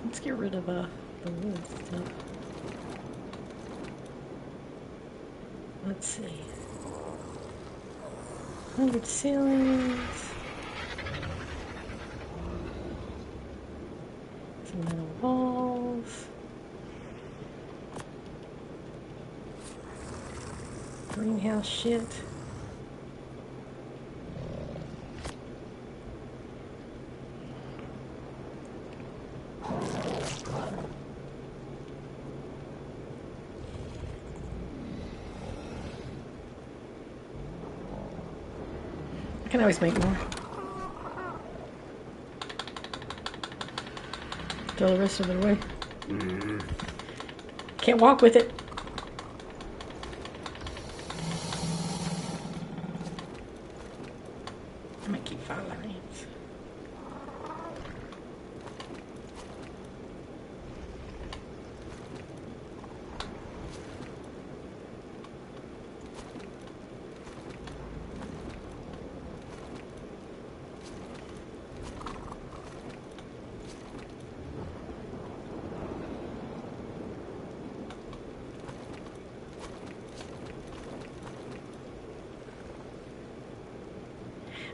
Let's get rid of the wood stuff. Let's see. 100 ceilings. Some metal walls. Greenhouse shit. I can always make more. Throw the rest of it away. Can't walk with it. I might keep 5 lamps.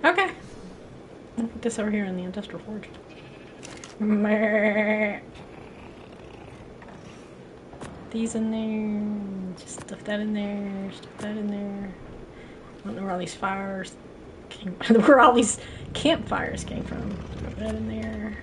Okay. I'll put this over here in the industrial forge. Meh. These in there. Just stuff that in there. Stuff that in there. I don't know where all these fires came where all these campfires came from. Put that in there.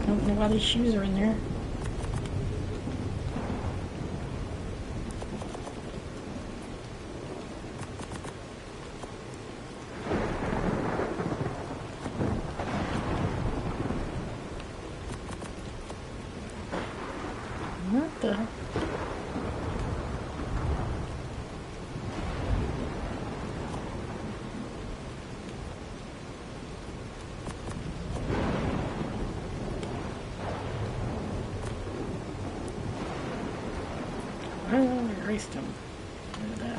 I don't know why these shoes are in there. What the? Oh, I erased them. Look at that.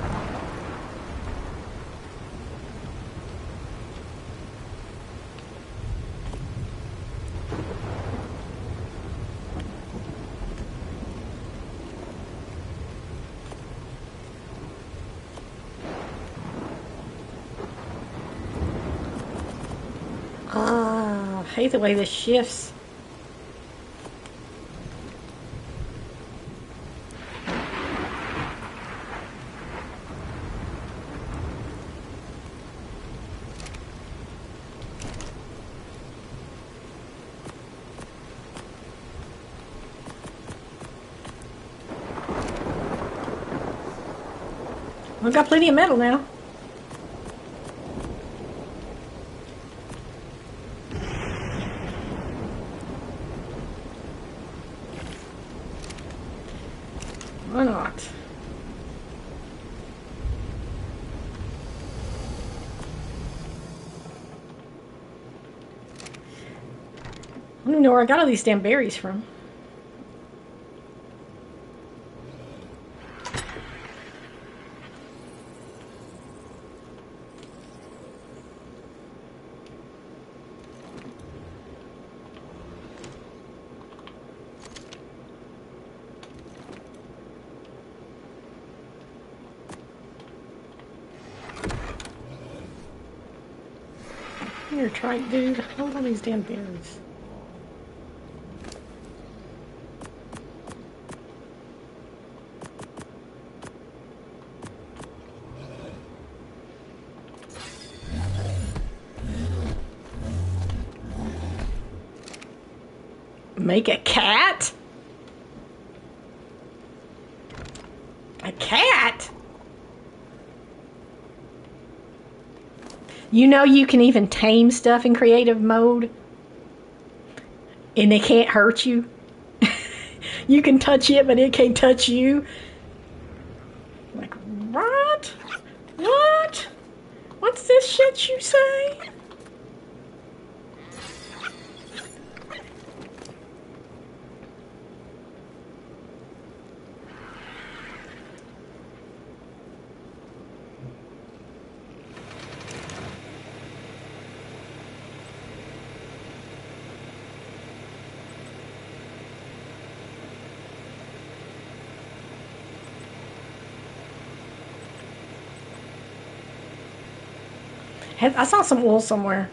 Ah, I hate the way this shifts. I've got plenty of metal now. Why not? I don't even know where I got all these damn berries from. Here, try it, dude. Hold all these damn berries. Make a cat? A cat? You know you can even tame stuff in creative mode? And they can't hurt you? You can touch it, but it can't touch you? Like, what? What? What's this shit you say? I saw some wool somewhere.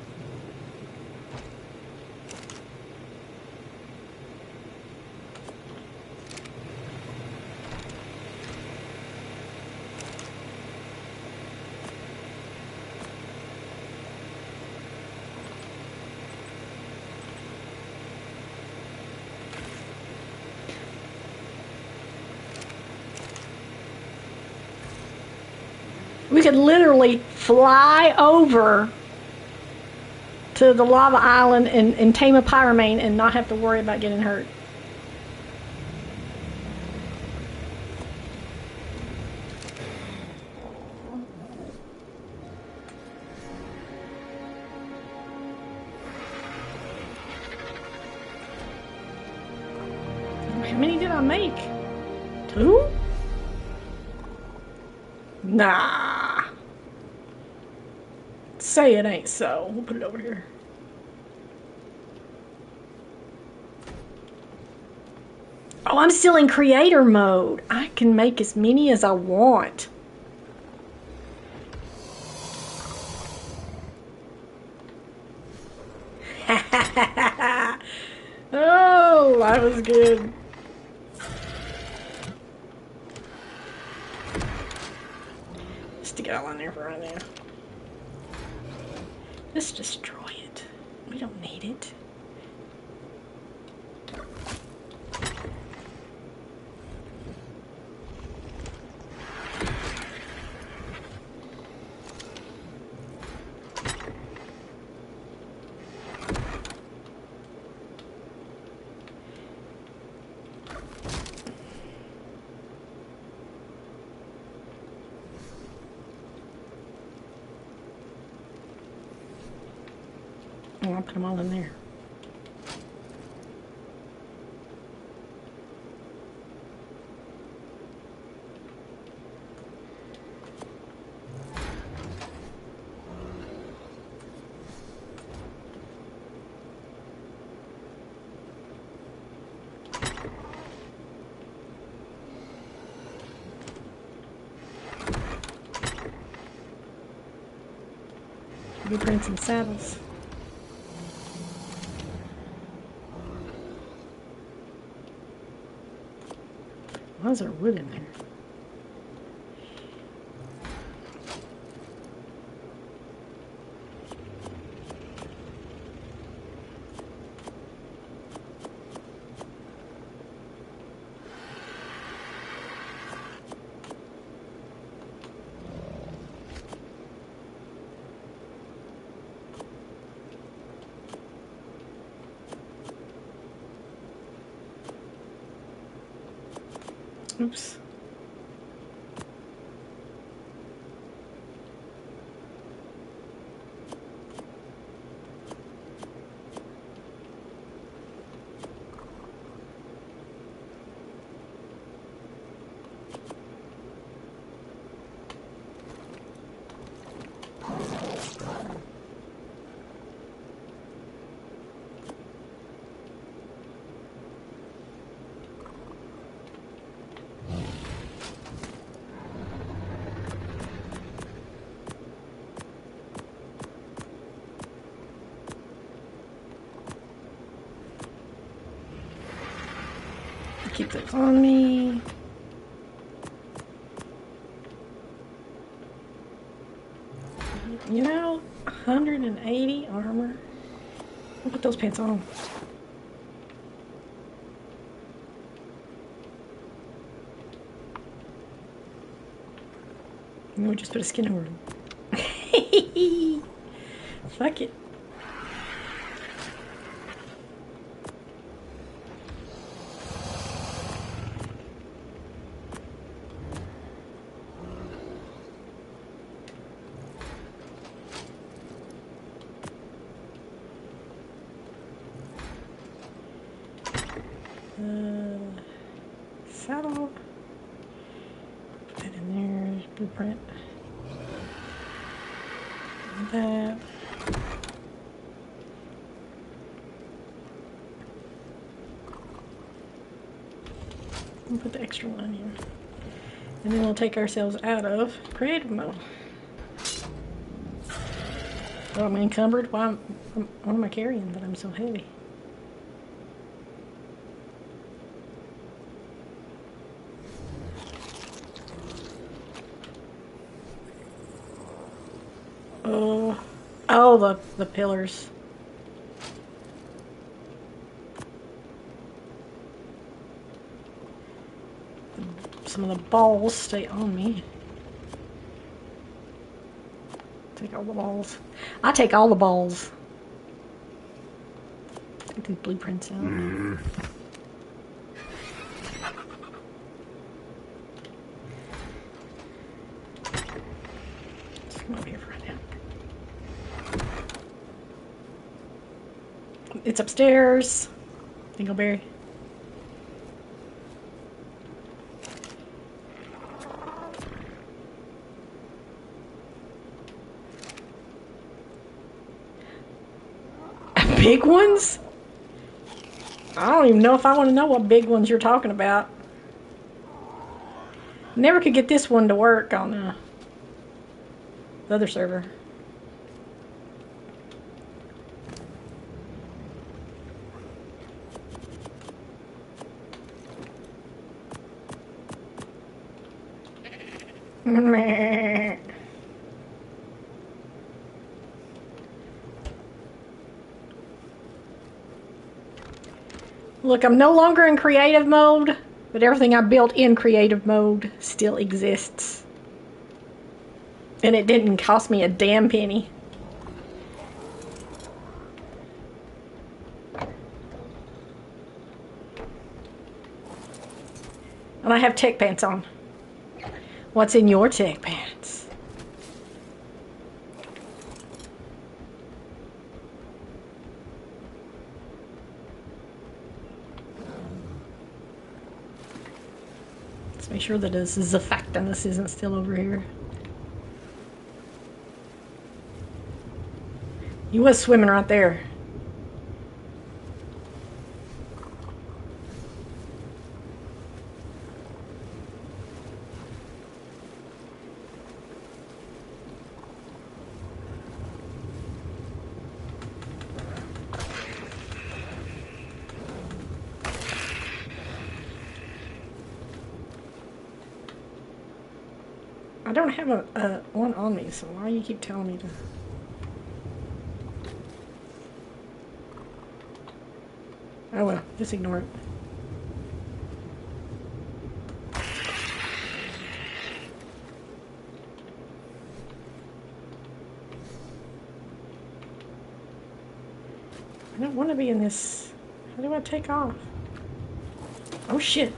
We could literally fly over to the lava island and tame a pyromane and not have to worry about getting hurt. How many did I make? 2? Nah. Say it ain't so. We'll put it over here. Oh, I'm still in creator mode. I can make as many as I want. Oh, that was good. Stick it all in there for right now. Just destroy it. We don't need it. Oh, I'll put them all in there. Blueprints and saddles. Why is there wood in there? Oops. Keep those on me. You know, 180 armor. I'll put those pants on. And we just put a skin over them. Fuck it. Saddle. Put that in there. Blueprint. That. We'll put the extra one in. And then we'll take ourselves out of creative mode. Oh, I'm encumbered. What am I carrying that I'm so heavy? Oh, the pillars. Some of the balls stay on me. Take all the balls. I take all the balls. Take these blueprints out. Let's come over here for right now. It's upstairs. Dingleberry. Big ones? I don't even know if I want to know what big ones you're talking about. Never could get this one to work on the other server. Look, I'm no longer in creative mode, but everything I built in creative mode still exists. And it didn't cost me a damn penny. And I have tech pants on. What's in your tech pants? Let's make sure that this is a fact and this isn't still over here. He was swimming right there. I don't have a one on me, so why do you keep telling me to? Oh well, just ignore it. I don't want to be in this. How do I take off? Oh shit.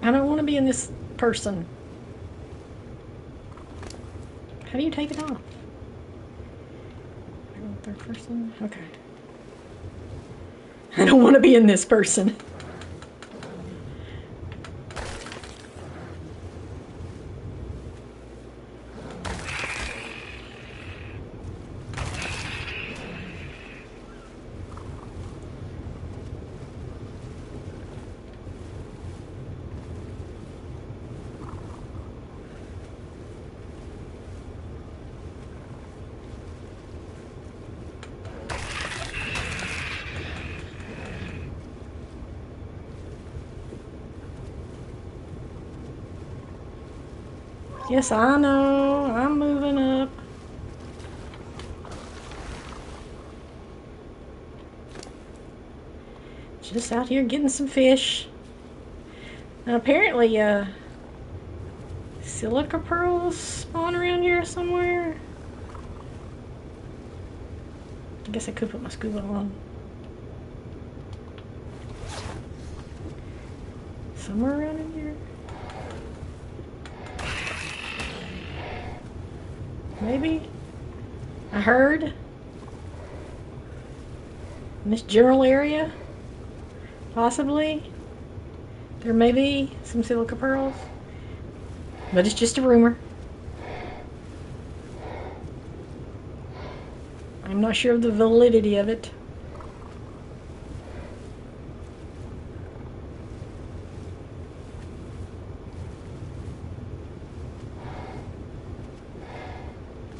I don't want to be in this person. How do you take it off? Third person? Okay. I don't want to be in this person. Yes, I know. I'm moving up. Just out here getting some fish. Now, apparently, silica pearls spawn around here somewhere. I guess I could put my scuba on. Somewhere around in here. Maybe? I heard. In this general area? Possibly. There may be some silica pearls. But it's just a rumor. I'm not sure of the validity of it.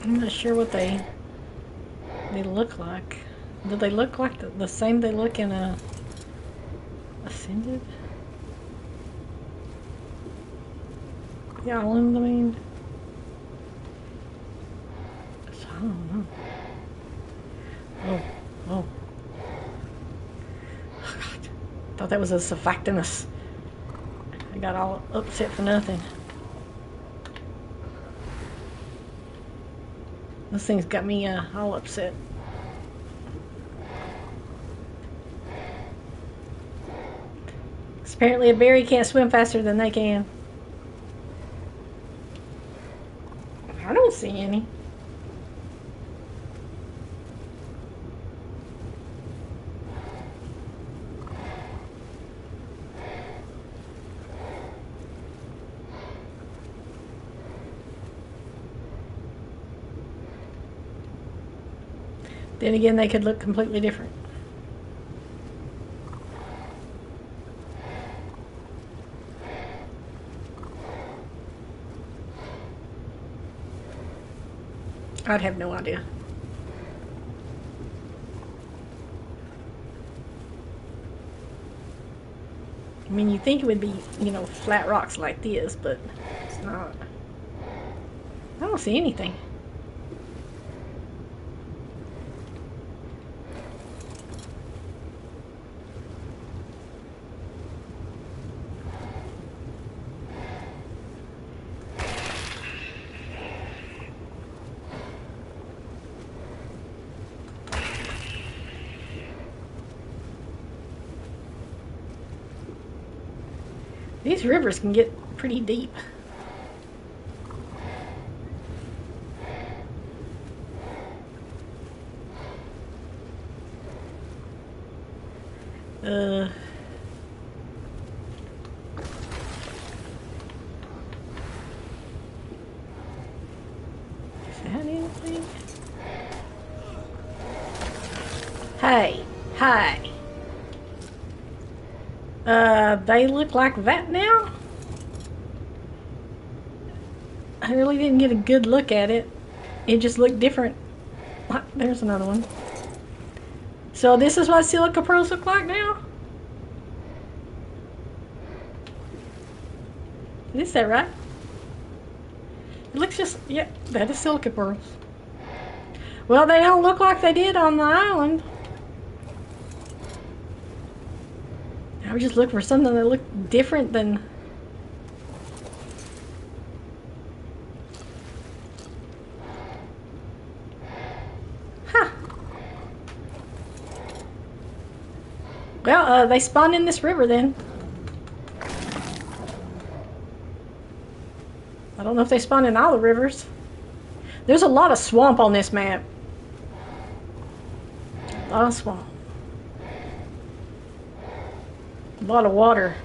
I'm not sure what they look like. Do they look like the same they look in a Ascended? The island, I mean. I don't know. Oh. Oh God. Thought that was a surfactanus. I got all upset for nothing. This thing's got me all upset. Apparently a berry can't swim faster than they can. I don't see any. Then again, they could look completely different. I'd have no idea. I mean, you'd think it would be, you know, flat rocks like this, but it's not. I don't see anything. These rivers can get pretty deep. Is that anything? Hey, hey. They look like that now? I really didn't get a good look at it. It just looked different. There's another one. So this is what silica pearls look like now? Is that right? It looks just, yeah, that is silica pearls. Well, they don't look like they did on the island. I was just looking for something that looked different than... Huh. Well, they spawned in this river then. I don't know if they spawned in all the rivers. There's a lot of swamp on this map. A lot of swamp. A lot of water.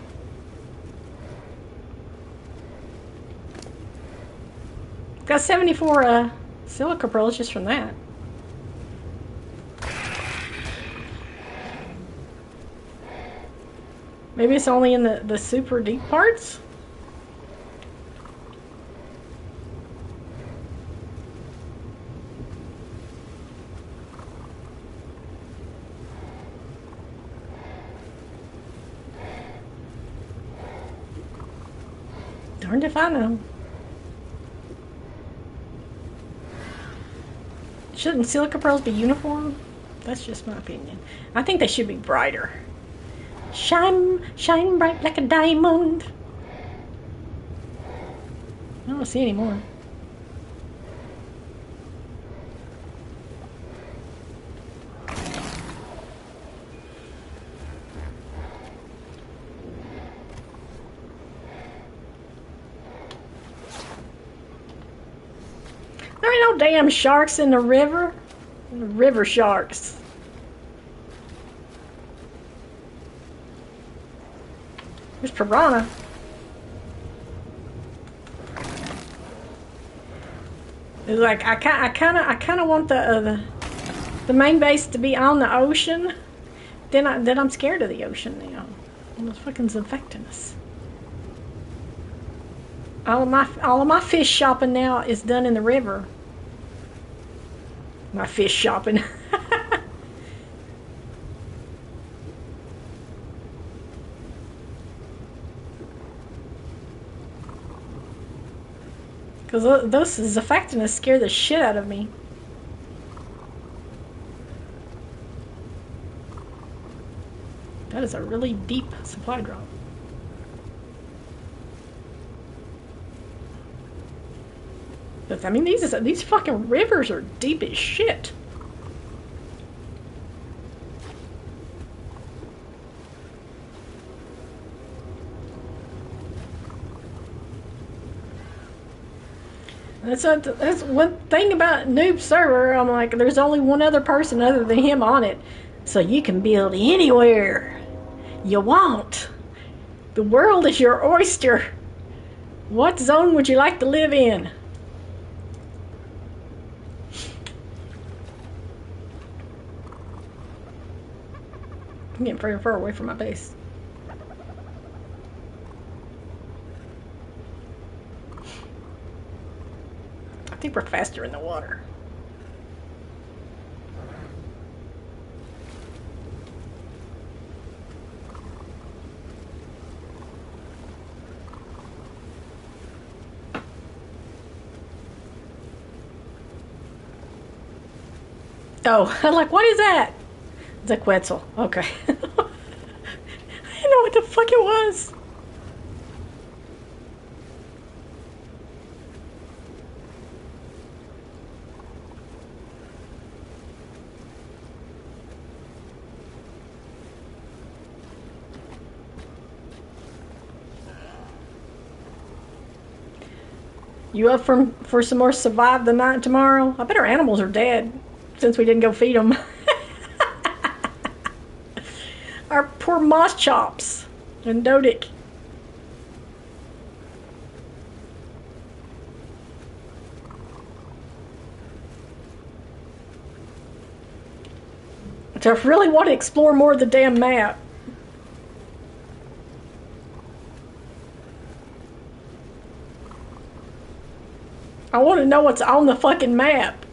Got 74 silica pearls just from that. Maybe it's only in the super deep parts? Darned if I know. Shouldn't silica pearls be uniform? That's just my opinion. I think they should be brighter. Shine, shine bright like a diamond. I don't see any more. There ain't no damn sharks in the river. River sharks. There's piranha. It's like I kind of want the main base to be on the ocean. Then I'm scared of the ocean now. Those fucking's infecting us. All of my fish shopping now is done in the river. My fish shopping. Because those Zafactinus scare the shit out of me. That is a really deep supply drop. But I mean, these fucking rivers are deep as shit. That's one thing about Noob Server. I'm like, there's only one other person other than him on it, so you can build anywhere you want. The world is your oyster. What zone would you like to live in? I'm getting very far away from my base. I think we're faster in the water. Oh, I'm like, what is that? It's a Quetzal. Okay. I didn't know what the fuck it was. You up for some more survive the night tomorrow? I bet our animals are dead since we didn't go feed them. Our poor moss chops and Dodic. So I really want to explore more of the damn map. I want to know what's on the fucking map.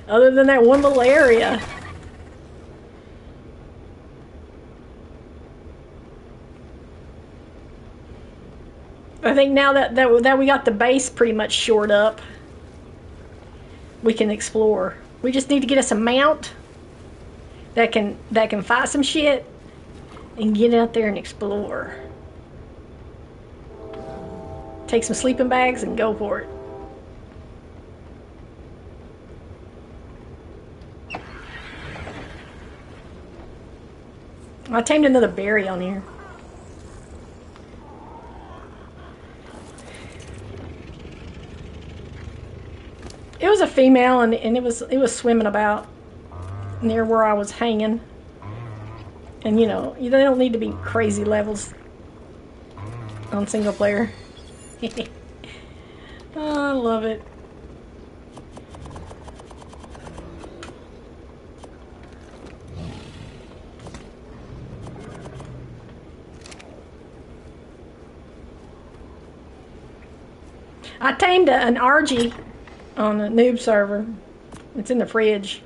Other than that one little area. I think now that we got the base pretty much shored up, we can explore. We just need to get us a mount that can fight some shit and get out there and explore. Take some sleeping bags and go for it. I tamed another berry on here. It was a female, and it was swimming about near where I was hanging. And you know, they don't need to be crazy levels on single player. Oh, I love it. I tamed an Argy on a noob server. It's in the fridge.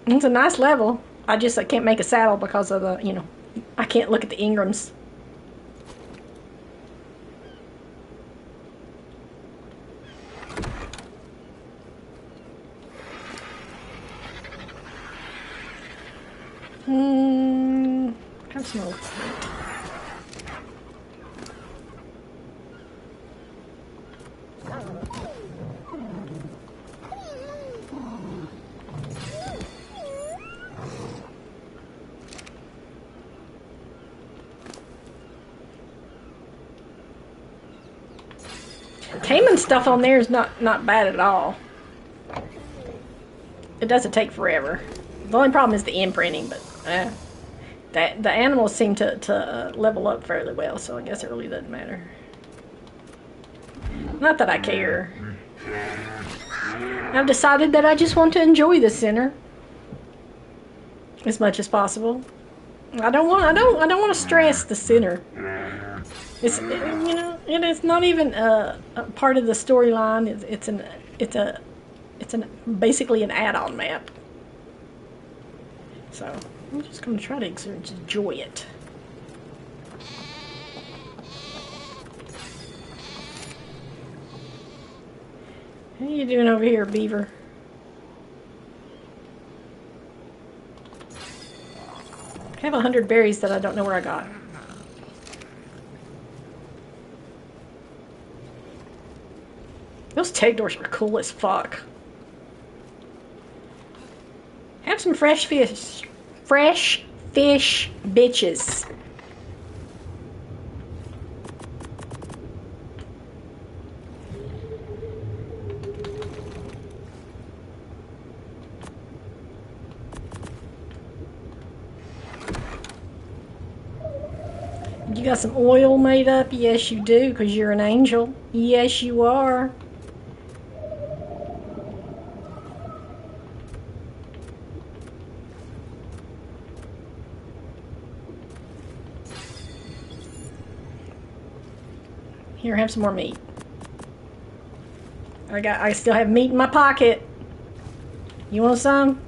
It's a nice level. I can't make a saddle because of the, you know, I can't look at the Ingrams. Have some more. Taming stuff on there is not bad at all. It doesn't take forever. The only problem is the imprinting, but the animals seem to level up fairly well, so I guess it really doesn't matter. Not that I care. I've decided that I just want to enjoy the center as much as possible. I don't want to stress the center. It's, you know, it's not even a part of the storyline. It's basically an add-on map. So I'm just going to try to enjoy it. How you doing over here, Beaver? I have 100 berries that I don't know where I got. Those Tegdors are cool as fuck. Have some fresh fish. Fresh fish, bitches. You got some oil made up? Yes, you do, because you're an angel. Yes, you are. Here, have some more meat. I still have meat in my pocket. You want some?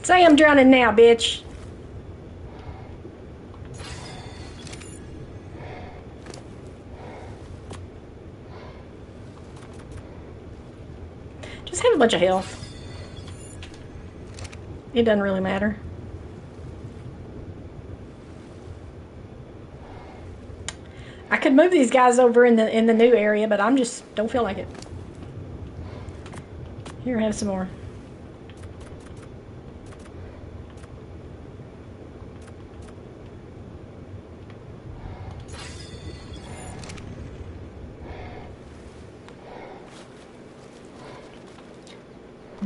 Say I'm drowning now, bitch. Just have a bunch of health. It doesn't really matter. I could move these guys over in the new area, but I'm just don't feel like it. Here, have some more.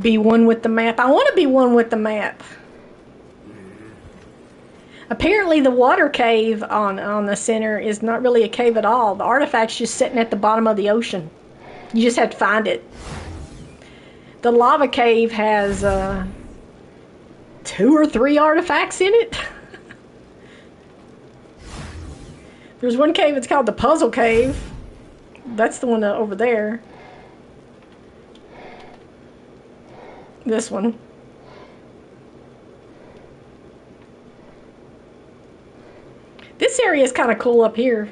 Be one with the map. I want to be one with the map. Apparently the water cave on the center is not really a cave at all. The artifact's just sitting at the bottom of the ocean. You just have to find it. The lava cave has 2 or 3 artifacts in it. There's one cave, it's called the Puzzle Cave. That's the one over there. This one. This area is kind of cool up here.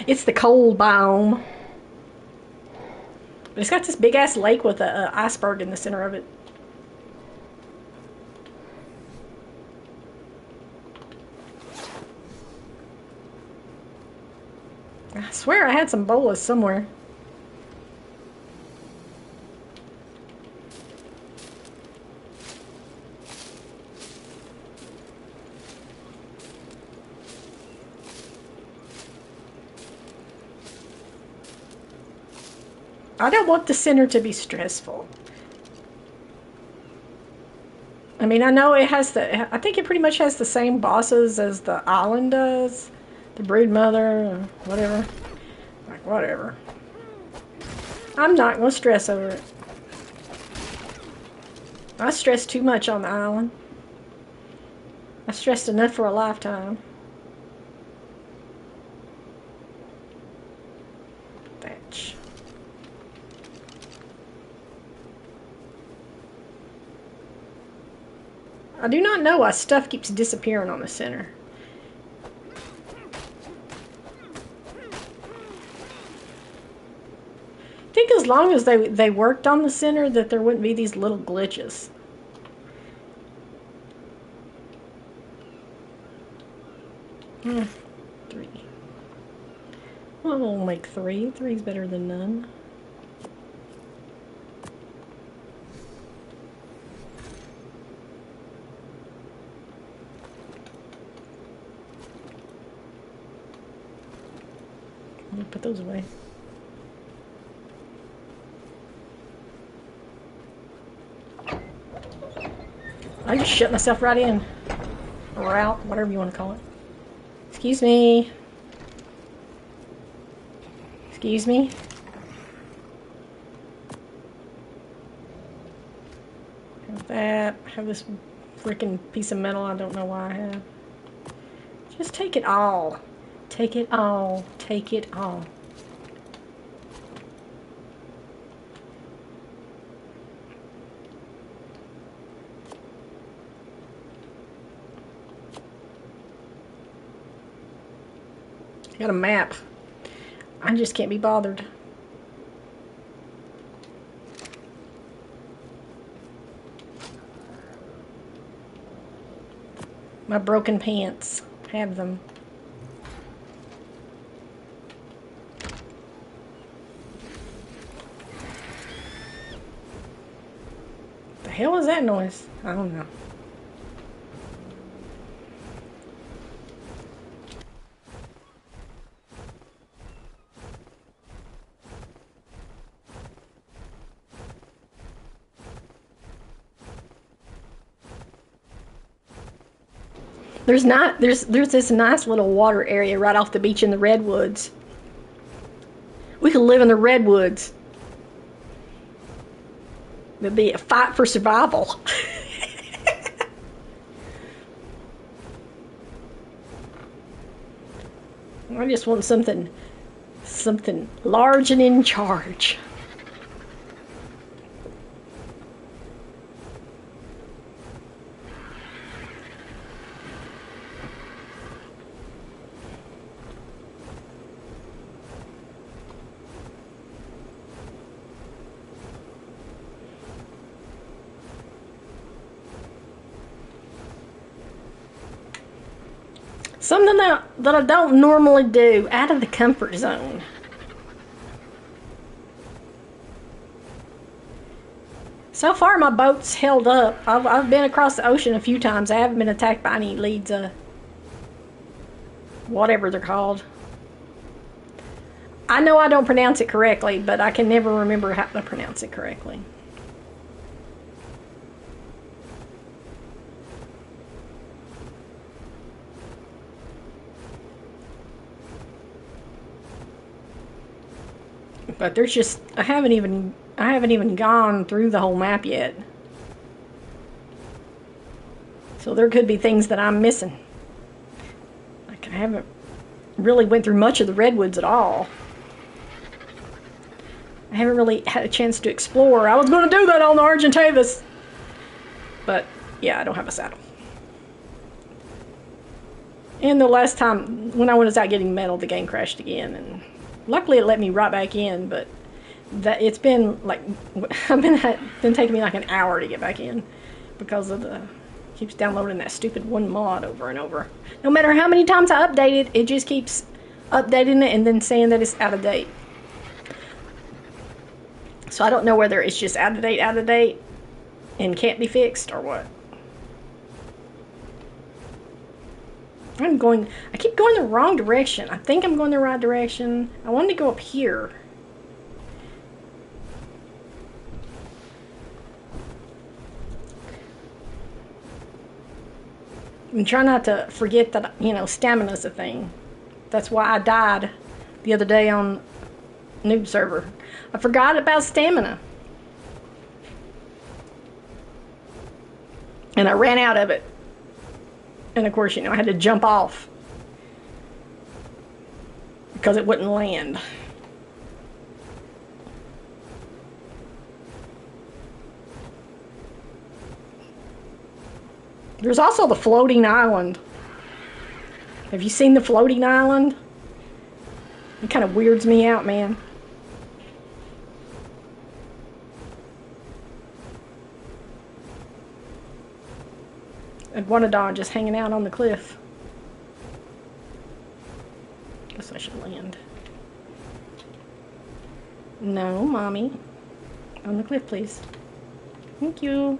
It's the cold biome. But it's got this big ass lake with an iceberg in the center of it. I swear I had some bolas somewhere. I don't want the center to be stressful. I mean, I know it has I think it pretty much has the same bosses as the island does. The brood mother, or whatever. Like, whatever. I'm not going to stress over it. I stress too much on the island. I stressed enough for a lifetime. Thatch. I do not know why stuff keeps disappearing on the center. I think as long as they worked on the center that there wouldn't be these little glitches. Hmm. 3. Well, we'll make 3. 3's better than none. Let me put those away. I just shut myself right in. Or out, whatever you want to call it. Excuse me. Excuse me. Have that. Have this freaking piece of metal I don't know why I have. Just take it all. Take it all. Take it all. Got a map. I just can't be bothered. My broken pants. Have them. The hell is that noise? I don't know. There's this nice little water area right off the beach in the redwoods. We could live in the redwoods. It'd be a fight for survival. I just want something large and in charge. Something that I don't normally do, out of the comfort zone. So far, my boat's held up. I've been across the ocean a few times. I haven't been attacked by any leads, whatever they're called. I know I don't pronounce it correctly, but I can never remember how to pronounce it correctly. But there's just I haven't even gone through the whole map yet. So there could be things that I'm missing. Like I haven't really went through much of the redwoods at all. I haven't really had a chance to explore. I was going to do that on the Argentavis. But yeah, I don't have a saddle. And the last time when I was out getting metal, the game crashed again, and luckily it let me right back in, but it's been like been taking me like an hour to get back in because of keeps downloading that stupid one mod over and over. No matter how many times I update it, it just keeps updating it and then saying that it's out of date. So I don't know whether it's just out of date, and can't be fixed or what. I keep going the wrong direction. I think I'm going the right direction. I wanted to go up here. I'm trying not to forget that, stamina's a thing. That's why I died the other day on noob server. I forgot about stamina. And I ran out of it. And of course, I had to jump off because it wouldn't land. There's also the floating island. Have you seen the floating island? It kind of weirds me out, man. Iguanodon just hanging out on the cliff. Guess I should land. No, mommy. On the cliff, please. Thank you.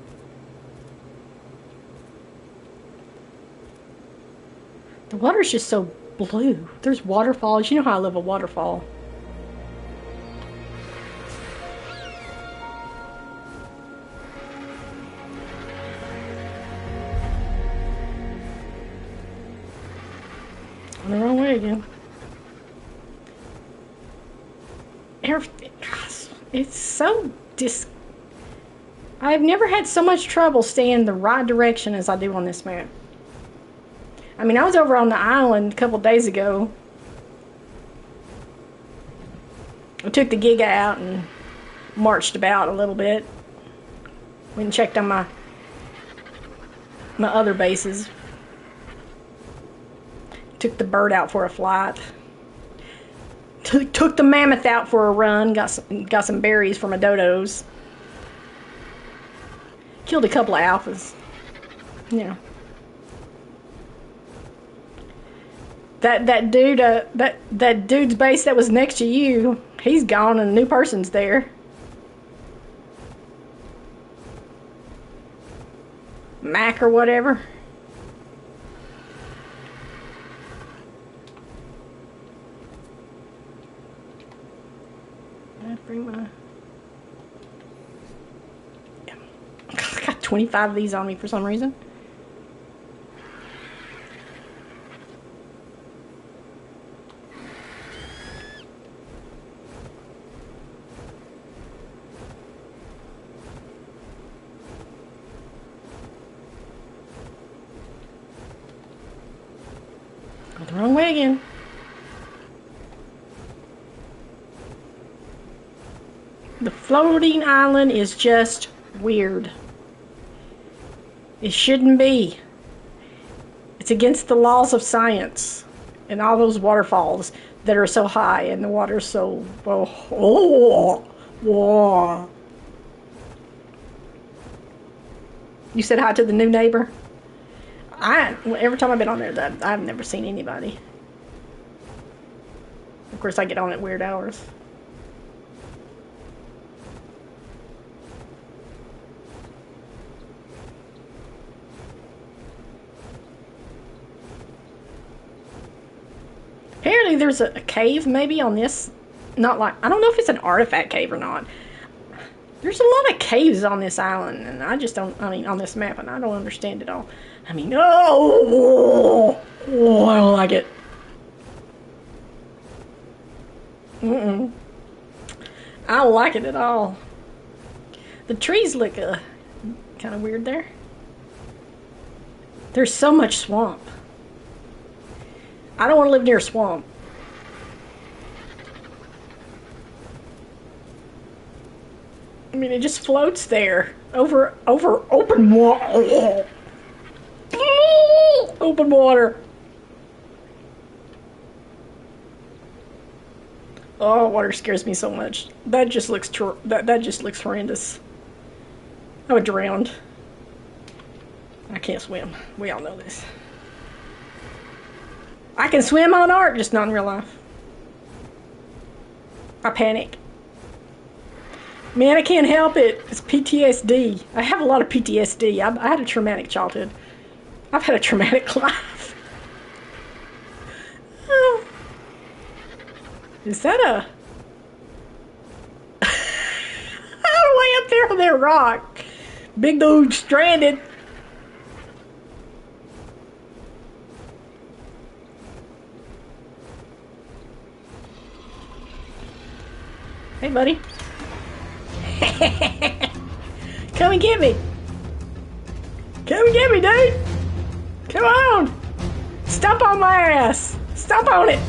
The water's just so blue. There's waterfalls. You know how I love a waterfall. The wrong way again. It's so I've never had so much trouble staying the right direction as I do on this map. I mean, I was over on the island a couple days ago. I took the Giga out and marched about a little bit. Went and checked on my other bases. Took the bird out for a flight. Took the mammoth out for a run. Got some berries for my dodos. Killed a couple of alphas. Yeah. That dude, that dude's base that was next to you, he's gone and a new person's there. Mac or whatever. Yeah. I got 25 of these on me for some reason. Go the wrong way again. The floating island is just weird. It shouldn't be. It's against the laws of science. And all those waterfalls that are so high and the water's so... Oh. You said hi to the new neighbor? Every time I've been on there, I've never seen anybody. Of course, I get on at weird hours. Apparently there's a cave maybe on this, not like, I don't know if it's an artifact cave or not. There's a lot of caves on this island, and I just don't, on this map, and I don't understand it all. I don't like it. I don't like it at all. The trees look kind of weird there. There's so much swamp. I don't want to live near a swamp. I mean, it just floats there over open water. Open water. Oh, water scares me so much. That just looks that just looks horrendous. I would drown. I can't swim. We all know this. I can swim on art, just not in real life. I panic. Man, I can't help it. It's PTSD. I have a lot of PTSD. I had a traumatic childhood. I've had a traumatic life. Oh. Is that a... way up there on that rock. Big dude stranded. Hey, buddy. Come and get me. Come and get me, dude. Come on. Stomp on my ass. Stomp on it.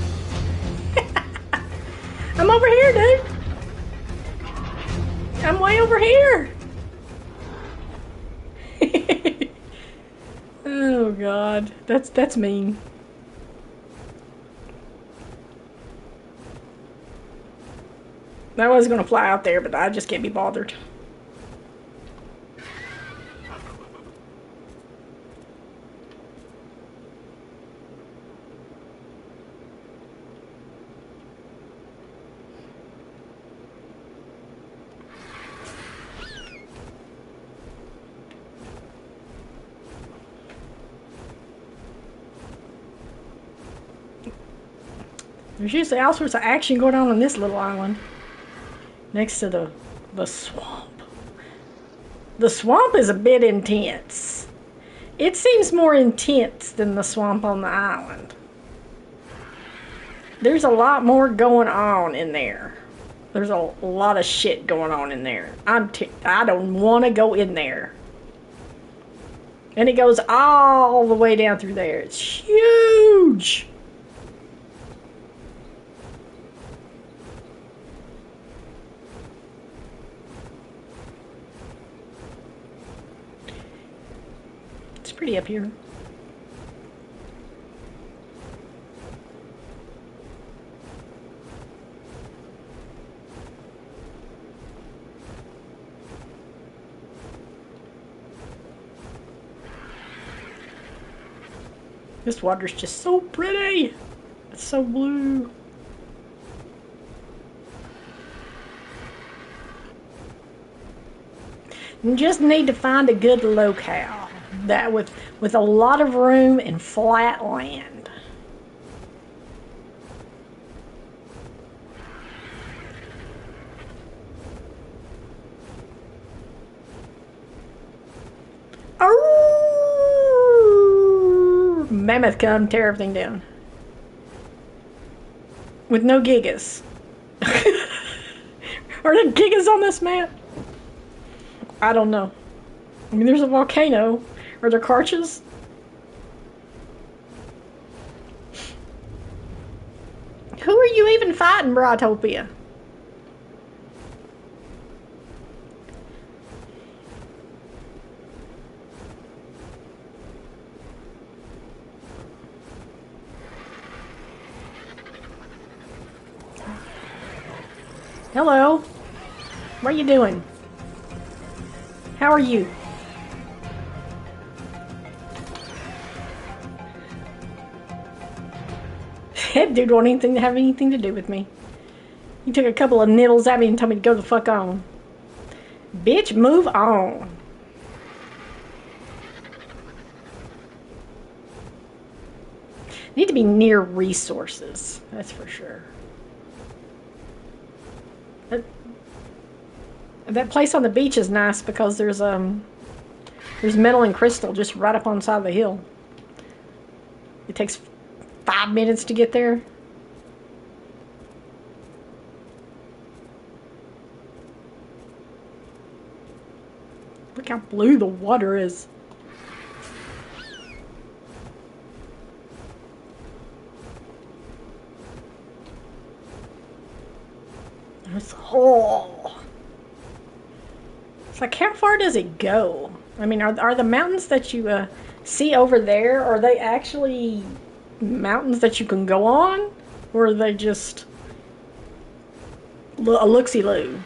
I'm over here, dude. I'm way over here. Oh, God. That's mean. I was going to fly out there, but I just can't be bothered. There's usually all sorts of action going on this little island. Next to the swamp. The swamp is a bit intense. It seems more intense than the swamp on the island. There's a lot more going on in there. There's a lot of shit going on in there. I don't want to go in there. And it goes all the way down through there. It's huge. It's pretty up here. This water's just so pretty. It's so blue. You just need to find a good locale that with a lot of room and flat land. Oh, mammoth come tear everything down with no gigas. Are there gigas on this map? I don't know. I mean, there's a volcano. Are there karchas? Who are you even fighting, Brightopia? Hello. What are you doing? How are you? That dude won't anything to have anything to do with me. He took a couple of niddles at me and told me to go the fuck on. Bitch, move on. Need to be near resources, that's for sure. That place on the beach is nice because there's metal and crystal just right up on the side of the hill. It takes 5 minutes to get there. Look how blue the water is. Oh. It's like, how far does it go? I mean, are the mountains that you see over there, are they actually mountains that you can go on? Or are they just a looksy-loo?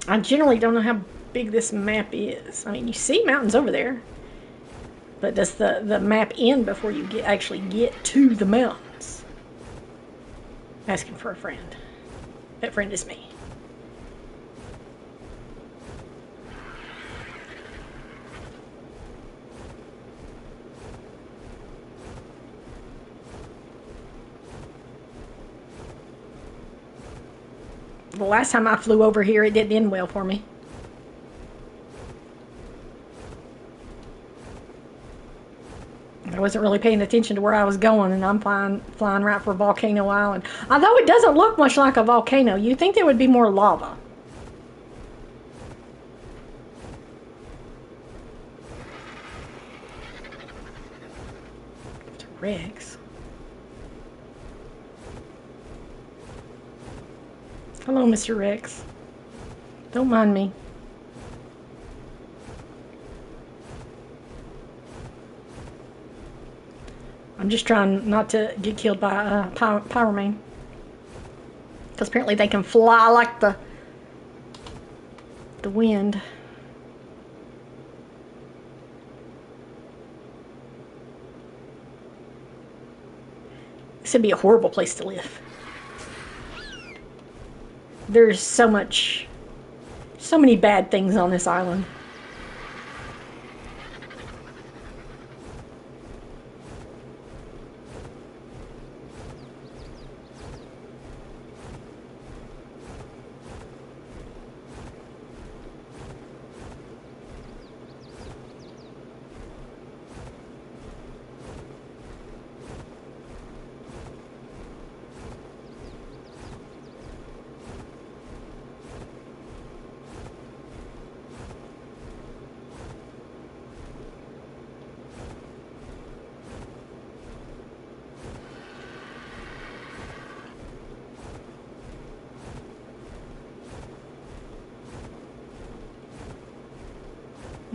I generally don't know how big this map is. I mean, you see mountains over there. But does the map end before you actually get to the mountains? Asking for a friend. That friend is me. The last time I flew over here, it didn't end well for me. I wasn't really paying attention to where I was going, and I'm flying right for Volcano Island. Although it doesn't look much like a volcano, you'd think there would be more lava. It's Rex. Hello, Mr. Rex. Don't mind me. I'm just trying not to get killed by Pyromane. Because apparently they can fly like the wind. This would be a horrible place to live. There's so many bad things on this island.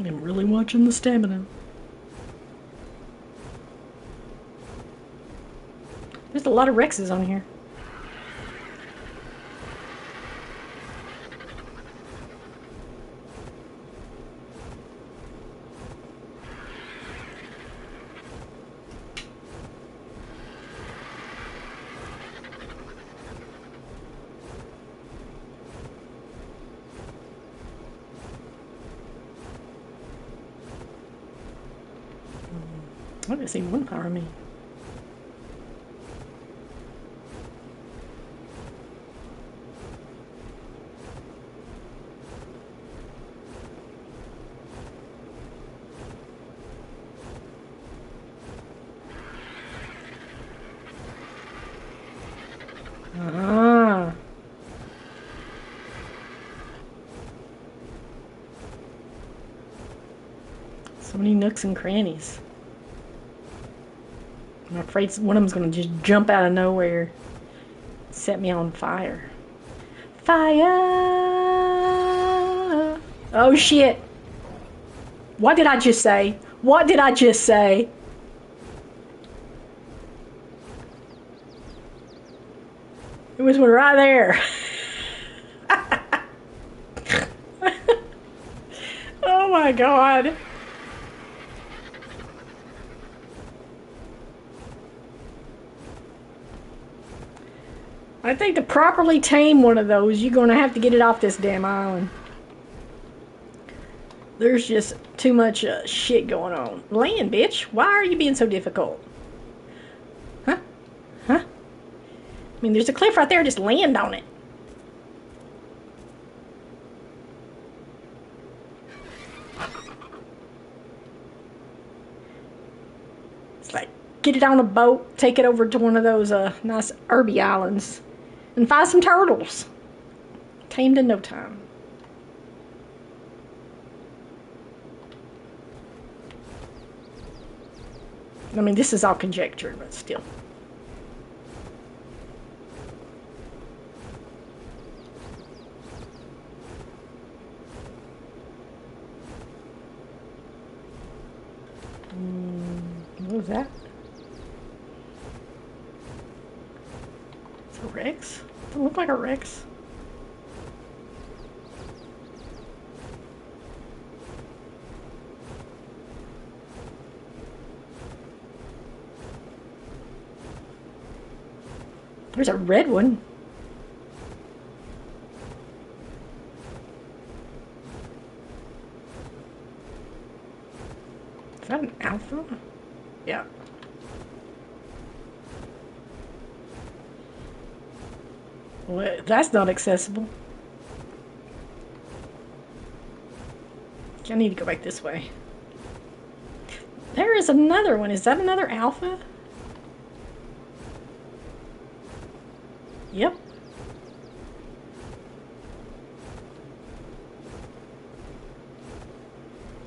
I'm really watching the stamina. There's a lot of Rexes on here. I didn't see one power me. Ah. So many nooks and crannies. I'm afraid one of them's gonna just jump out of nowhere, set me on fire. Fire! Oh shit! What did I just say? What did I just say? It was one right there. Oh my god. I think to properly tame one of those, you're gonna have to get it off this damn island. There's just too much shit going on. Land, bitch. Why are you being so difficult? Huh? Huh? I mean, there's a cliff right there. Just land on it. It's like, get it on a boat, take it over to one of those nice herby islands, and find some turtles. Tamed in no time. I mean, this is all conjecture, but still. What was that? It's a Rex? Doesn't look like a Rex. There's a red one. Is that an alpha? Yeah. Well, that's not accessible. I need to go back this way. There is another one. Is that another alpha? Yep.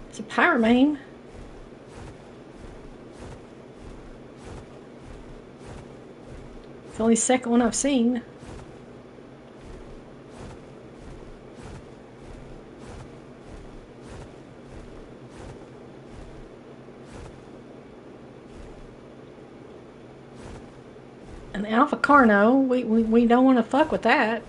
It's a pyromane. It's the only second one I've seen. An Alpha Carno, we don't want to fuck with that.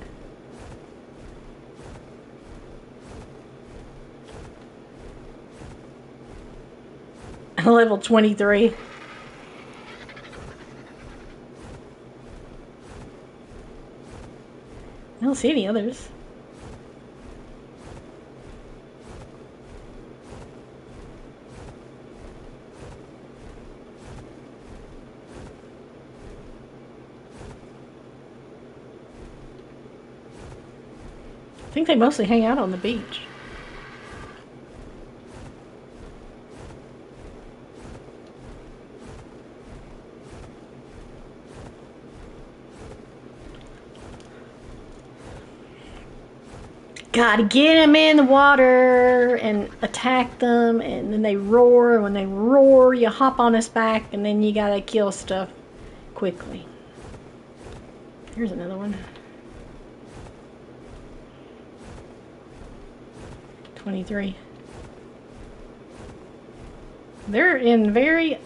Level 23. I don't see any others. I think they mostly hang out on the beach. Gotta get them in the water and attack them, and then they roar, and when they roar you hop on its back, and then you gotta kill stuff quickly. Here's another one. 23. They're in very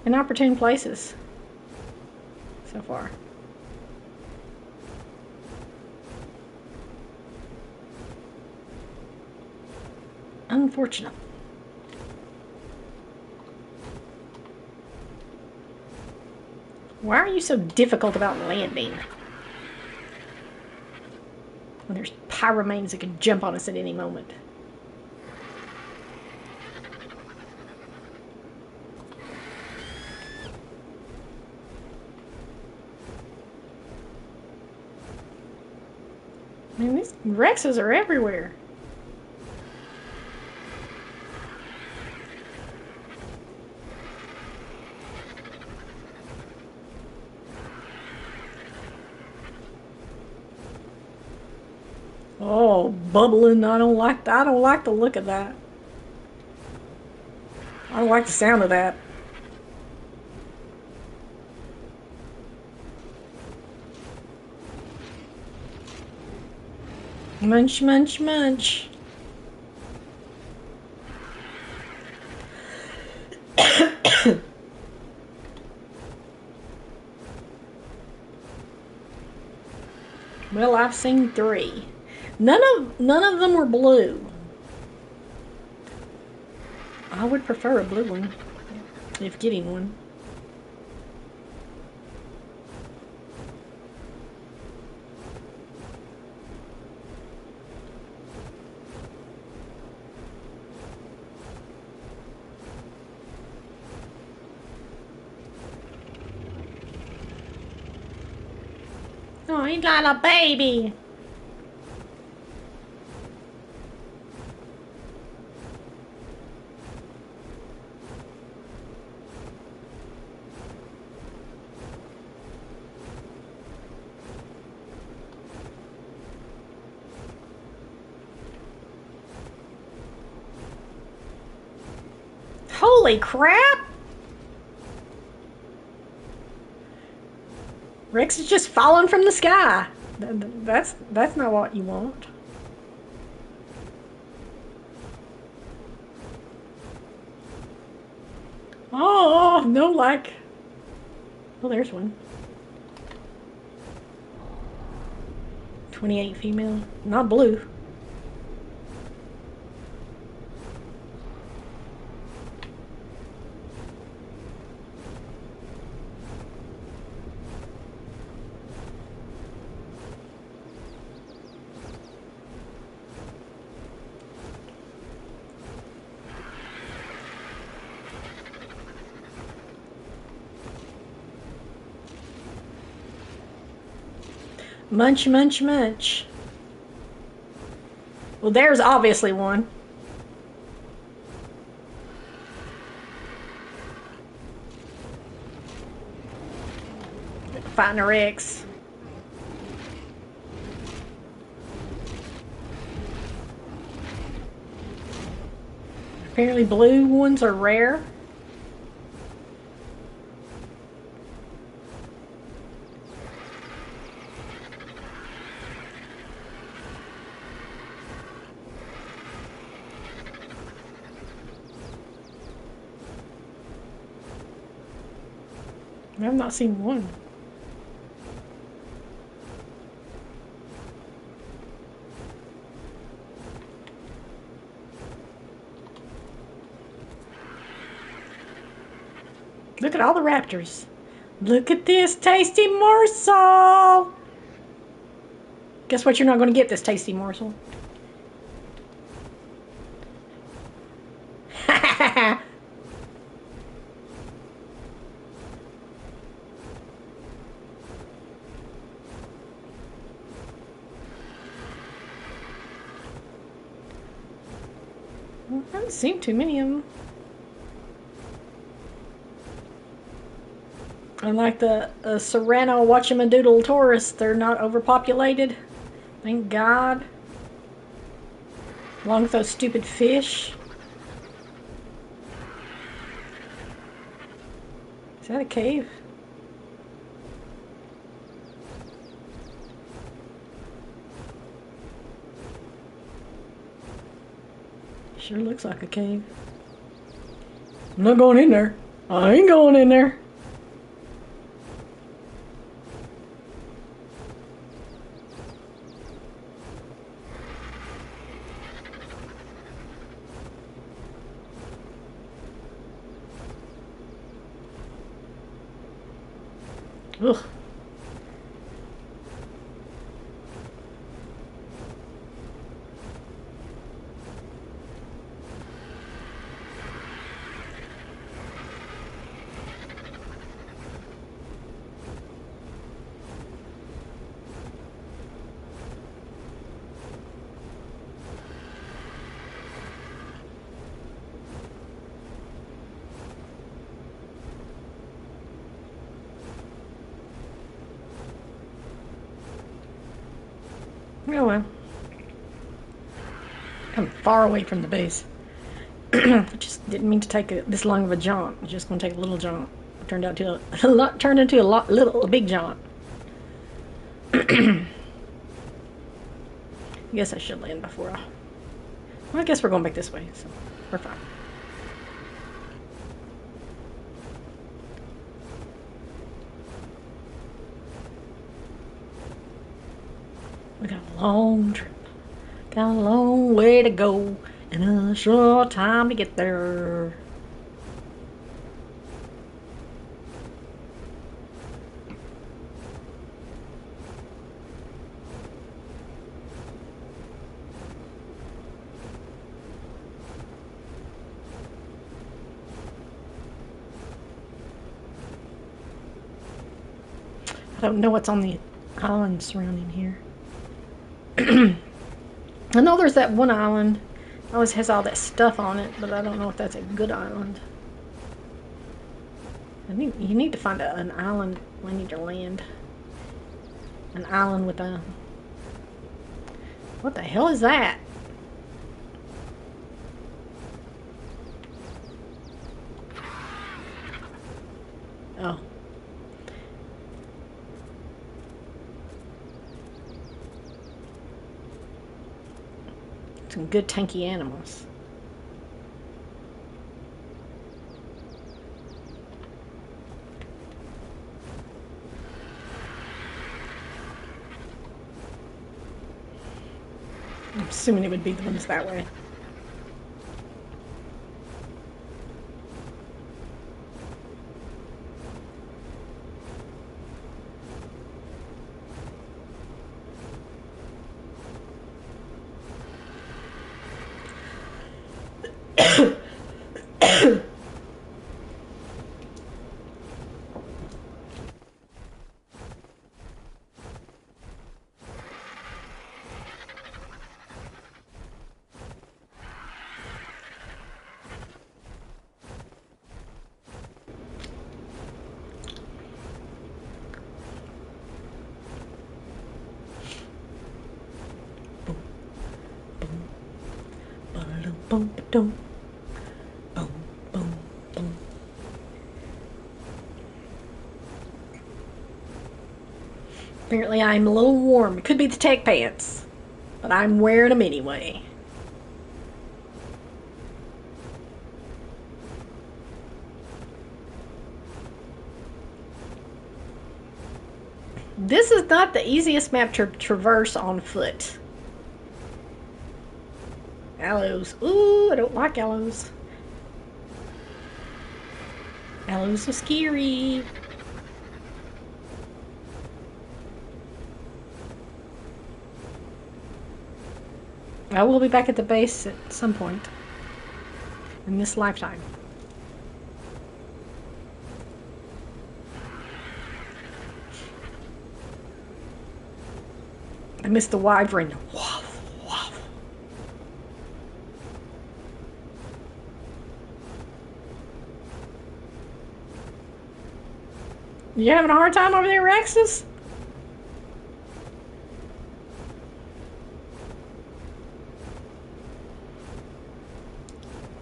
inopportune places so far. Unfortunate. Why are you so difficult about landing? When there's pyromanes that can jump on us at any moment. Man, these Rexes are everywhere. Oh, bubbling. I don't like the look of that. I don't like the sound of that. Munch, munch, munch. Well, I've seen 3. None of them were blue. I would prefer a blue one, if getting one. Oh, he's got a baby. Holy crap! Rex is just falling from the sky. That's not what you want. Oh, no, like... Well, there's one. 28 female. Not blue. Munch, munch, munch. Well, there's obviously one. Fighting a Rex. Apparently blue ones are rare. I've not seen one. Look at all the raptors. Look at this tasty morsel. Guess what? You're not going to get this tasty morsel. I haven't seen too many of them. Unlike the Serrano Watchamadoodle tourists, they're not overpopulated. Thank God. Along with those stupid fish. Is that a cave? Sure looks like a cave. I'm not going in there. I ain't going in there. Ugh. Oh well. I'm far away from the base. I just didn't mean to take this long of a jaunt. I was just going to take a little jaunt. It turned out to turned into a big jaunt. I guess I should land before well, I guess we're going back this way, so we're fine. We got a long trip. Got a long way to go and a short time to get there. I don't know what's on the island surrounding here. I know there's that one island. It always has all that stuff on it, but I don't know if that's a good island. You need to find an island when you need to land. An island with a... What the hell is that? Oh. Some good tanky animals. I'm assuming it would be the ones that way. Boom, boom, boom, boom, boom. Apparently I'm a little warm. It could be the tech pants, but I'm wearing them anyway. This is not the easiest map to traverse on foot. Aloes. Ooh, I don't like aloes. Aloes are scary. I will be back at the base at some point in this lifetime. I missed the wyvern. Wow. You having a hard time over there, Rexus?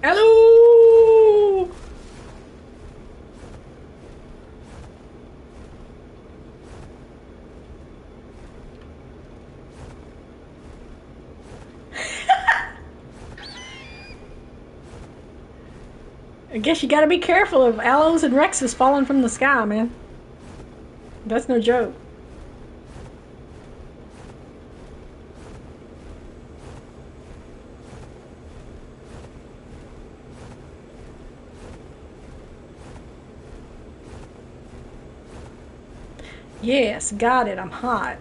Hello! I guess you gotta be careful of aloes and Rexus falling from the sky, man. That's no joke. Yes, got it. I'm hot.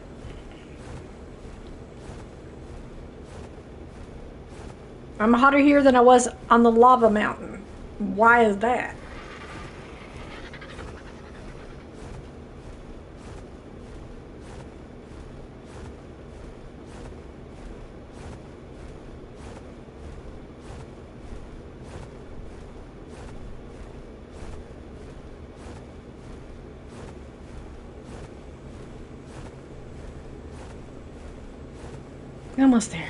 I'm hotter here than I was on the lava mountain. Why is that? Almost there.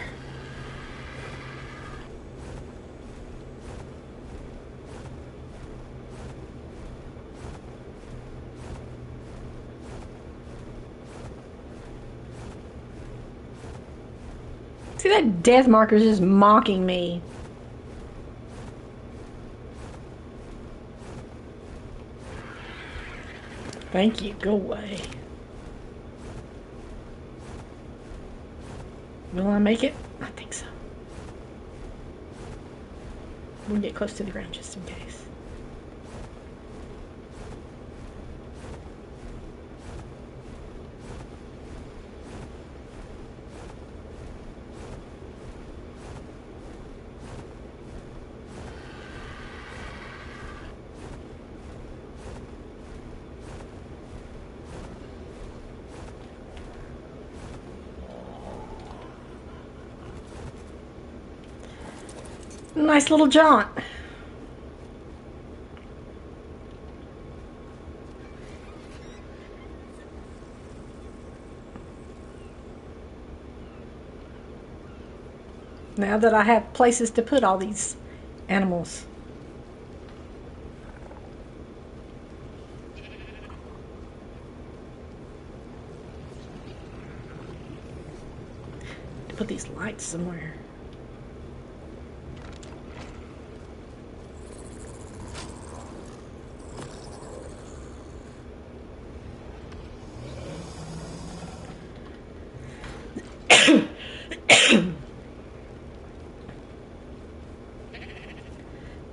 See, that death marker is just mocking me. Thank you. Go away. Will I make it? I think so. We'll get close to the ground just in case. Nice little jaunt. Now that I have places to put all these animals. To put these lights somewhere.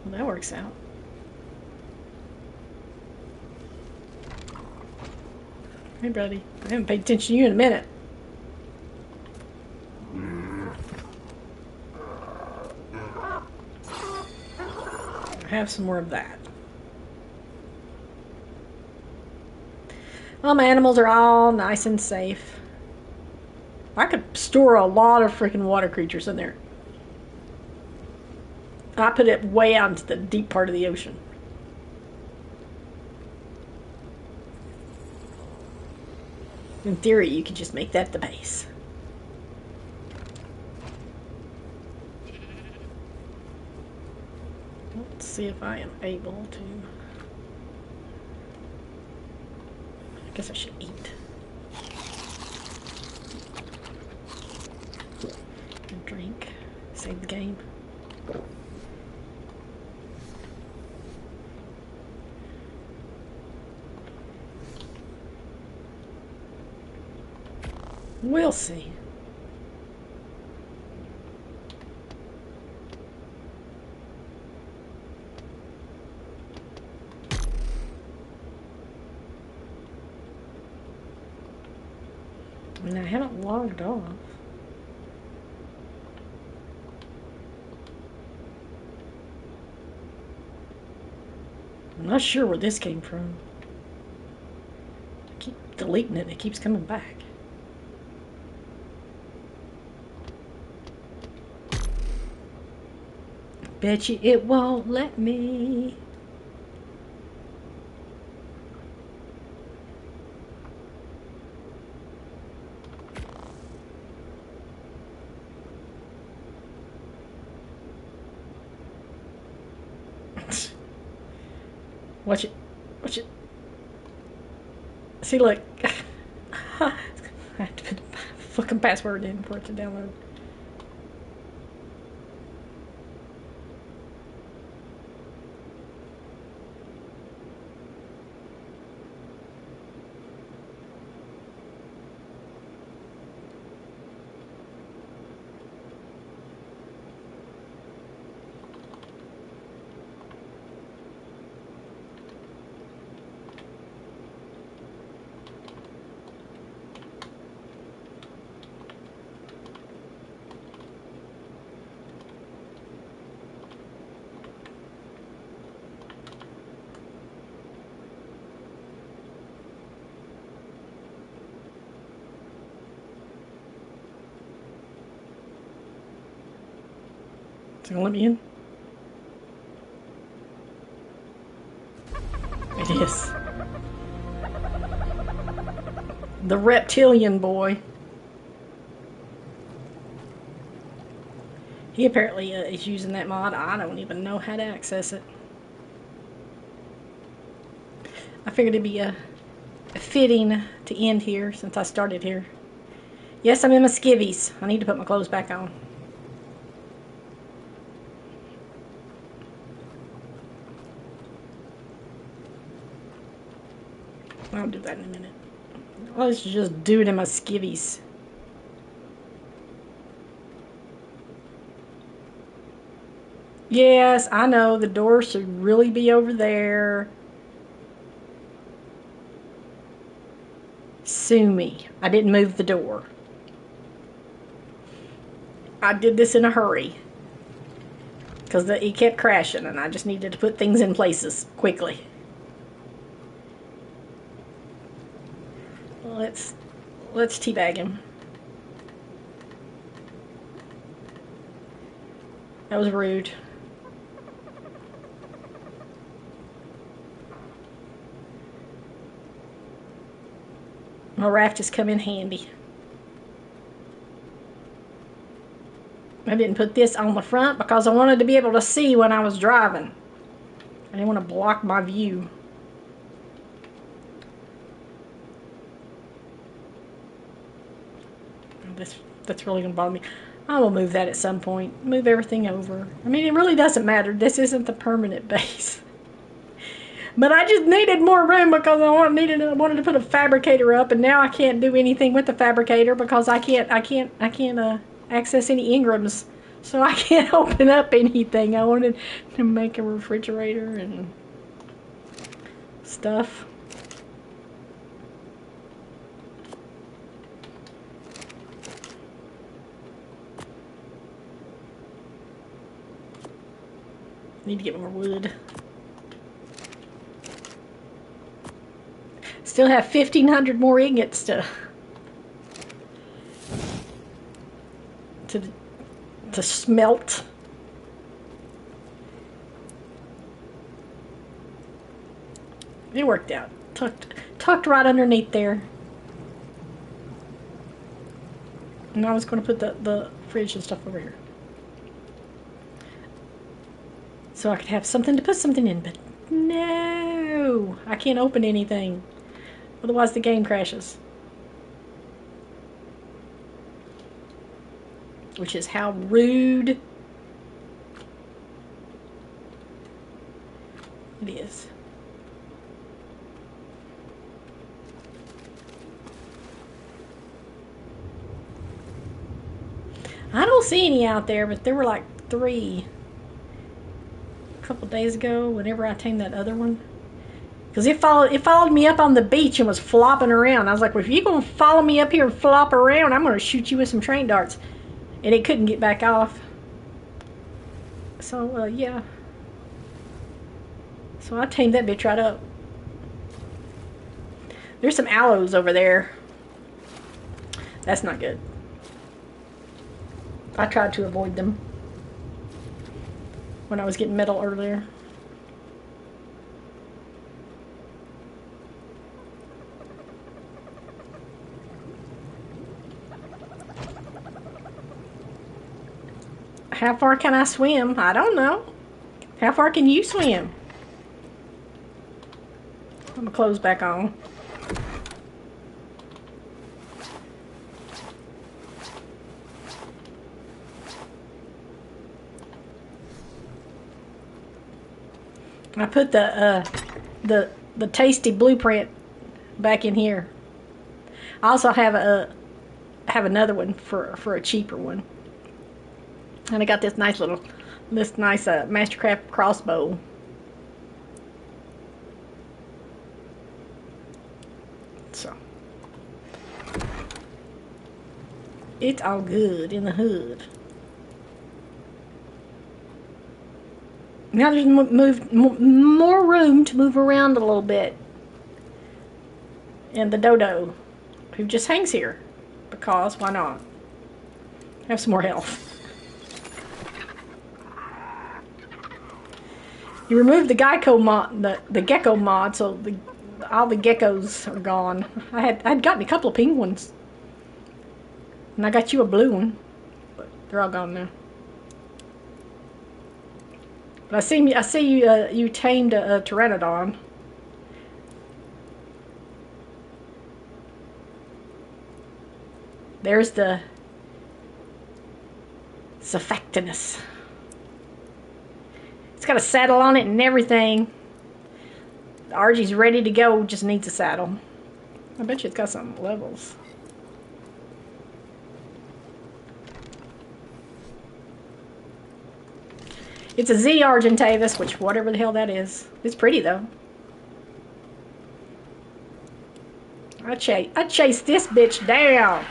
Well, that works out. Hey, buddy. I haven't paid attention to you in a minute. Have some more of that. Well, my animals are all nice and safe. I could store a lot of freaking water creatures in there. I put it way out into the deep part of the ocean. In theory, you could just make that the base. Let's see if I am able to. I guess I should eat. And drink. Save the game. We'll see. I mean, I haven't logged off. I'm not sure where this came from. I keep deleting it. It keeps coming back. Bet you it won't let me. Watch it. Watch it. See, look. I have to put the fucking password in for it to download. Is it gonna let me in? It is. The reptilian boy. He apparently is using that mod. I don't even know how to access it. I figured it'd be fitting to end here since I started here. Yes, I'm in my skivvies. I need to put my clothes back on. I'll do that in a minute. Let's just do it in my skivvies. Yes, I know the door should really be over there. Sue me. I didn't move the door. I did this in a hurry. Because it kept crashing and I just needed to put things in places quickly. Let's teabag him. That was rude. My raft has come in handy. I didn't put this on the front because I wanted to be able to see when I was driving. I didn't want to block my view. That's really going to bother me. I will move that at some point. Move everything over. I mean, it really doesn't matter. This isn't the permanent base. But I just needed more room because I wanted to put a fabricator up, and now I can't do anything with the fabricator because I can't access any Ingrams, so I can't open up anything. I wanted to make a refrigerator and stuff. Need to get more wood. Still have 1,500 more ingots to smelt. It worked out. Tucked right underneath there. And I was going to put the fridge and stuff over here. So I could have something to put something in, but no, I can't open anything. Otherwise the game crashes. Which is how rude it is. I don't see any out there, but there were like 3 a couple days ago whenever I tamed that other one. Because it followed me up on the beach and was flopping around. I was like, well, if you're going to follow me up here and flop around, I'm going to shoot you with some train darts. And it couldn't get back off. So, yeah. So I tamed that bitch right up. There's some aloes over there. That's not good. I tried to avoid them when I was getting metal earlier. How far can I swim? I don't know. How far can you swim? Put my clothes back on. I put the tasty blueprint back in here. I also have another one for a cheaper one. And I got this nice Mastercraft crossbow. So it's all good in the hood. Now there's more room to move around a little bit. And the dodo, who just hangs here, because why not? Have some more health. You removed the gecko mod, the gecko mod, so all the geckos are gone. I'd gotten a couple of pink ones, and I got you a blue one, but they're all gone now. But I see you tamed a pteranodon. There's the Surfactinus. It's got a saddle on it and everything. The RG's ready to go, just needs a saddle. I bet you it's got some levels. It's a Z Argentavis, which whatever the hell that is. It's pretty though. I chase this bitch down.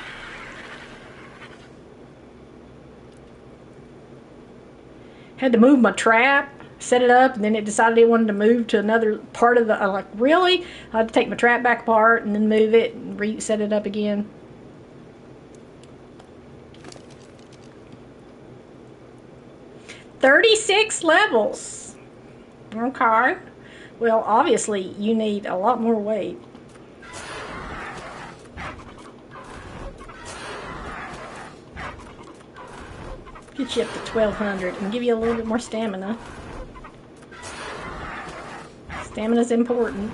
Had to move my trap, set it up, and then it decided it wanted to move to another part of the... I'm like, really? I had to take my trap back apart and then move it and reset it up again. $36 levels. Okay. Well, obviously, you need a lot more weight. Get you up to 1200 and give you a little bit more stamina. Stamina's important.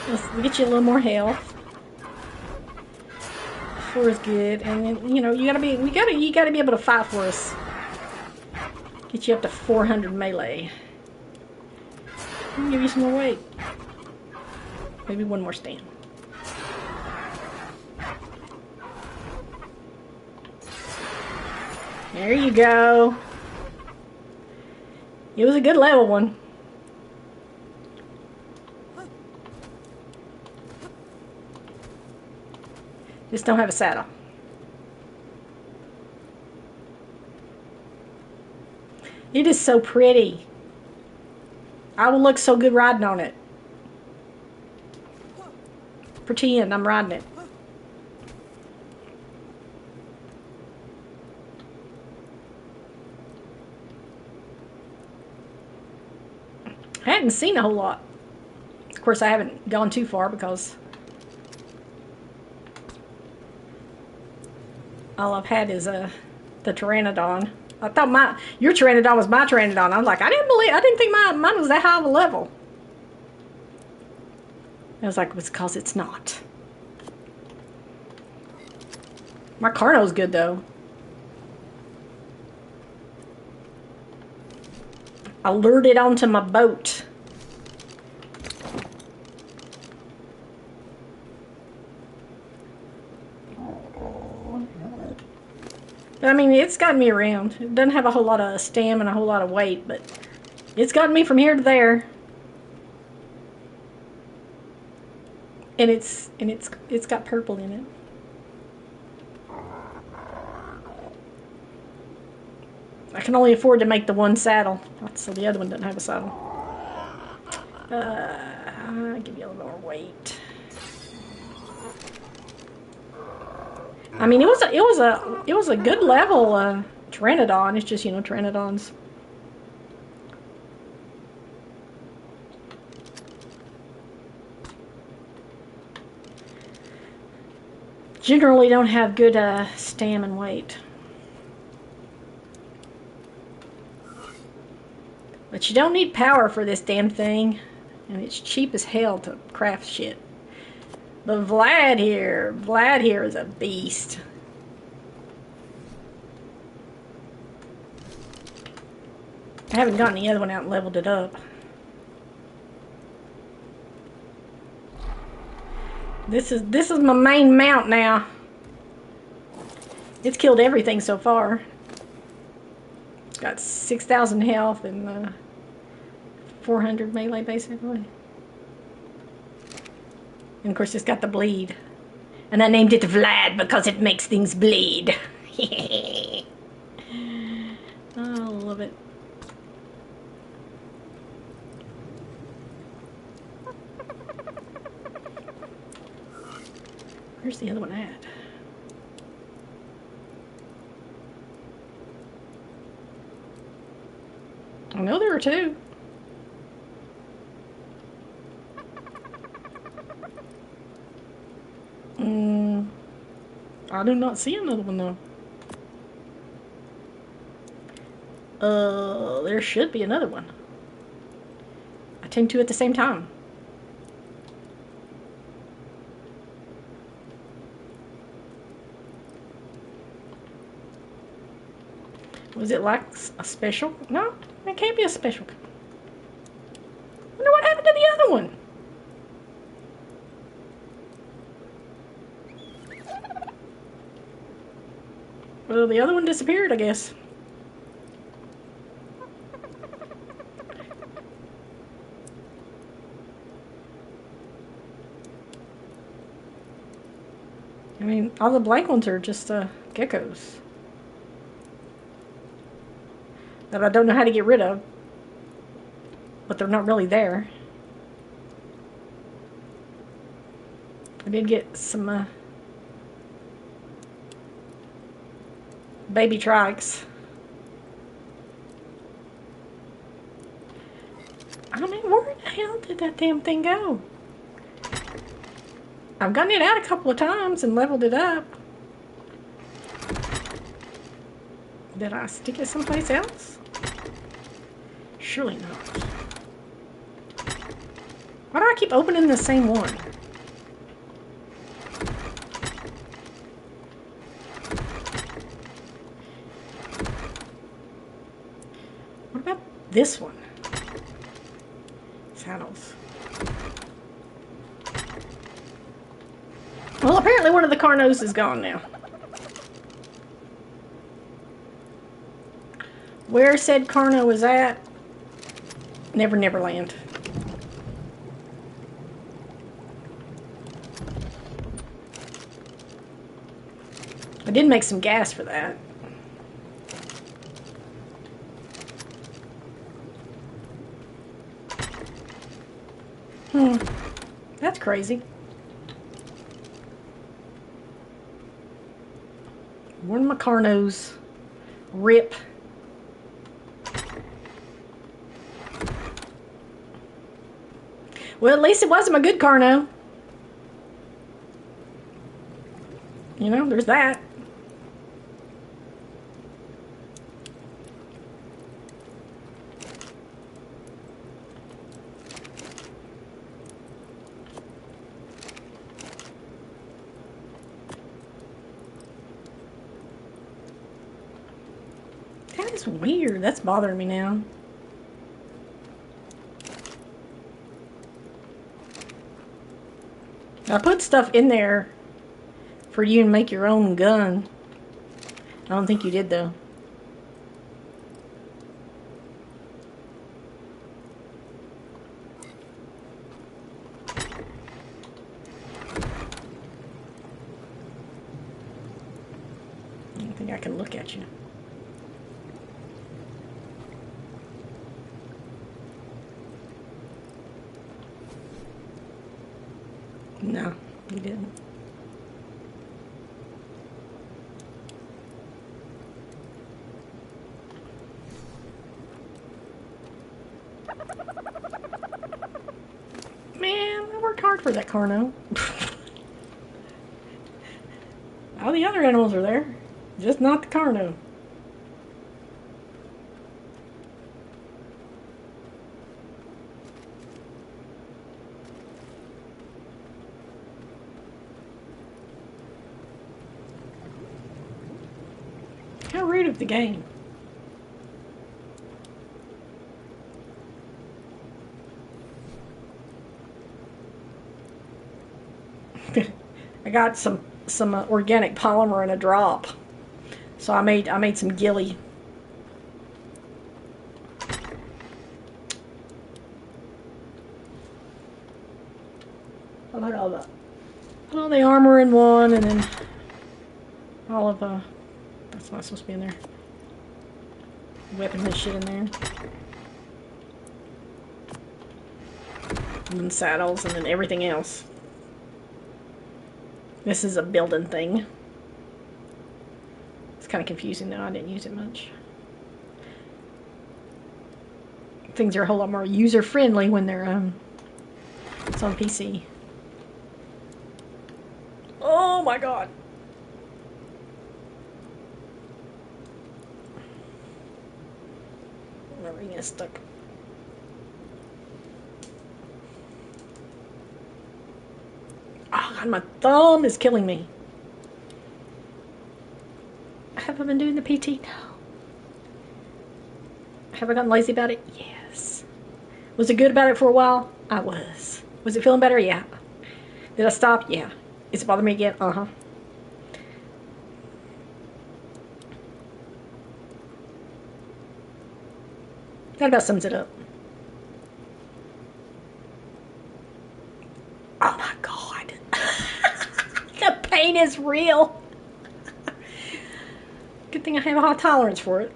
Let's get you a little more health. 4 is good, and then you gotta be able to fight for us. Get you up to 400 melee. I'll give you some more weight. Maybe one more stand. There you go. It was a good level one. Just don't have a saddle. It is so pretty. I will look so good riding on it. Pretend I'm riding it. I hadn't seen a whole lot. Of course, I haven't gone too far because all I've had is the Pteranodon. I thought your Pteranodon was my Pteranodon. I was like, I didn't think mine was that high of a level. I was like, it was because it's not. My Carno's good though. I lured it onto my boat. I mean, it's gotten me around. It doesn't have a whole lot of stamina and a whole lot of weight, but it's gotten me from here to there. And it's got purple in it. I can only afford to make the one saddle, so the other one doesn't have a saddle. I'll give you a little more weight. I mean, it was a good level Pteranodon. It's just, Pteranodons. Generally don't have good stam and weight. But you don't need power for this damn thing. And it's cheap as hell to craft shit. But Vlad here is a beast. I haven't gotten the other one out and leveled it up. This is my main mount now. It's killed everything so far. It's got 6,000 health and 400 melee basically. And of course it's got the bleed. And I named it Vlad because it makes things bleed. I love it. Where's the other one at? I know there are two. I do not see another one though. There should be another one. I tend to at the same time. Was it like a special? No, it can't be a special. I wonder what other one? Well, the other one disappeared, I guess. I mean, all the blank ones are just geckos that I don't know how to get rid of, but they're not really there. I did get some baby trikes. I mean, where the hell did that damn thing go? I've gotten it out a couple of times and leveled it up. Did I stick it someplace else? Surely not. Why do I keep opening the same one? What about this one? Saddles. Well, apparently one of the Carnos is gone now. Where said Carno was at? Never Neverland. I did make some gas for that. That's crazy. One of my Carnos. Rip. Well, at least it wasn't my good Carno. You know, there's that. That is weird. That's bothering me now. I put stuff in there for you to make your own gun. I don't think you did, though. I don't think I can look at you. No, you didn't. Man, I worked hard for that Carno. All the other animals are there, just not the Carno. How rude of the game. I got some organic polymer in a drop, so I made some gilly. I put all the armor in one, and then all of that's not supposed to be in there. Weapons and shit in there. And then saddles, and then everything else. This is a building thing. It's kind of confusing though, I didn't use it much. Things are a whole lot more user-friendly when they're it's on PC. Oh my god! My ring is stuck. Oh god, my thumb is killing me. Have I been doing the PT? No. Have I gotten lazy about it? Yes. Was it good about it for a while? I was. Was it feeling better? Yeah. Did I stop? Yeah. Is it bothering me again? Uh-huh. That about sums it up. Oh my God. The pain is real. Good thing I have a high tolerance for it.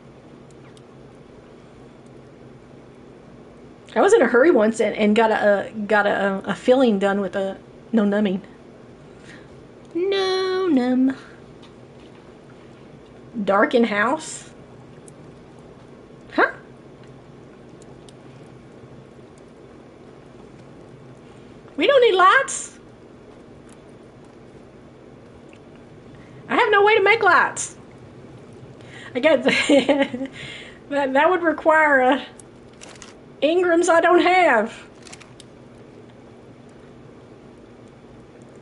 I was in a hurry once and got a filling done with a no numbing. No numb. Dark in house? Huh? We don't need lights. I have no way to make lights. I got that would require Ingrams I don't have.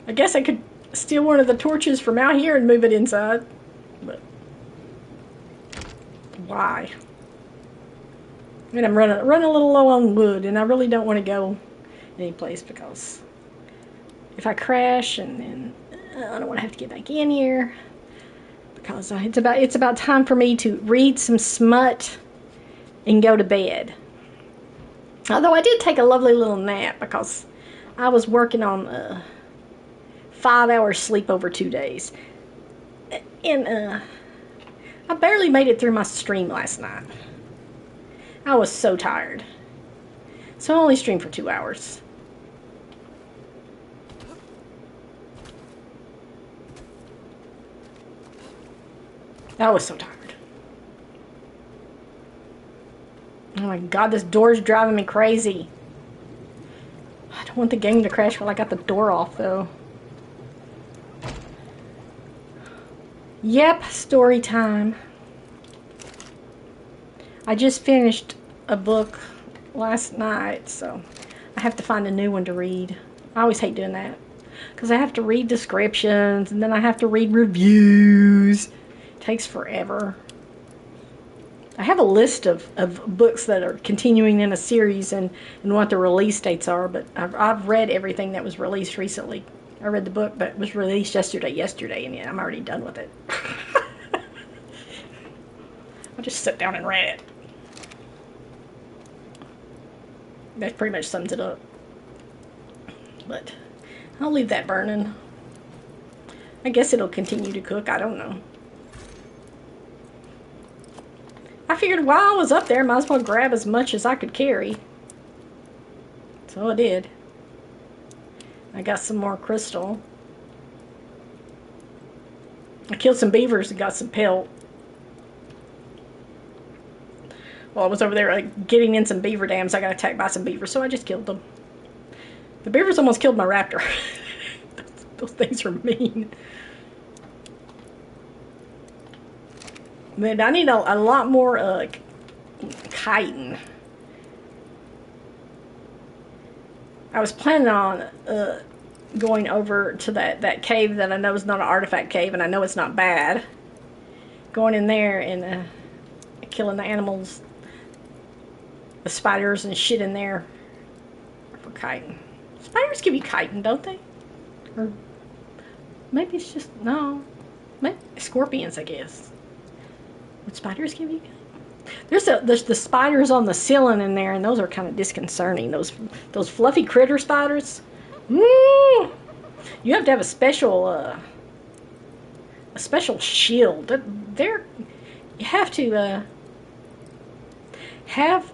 I guess I could steal one of the torches from out here and move it inside. But why? I mean, I'm running a little low on wood, and I really don't want to go anyplace because if I crash and I don't want to have to get back in here because it's about time for me to read some smut and go to bed. Although I did take a lovely little nap because I was working on 5 hours sleep over 2 days. And I barely made it through my stream last night. I was so tired. So I only streamed for 2 hours. I was so tired. Oh my God, this door's driving me crazy. I don't want the game to crash while I got the door off, though. Yep, story time. I just finished a book last night, so I have to find a new one to read. I always hate doing that because I have to read descriptions and then I have to read reviews. It takes forever. I have a list of books that are continuing in a series and what the release dates are, but I've read everything that was released recently. I read the book, but it was released yesterday, and I'm already done with it. I just sat down and read it. That pretty much sums it up. But I'll leave that burning. I guess it'll continue to cook. I don't know. I figured while I was up there, I might as well grab as much as I could carry. So I did. I got some more crystal. I killed some beavers and got some pelt. While I was over there getting in some beaver dams, I got attacked by some beavers, so I just killed them. The beavers almost killed my raptor. Those things are mean. Man, I need a lot more chitin. I was planning on going over to that cave that I know is not an artifact cave, and I know it's not bad. Going in there and killing the animals, the spiders and shit in there for chitin. Spiders give you chitin, don't they? Or maybe it's just, no. Maybe scorpions, I guess. Would spiders give you chitin? There's the spiders on the ceiling in there, and those are kind of disconcerting. Those fluffy critter spiders. You have to have a special shield. You have to have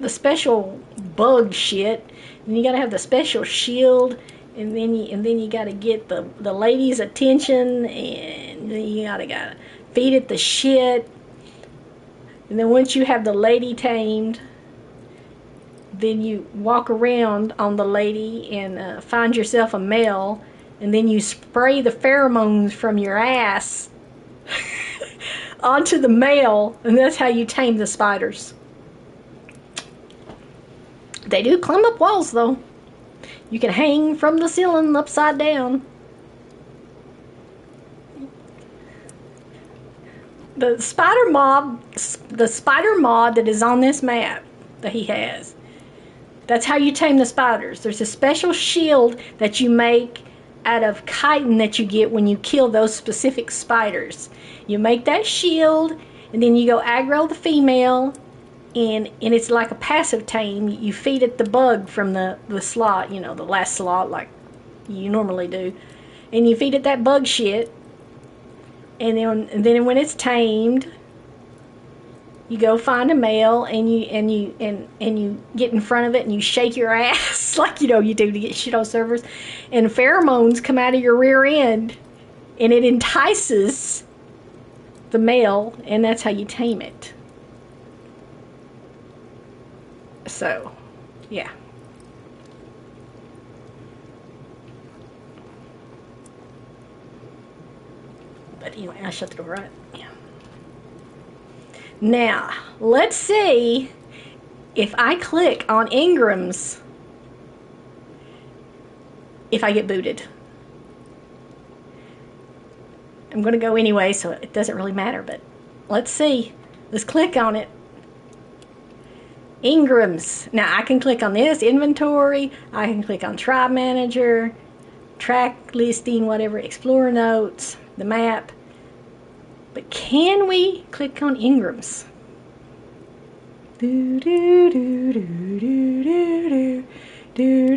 the special bug shit, and you gotta have the special shield, and then you gotta get the lady's attention, and then you gotta feed it the shit. And then once you have the lady tamed, then you walk around on the lady and find yourself a male, and then you spray the pheromones from your ass onto the male, and that's how you tame the spiders. They do climb up walls, though. You can hang from the ceiling upside down. The spider mod that is on this map that he has. That's how you tame the spiders. There's a special shield that you make out of chitin that you get when you kill those specific spiders. You make that shield, and then you go aggro the female, and it's like a passive tame. You feed it the bug from the slot, the last slot, like you normally do. And you feed it that bug shit, and then when it's tamed, you go find a male, and you get in front of it and you shake your ass like you do to get shit on servers, and pheromones come out of your rear end, and it entices the male, and that's how you tame it. So, yeah. But anyway, I shut the door, right? Yeah. Now, let's see if I click on Ingram's, if I get booted. I'm going to go anyway, so it doesn't really matter, but let's see. Let's click on it. Ingram's. Now, I can click on this, inventory. I can click on tribe manager, track listing, whatever, explore notes, the map. But can we click on Ingram's? Do do do do do do do do